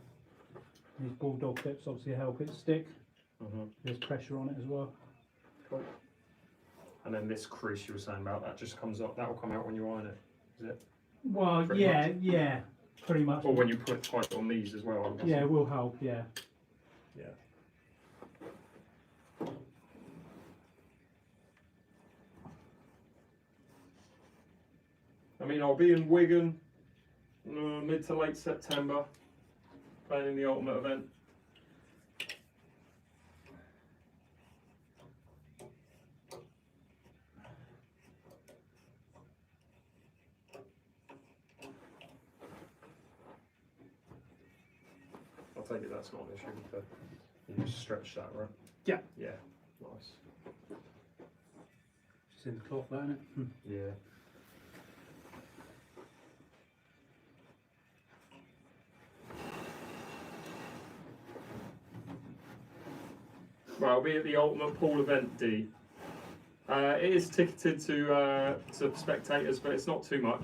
These bulldog clips obviously help it stick. There's pressure on it as well.
Cool. And then this crease you were saying about, that just comes up, that will come out when you iron it, is it?
Well,
Pretty
yeah,
much.
yeah, pretty much.
Or when you put tight on these as well, I'm guessing.
Yeah, it will help, yeah.
Yeah. I mean, I'll be in Wigan mid to late September, playing in the Ultimate event. I'll take it that's not an issue with the, you just stretch that, right?
Yeah.
Yeah, nice.
Just in the cloth there, isn't it?
Yeah. Well, I'll be at the Ultimate Pool event, D. It is ticketed to spectators, but it's not too much.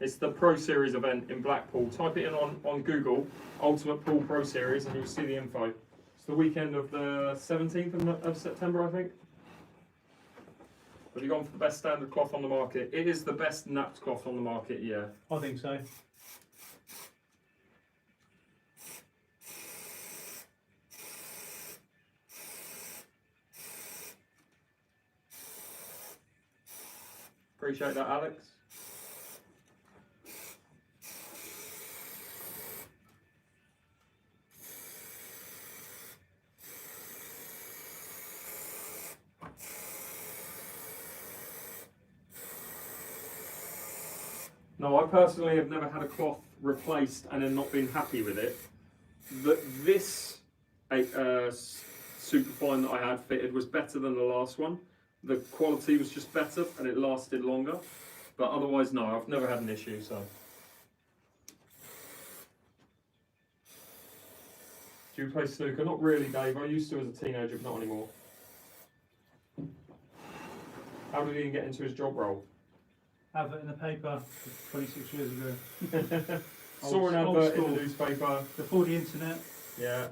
It's the Pro Series event in Blackpool. Type it in on Google, Ultimate Pool Pro Series, and you'll see the info. It's the weekend of the 17th of September, I think. Have you gone for the best standard cloth on the market? It is the best napped cloth on the market, yeah.
I think so.
Appreciate that, Alex. No, I personally have never had a cloth replaced and then not been happy with it. This Superfine that I had fitted was better than the last one. The quality was just better and it lasted longer. But otherwise, no, I've never had an issue, so. Do you play snooker? Not really, Dave. I used to as a teenager, but not anymore. How did Ian get into his job role?
Advert in the paper 26 years ago.
Saw an advert in the newspaper.
Before the internet.
Yeah.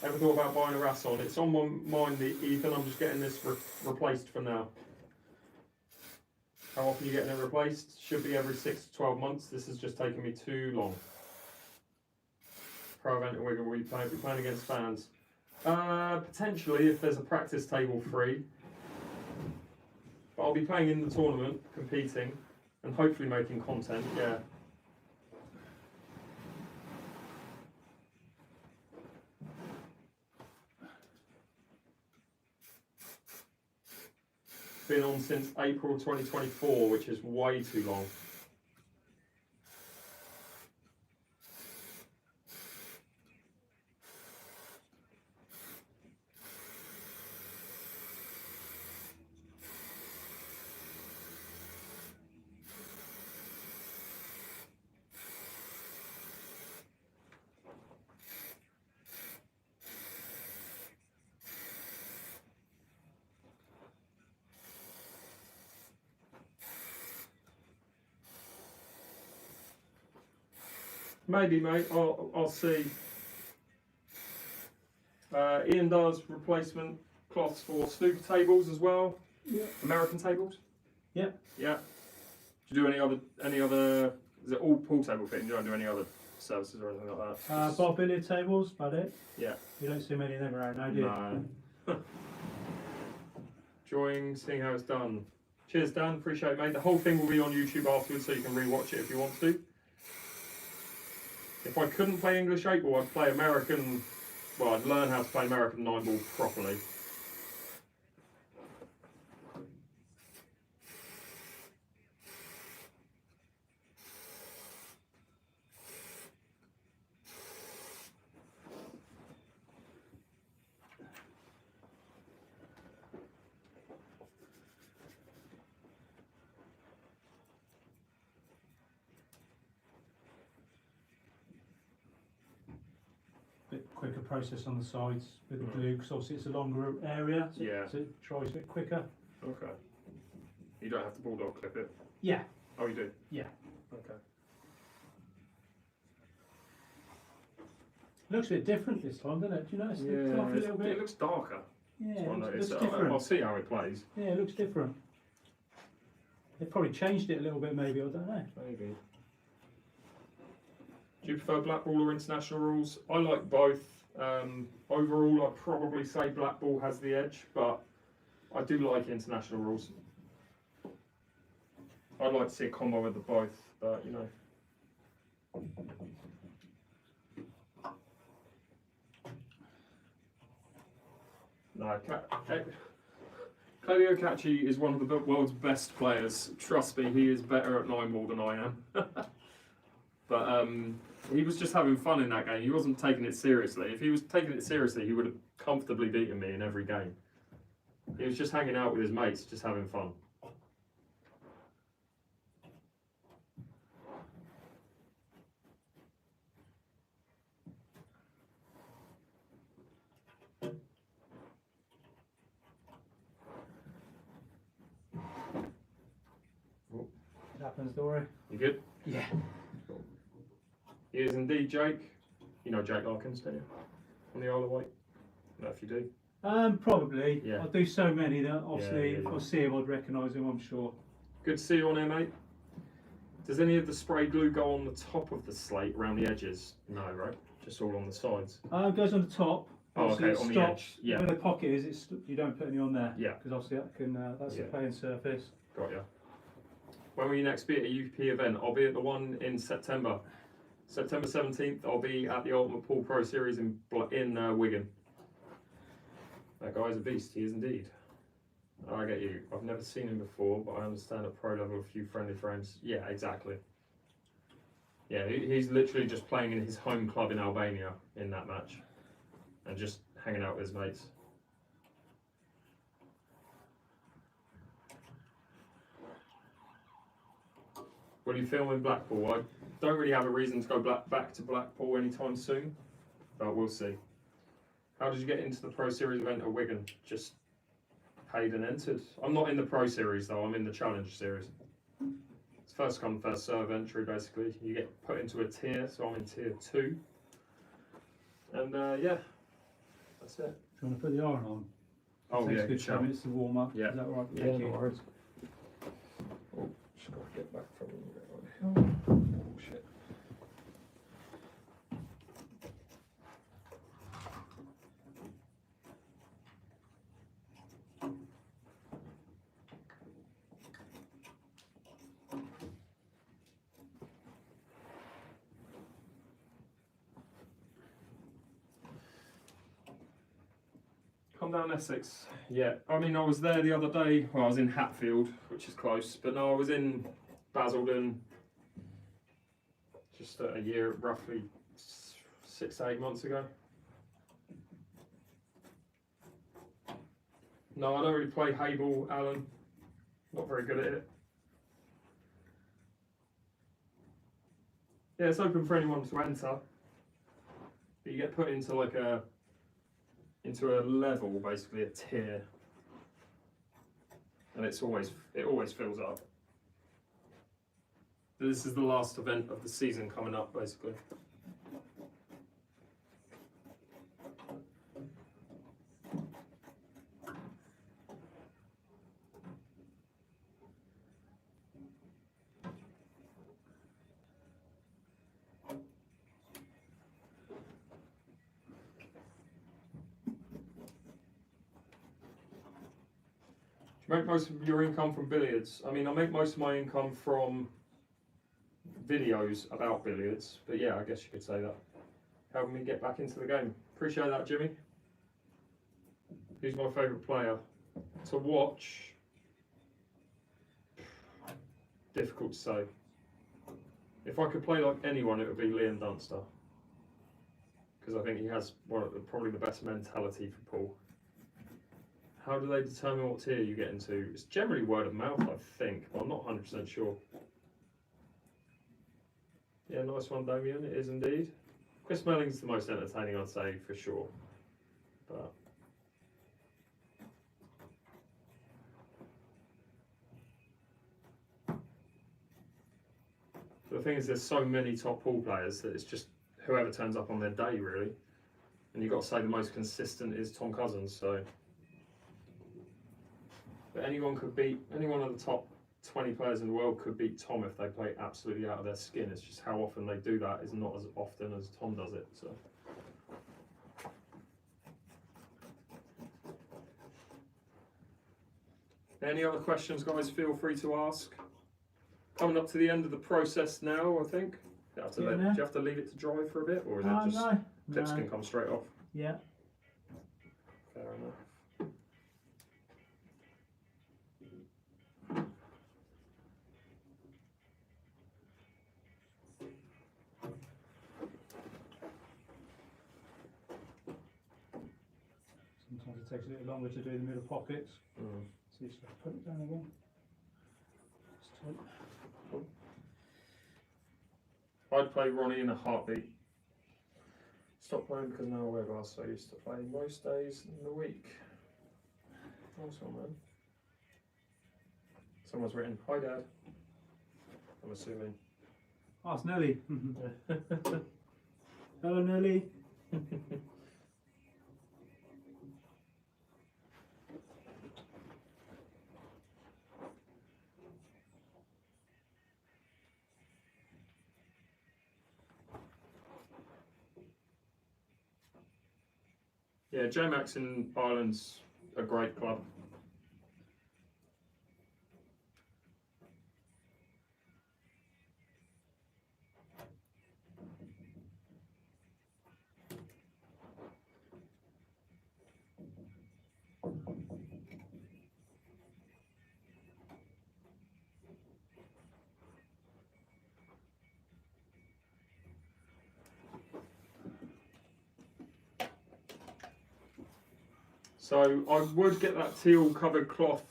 Ever thought about buying a Rasson? It's on my mind, Ethan. I'm just getting this replaced for now. How often are you getting it replaced? Should be every 6 to 12 months. This has just taken me too long. Pro event in Wigan, will you be playing against fans? Potentially, if there's a practice table free. But I'll be playing in the tournament, competing, and hopefully making content, yeah. Been on since April 2024, which is way too long. Maybe, mate. I'll see. Ian does replacement cloths for snooker tables as well.
Yeah.
American tables.
Yeah.
Yeah. Do you do any other? Is it all pool table fitting? You don't do any other services or anything like that?
Bar billiard tables, about it.
Yeah.
You don't see many of them around now, do you?
No. Enjoying seeing how it's done. Cheers, Dan. Appreciate it, mate. The whole thing will be on YouTube afterwards, so you can re-watch it if you want to. If I couldn't play English 8-ball, I'd play American. Well, I'd learn how to play American 9-ball properly.
process on the sides with the glue, because obviously it's a longer area, so, so it dries a bit quicker.
Okay. You don't have to bulldog clip it?
Yeah.
Oh, you do?
Yeah.
Okay.
Looks a bit different this time, doesn't it? Do you notice the fluff a little bit?
It looks darker.
Yeah, it looks
different. I'll see how it plays.
Yeah, it looks different. They've probably changed it a little bit, maybe, I don't know.
Maybe. Do you prefer black ball or international rules? I like both. Overall, I'd probably say black ball has the edge, but I do like international rules. I'd like to see a combo with the both, but you know. No, 𝐬𝐲𝐝𝐿 is one of the world's best players. Trust me, he is better at 9 ball than I am. But he was just having fun in that game. He wasn't taking it seriously. If he was taking it seriously, he would have comfortably beaten me in every game. He was just hanging out with his mates, just having fun.
It happens, Dory.
You good?
Yeah.
He is indeed Jake. You know Jake Larkins, don't you? On the Isle of Wight? I don't know if you do.
Probably.
Yeah.
I do so many that obviously
if
I see him, I'd recognise him, I'm sure.
Good to see you on here, mate. Does any of the spray glue go on the top of the slate around the edges? No, right? Just all on the sides.
It goes on the top.
Oh,
Obviously
okay,
it
on
stops.
the edge. Yeah.
Where the pocket is, you don't put any on there.
Yeah.
Because obviously that can, that's the playing surface.
Got ya. When will you next be at a UP event? I'll be at the one in September. September 17th, I'll be at the Ultimate Pool Pro Series in Wigan. That guy's a beast, he is indeed. I get you. I've never seen him before, but I understand at pro level a few friendly frames. Yeah, exactly. Yeah, he's literally just playing in his home club in Albania in that match. And just hanging out with his mates. Will you film in Blackpool? I don't really have a reason to go back to Blackpool anytime soon, but we'll see. How did you get into the Pro Series event at Wigan? Just paid and entered. I'm not in the Pro Series though, I'm in the Challenge Series. It's first come, first serve entry basically. You get put into a tier, so I'm in tier 2. And yeah, that's it.
Do you want to put the iron on?
Oh
Takes
yeah,
a good 10 minutes to warm up.
Yeah.
Is that right?
Yeah,
Thank
no
you.
worries. Oh, just gotta get back from oh, shit. Come down Essex. Yeah, I mean I was there the other day. Well, I was in Hatfield, which is close, but no, I was in Basildon just a year, roughly 6 to 8 months ago. No, I don't really play Hayball, Alan. Not very good at it. Yeah, it's open for anyone to enter, but you get put into like a level, basically a tier, and it always fills up. This is the last event of the season coming up, basically. Make most of your income from billiards? I mean, I make most of my income from videos about billiards, but yeah, I guess you could say that. Helping me get back into the game. Appreciate that, Jimmy. Who's my favourite player? To watch? Difficult to say. If I could play like anyone, it would be Liam Dunster. Because I think he has probably the best mentality for pool. How do they determine what tier you get into? It's generally word of mouth, I think, but I'm not 100% sure. Yeah, nice one, Damien. It is indeed. Quiz-melling's the most entertaining, I'd say, for sure. But the thing is, there's so many top pool players that it's just whoever turns up on their day, really. And you've got to say the most consistent is Tom Cousins, so. But anyone of the top 20 players in the world could beat Tom if they play absolutely out of their skin. It's just how often they do that is not as often as Tom does it. So. Any other questions, guys? Feel free to ask. Coming up to the end of the process now, I think. Do you have to leave it to dry for a bit, or is it just clips can come straight off?
Yeah.
Fair enough.
Sometimes it takes a little longer to do the middle pockets. See, so put it down again.
I'd play Ronnie in a heartbeat. Stop playing because now I wear glasses, so I used to play most days in the week. Nice one, man. Someone's written, "Hi Dad." I'm assuming.
Oh, it's Nelly. Hello, Nelly.
Yeah, 𝐬𝐿 in Ireland's a great club. So I would get that teal covered cloth,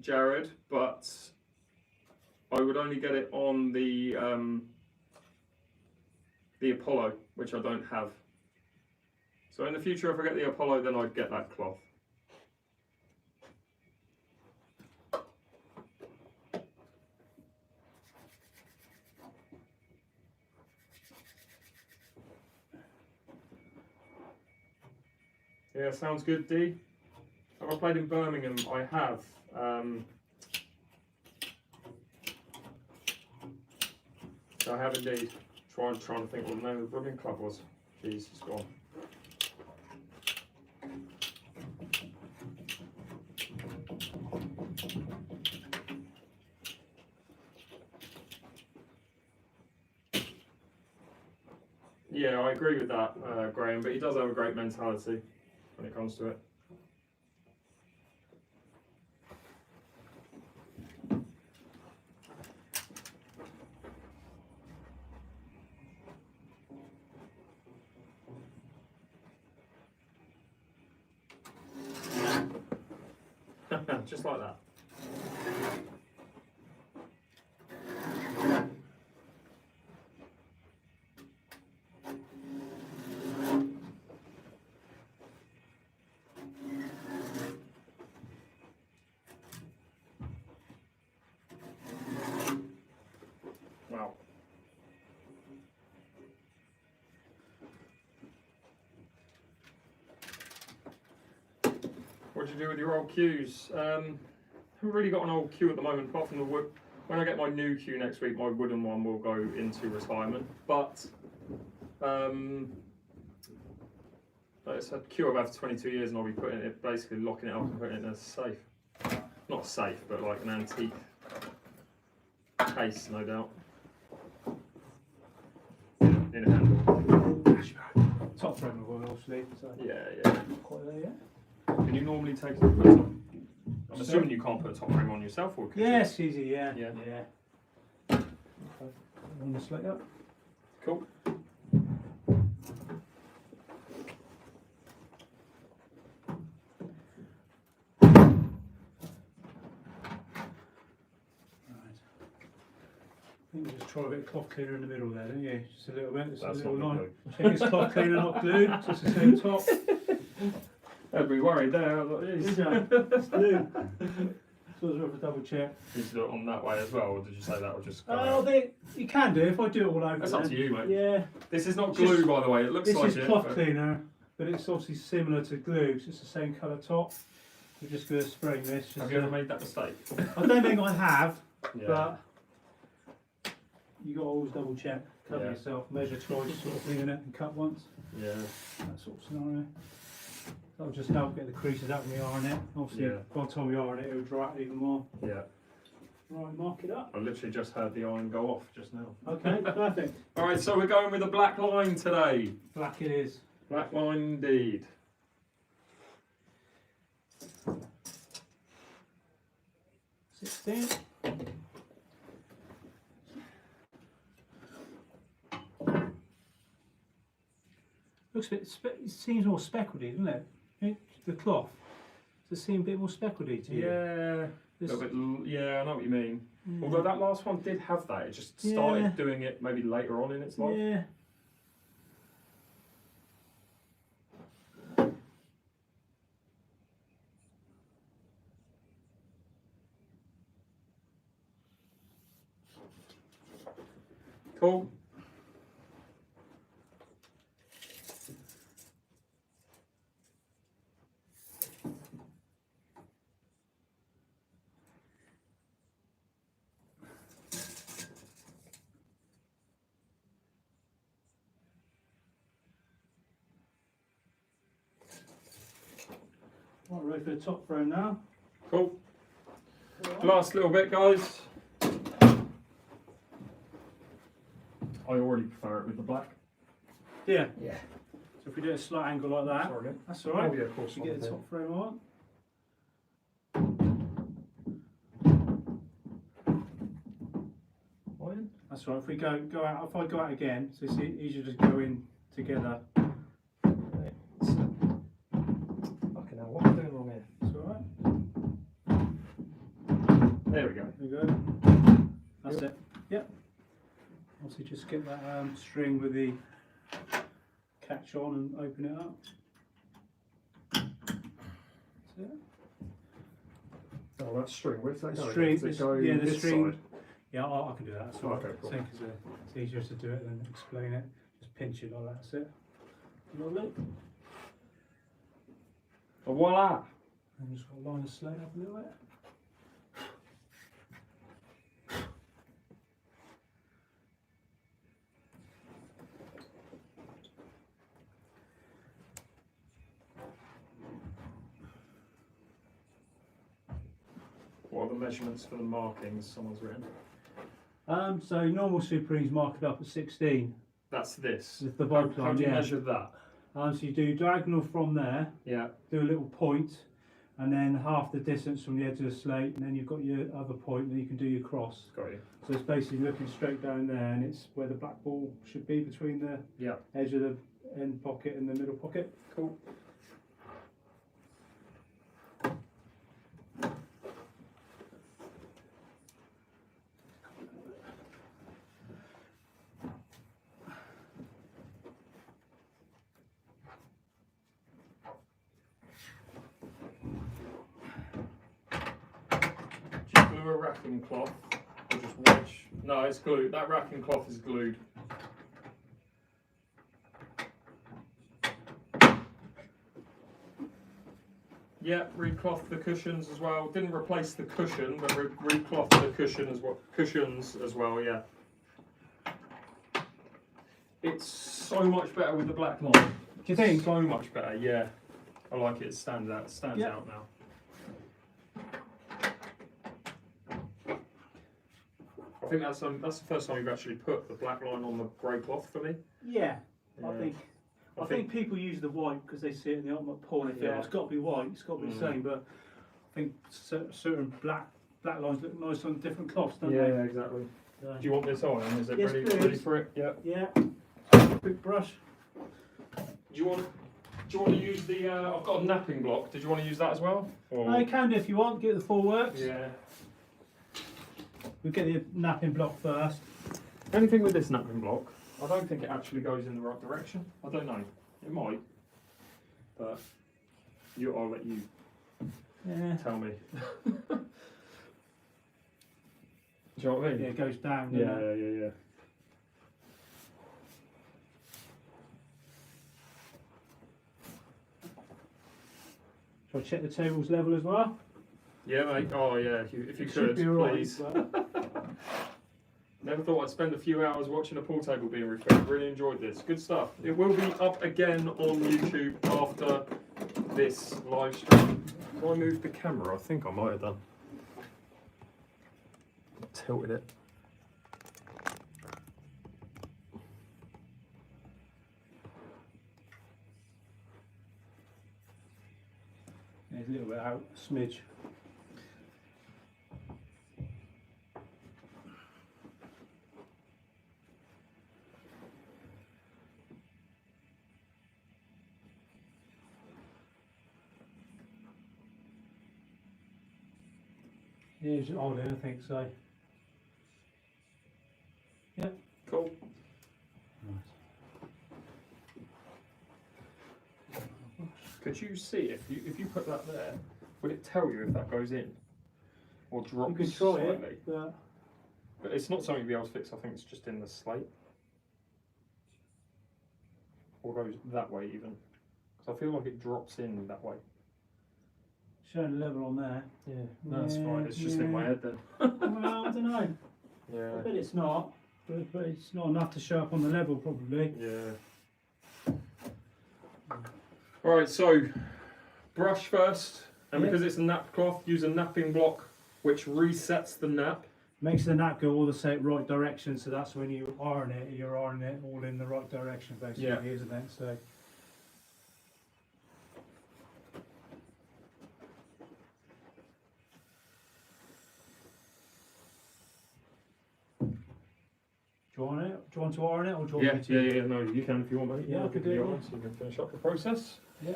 Jared, but I would only get it on the Apollo, which I don't have. So in the future, if I get the Apollo, then I'd get that cloth. Yeah, sounds good, D. Have I played in Birmingham? I have. I have indeed. Trying to think what the name of the Birmingham club was. Jeez, it's gone. Yeah, I agree with that, Graham, but he does have a great mentality when it comes to it. Just like that. Wow. What do you do with your old cues? Haven't really got an old cue at the moment, apart from the wood. When I get my new cue next week, my wooden one will go into retirement. But like I said, cue I've had for 22 years, and I'll be putting it, basically locking it up and putting it in a safe. Not a safe, but like an antique case, no doubt. In a handle.
Top frame of oil sleeve. So
Yeah.
quite there, yeah.
Can you normally take the top? I'm assuming you can't put a top frame on yourself, or could you?
Yes, easy, yeah.
Yeah.
Okay. On the slate up.
Cool.
think you just try a bit of cloth cleaner in the middle there, don't you? Just a little bit, just
That's
a little
not
line.
good.
Check it's cloth cleaner, not glue, so it's the same top.
I'd be worried there. I was like,
Is
"Yes."
that? It's glue. So I was worth a double check.
Did you do it on that way as well, or did you say that would just go
Oh,
out?
you can do if I do it all over.
That's up
then.
to you, mate.
Yeah.
This is not
It's
glue,
just-
by the way. It looks
This
like
is
it.
cloth
but-
cleaner, but it's obviously similar to glue, so it's the same colour top. We're just going to spray this.
Have you ever made that mistake?
I don't think I have,
Yeah.
but you got to always double check, cover
Yeah.
yourself, measure twice, sort of thing in it, and cut once.
Yeah.
That sort of scenario. That'll just help get the creases out when we iron it. Obviously,
Yeah.
by the time we iron it, it'll dry out even more.
Yeah.
Right, mark it up.
I literally just heard the iron go off just now.
Okay, perfect.
All right, so we're going with a black line today.
Black it is.
Black line indeed.
$16. Looks a bit, it seems more speckledy, doesn't it? The cloth. Does it seem a bit more speckledy to you?
Yeah.
This-
A little bit, yeah, I know what you mean.
Yeah.
Although that last one did have that, it just started
Yeah.
doing it maybe later on in its life.
Yeah.
Cool.
Right, ready for the top frame now.
Cool. Last little bit, guys. I already prefer it with the black.
Yeah.
Yeah.
So if we do a slight angle like that,
Sorry.
that's alright.
Oh, yeah, of course.
We get the top frame on.
Iron?
That's right. If we go out, if I go out again, so it's easier to go in together.
Fucking hell, what am I doing wrong here?
That's alright.
There we go.
There we go. That's it. Yep. Obviously, just get that string with the catch on and open it up. That's it.
Oh, that string. Where's that
The
going?
string,
Does it go
yeah, the
this
string.
side?
Yeah, I can do that. That's all right.
Okay, cool.
I think it's easier to do it than explain it. Just pinch it like that. That's it. Lovely.
Voila!
And just got to line the slate up a little bit.
What are the measurements for the markings someone's written?
So normal Supremes mark it up at 16.
That's this.
With the
How,
bulk
how
line,
do you
yeah.
measure that?
So you do diagonal from there,
Yeah.
do a little point, and then half the distance from the edge of the slate, and then you've got your other point, and then you can do your cross.
Got you.
So it's basically looking straight down there, and it's where the black ball should be between the
Yeah.
edge of the end pocket and the middle pocket.
Cool. Do you glue a wrapping cloth or just wedge? No, it's glued. That wrapping cloth is glued. Yeah, recloth the cushions as well. Didn't replace the cushion, but recloth the cushion as well. Cushions as well, yeah. It's so much better with the black line.
Do you think?
So much better, yeah. I like it. It stands out. Stands
Yeah.
out now. I think that's the first time you've actually put the black line on the grey cloth for me.
Yeah,
Yeah.
I think people use the white because they see it in the ultimate porn. They think,
Yeah.
oh, it's got to be white, it's got to be the same. But I think certain black lines look nice on different cloths, don't they?
exactly.
So,
Do you want this on? Is it
Yes,
ready
please.
for it? Yeah.
yeah. Quick brush.
Do you want to use the? I've got a napping block. Did you want to use that as well? Or?
You can do if you want. Get the full works.
Yeah.
We get the napping block first.
Anything with this napping block, I don't think it actually goes in the right direction. I don't know. It might, but I'll let you tell me. Do you know what I mean?
Yeah, it goes down.
Yeah.
Shall I check the table's level as well?
Yeah, mate. Oh, yeah. If you
Should
could,
be all right,
please.
but-
Never thought I'd spend a few hours watching a pool table being refilled. Really enjoyed this. Good stuff. It will be up again on YouTube after this live stream. If I moved the camera, I think I might have done. Tilted it.
There's a little bit out, smidge. Yeah, it's odd, I think so. Yeah.
Cool. Could you see if you put that there, would it tell you if that goes in or drops
You can try
slightly?
it, but
But it's not something you'll be able to fix. I think it's just in the slate, or goes that way even. Because I feel like it drops in that way.
showing the level on there.
Yeah, no, that's
Yeah,
fine. It's just in my
yeah.
head then.
Well, I don't know. I
Yeah.
bet it's not, but it's not enough to show up on the level probably.
Yeah. All right, so brush first, and
Yeah.
because it's a nap cloth, use a napping block which resets the nap.
Makes the nap go all the same right direction, so that's when you iron it, you're ironing it all in the right direction basically,
Yeah.
isn't it? So do you want it? Do you want to iron it, or do you want me to?
Yeah. No, you can if you want, mate.
Yeah, I
I'll
can
give you
do it.
one, so you can finish up the process.
Yeah.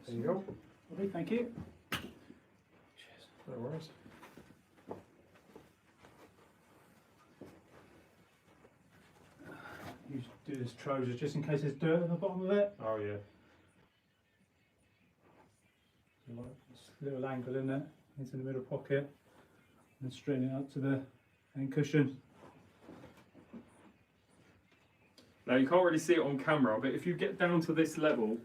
There you go.
Lovely, thank you.
Cheers. No worries.
You do this trouser just in case there's dirt at the bottom of it.
Oh yeah.
So like this little angle in it, into the middle pocket, and straighten it up to the end cushion.
Now you can't really see it on camera, but if you get down to this level,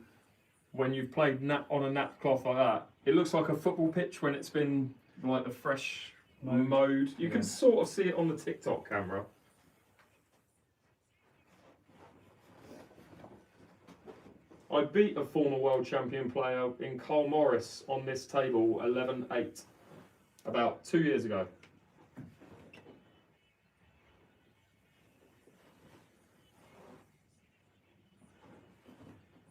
when you've played on a nap cloth like that, it looks like a football pitch when it's been like the fresh mode. You can sort of see it on the TikTok camera. I beat a former world champion player in Carl Morris on this table 11-8 about 2 years ago.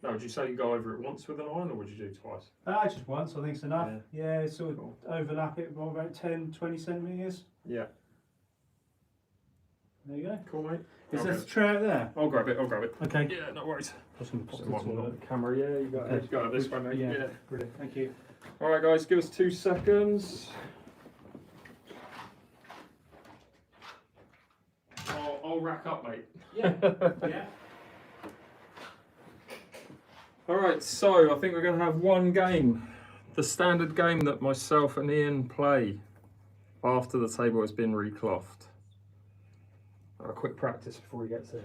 No, would you say you go over it once with an iron, or would you do it twice?
Just once, I think it's enough. Yeah, sort of overlap it by about 10-20 centimetres.
Yeah.
There you go.
Cool, mate.
Is there a tray out there?
I'll grab it.
Okay.
Yeah, no worries.
Just going to pop
Just
it
one
to
on
the
the camera. Yeah, you got it. You got it this way, mate.
Yeah, brilliant. Thank you.
All right, guys, give us 2 seconds. I'll rack up, mate.
Yeah. Yeah.
All right, so I think we're going to have one game, the standard game that myself and Ian play after the table has been reclothed. A quick practice before we get to.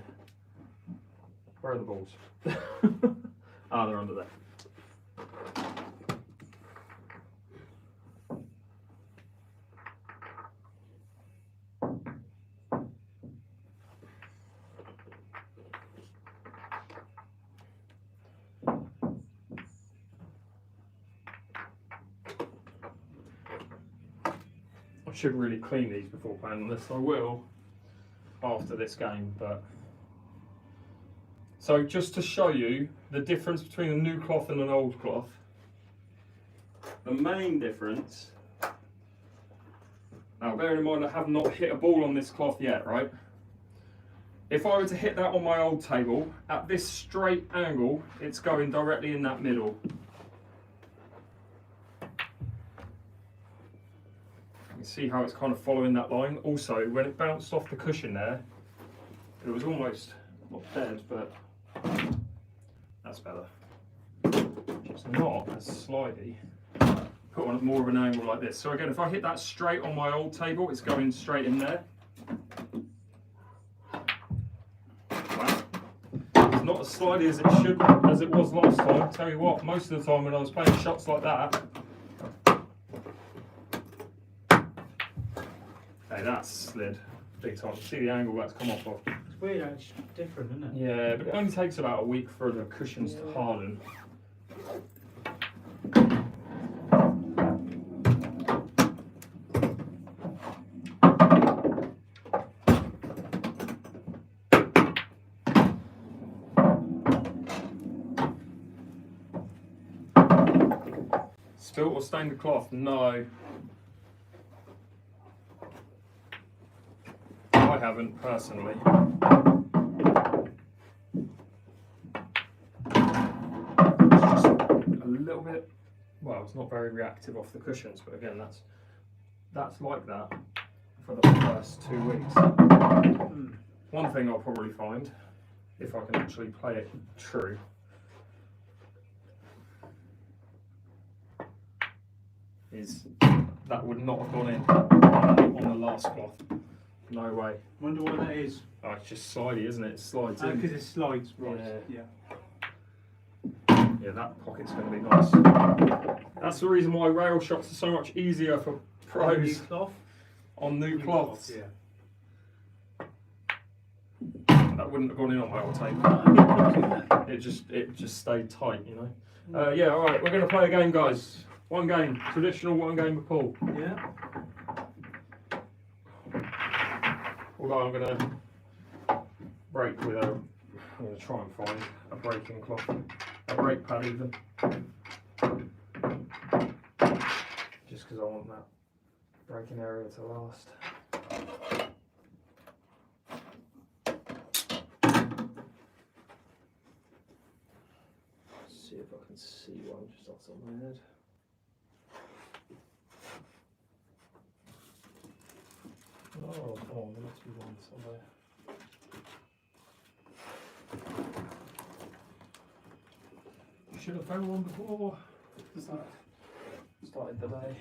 Where are the balls? Ah, they're under there. I should really clean these before playing on this. I will after this game, but so just to show you the difference between a new cloth and an old cloth. The main difference. Now, bearing in mind I have not hit a ball on this cloth yet, right? If I were to hit that on my old table at this straight angle, it's going directly in that middle. You see how it's kind of following that line. Also, when it bounced off the cushion there, it was almost not dead, but that's better. It's not as slidey. Put on more of an angle like this. So again, if I hit that straight on my old table, it's going straight in there. Wow. It's not as slidey as it was last time. Tell you what, most of the time when I was playing shots like that, hey, that's slid big time. See the angle that's come off of.
It's weird, it's different, isn't it?
Yeah, but it only takes about a week for the cushions to harden. Spilt or stained the cloth? No. I haven't personally. It's just a little bit, well, it's not very reactive off the cushions, but again, that's like that for the first 2 weeks. One thing I'll probably find, if I can actually play it true, is that would not have gone in on the last cloth. No way.
Wonder why that is.
Oh, it's just slidey, isn't it? It slides in.
Because it slides, right.
Yeah. Yeah, that pocket's going to be nice. That's the reason why rail shots are so much easier for pros on new cloths.
Yeah.
That wouldn't have gone in on my old table. It just stayed tight, you know. Yeah, all right. We're going to play a game, guys. One game, traditional one game of pool.
Yeah.
Although I'm going to break with I'm going to try and find a breaking cloth, a brake pad even. Just because I want that breaking area to last. Let's see if I can see one just off the top of my head. Oh, there must be one somewhere. Should have found one before. Started the day.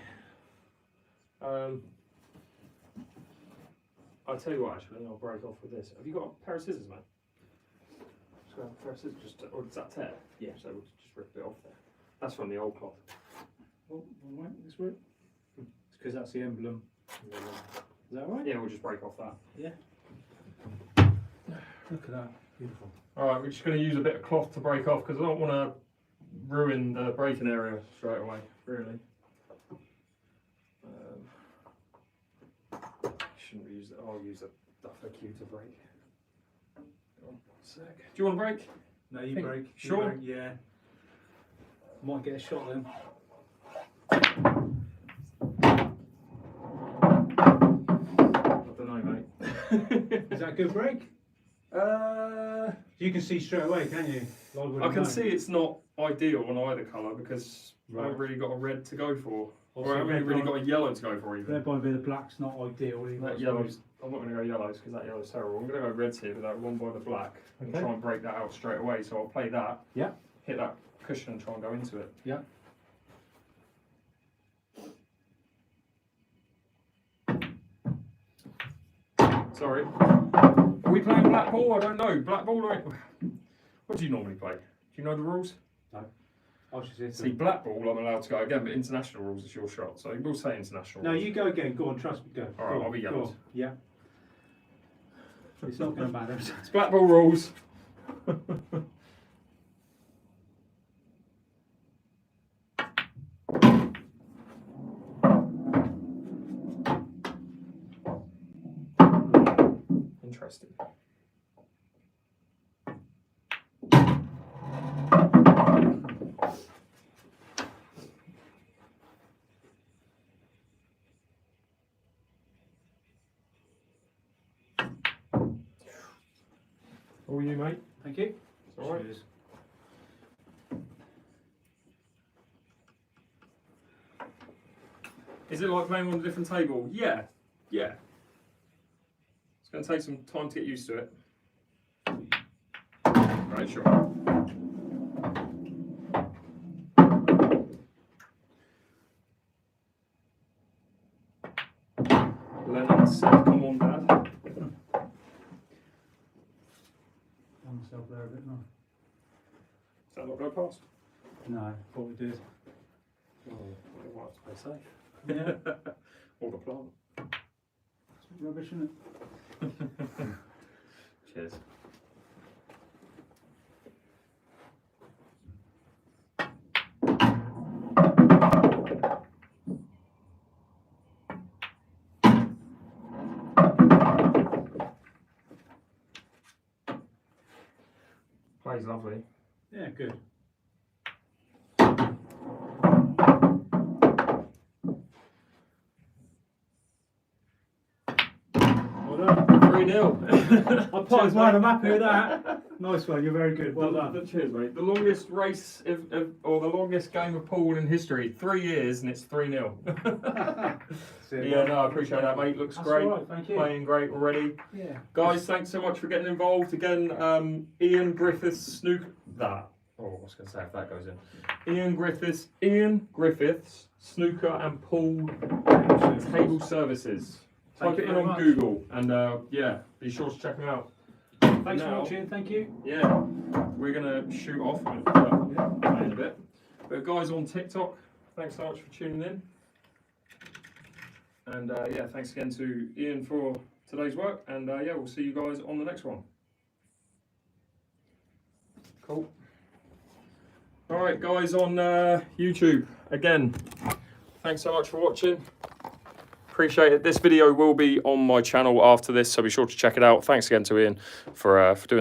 I'll tell you what, actually, I'll break off with this. Have you got a pair of scissors, mate? Just grab a pair of scissors, or does that tear? Yeah, so we'll just rip it off there. That's from the old cloth.
Oh, right, this way. It's because that's the emblem. Is that right?
Yeah, we'll just break off that.
Yeah. Look at that. Beautiful.
Alright, we're just going to use a bit of cloth to break off because I don't want to ruin the breaking area straight away, really. Shouldn't use it. I'll use a 𝐸𝐴 to break. One sec. Do you want to break?
No, you break.
Sure?
You break, yeah. Might get a shot then.
I don't know, mate.
Is that a good break? You can see straight away, can you?
I can see it's not ideal on either colour because I haven't really got a red to go for. Or I haven't really got a yellow to go for either.
That might be the black's not ideal either.
That yellow's, I'm not going to go yellows because that yellow's terrible. I'm going to go reds here, but that one by the black and try and break that out straight away. So I'll play that, hit that cushion and try and go into it.
Yeah.
Sorry. Are we playing black ball? I don't know. Black ball or... What do you normally play? Do you know the rules?
No. I should say
See, black ball I'm allowed to go again, but international rules it's your shot. So we'll say international
rules.
No,
you go again. Go on, trust me. Go.
Alright, I'll be yellows.
Yeah. It's not going to matter.
It's black ball rules. Interesting. All you, mate.
Thank you.
It's all right.
Cheers.
Is it like playing on a different table? Yeah, yeah. It's going to take some time to get used to it. Right, sure. Lennon said, "Come on, Dad."
On myself there a bit now.
Does that not go past?
No, I thought we did.
Oh, I might have to play safe.
Yeah.
Or the plant.
It's rubbish, isn't it?
Cheers. Plays lovely.
Yeah, good. Well done.
3-0.
I potted mine, I'm happy with that. Nice one, you're very good. Well done.
Cheers, mate. The longest race, or the longest game of pool in history. 3 years and it's 3-0. Yeah, no, I appreciate that, mate. Looks
That's
great.
all right, thank you.
Playing great already.
Yeah.
Guys, thanks so much for getting involved. Again, Ian Griffiths snooker. That. Oh, I was going to say if that goes in. Ian Griffiths snooker and pool table services.
Thank
Type
you
it in
very
on
much.
Google and yeah, be sure to check them out.
Thanks for
Now-
watching, thank you.
Yeah, we're going to shoot off in a bit. But guys on TikTok, thanks so much for tuning in. And yeah, thanks again to Ian for today's work. And yeah, we'll see you guys on the next one. Cool. All right, guys on YouTube, again, thanks so much for watching. Appreciate it. This video will be on my channel after this, so be sure to check it out. Thanks again to Ian for doing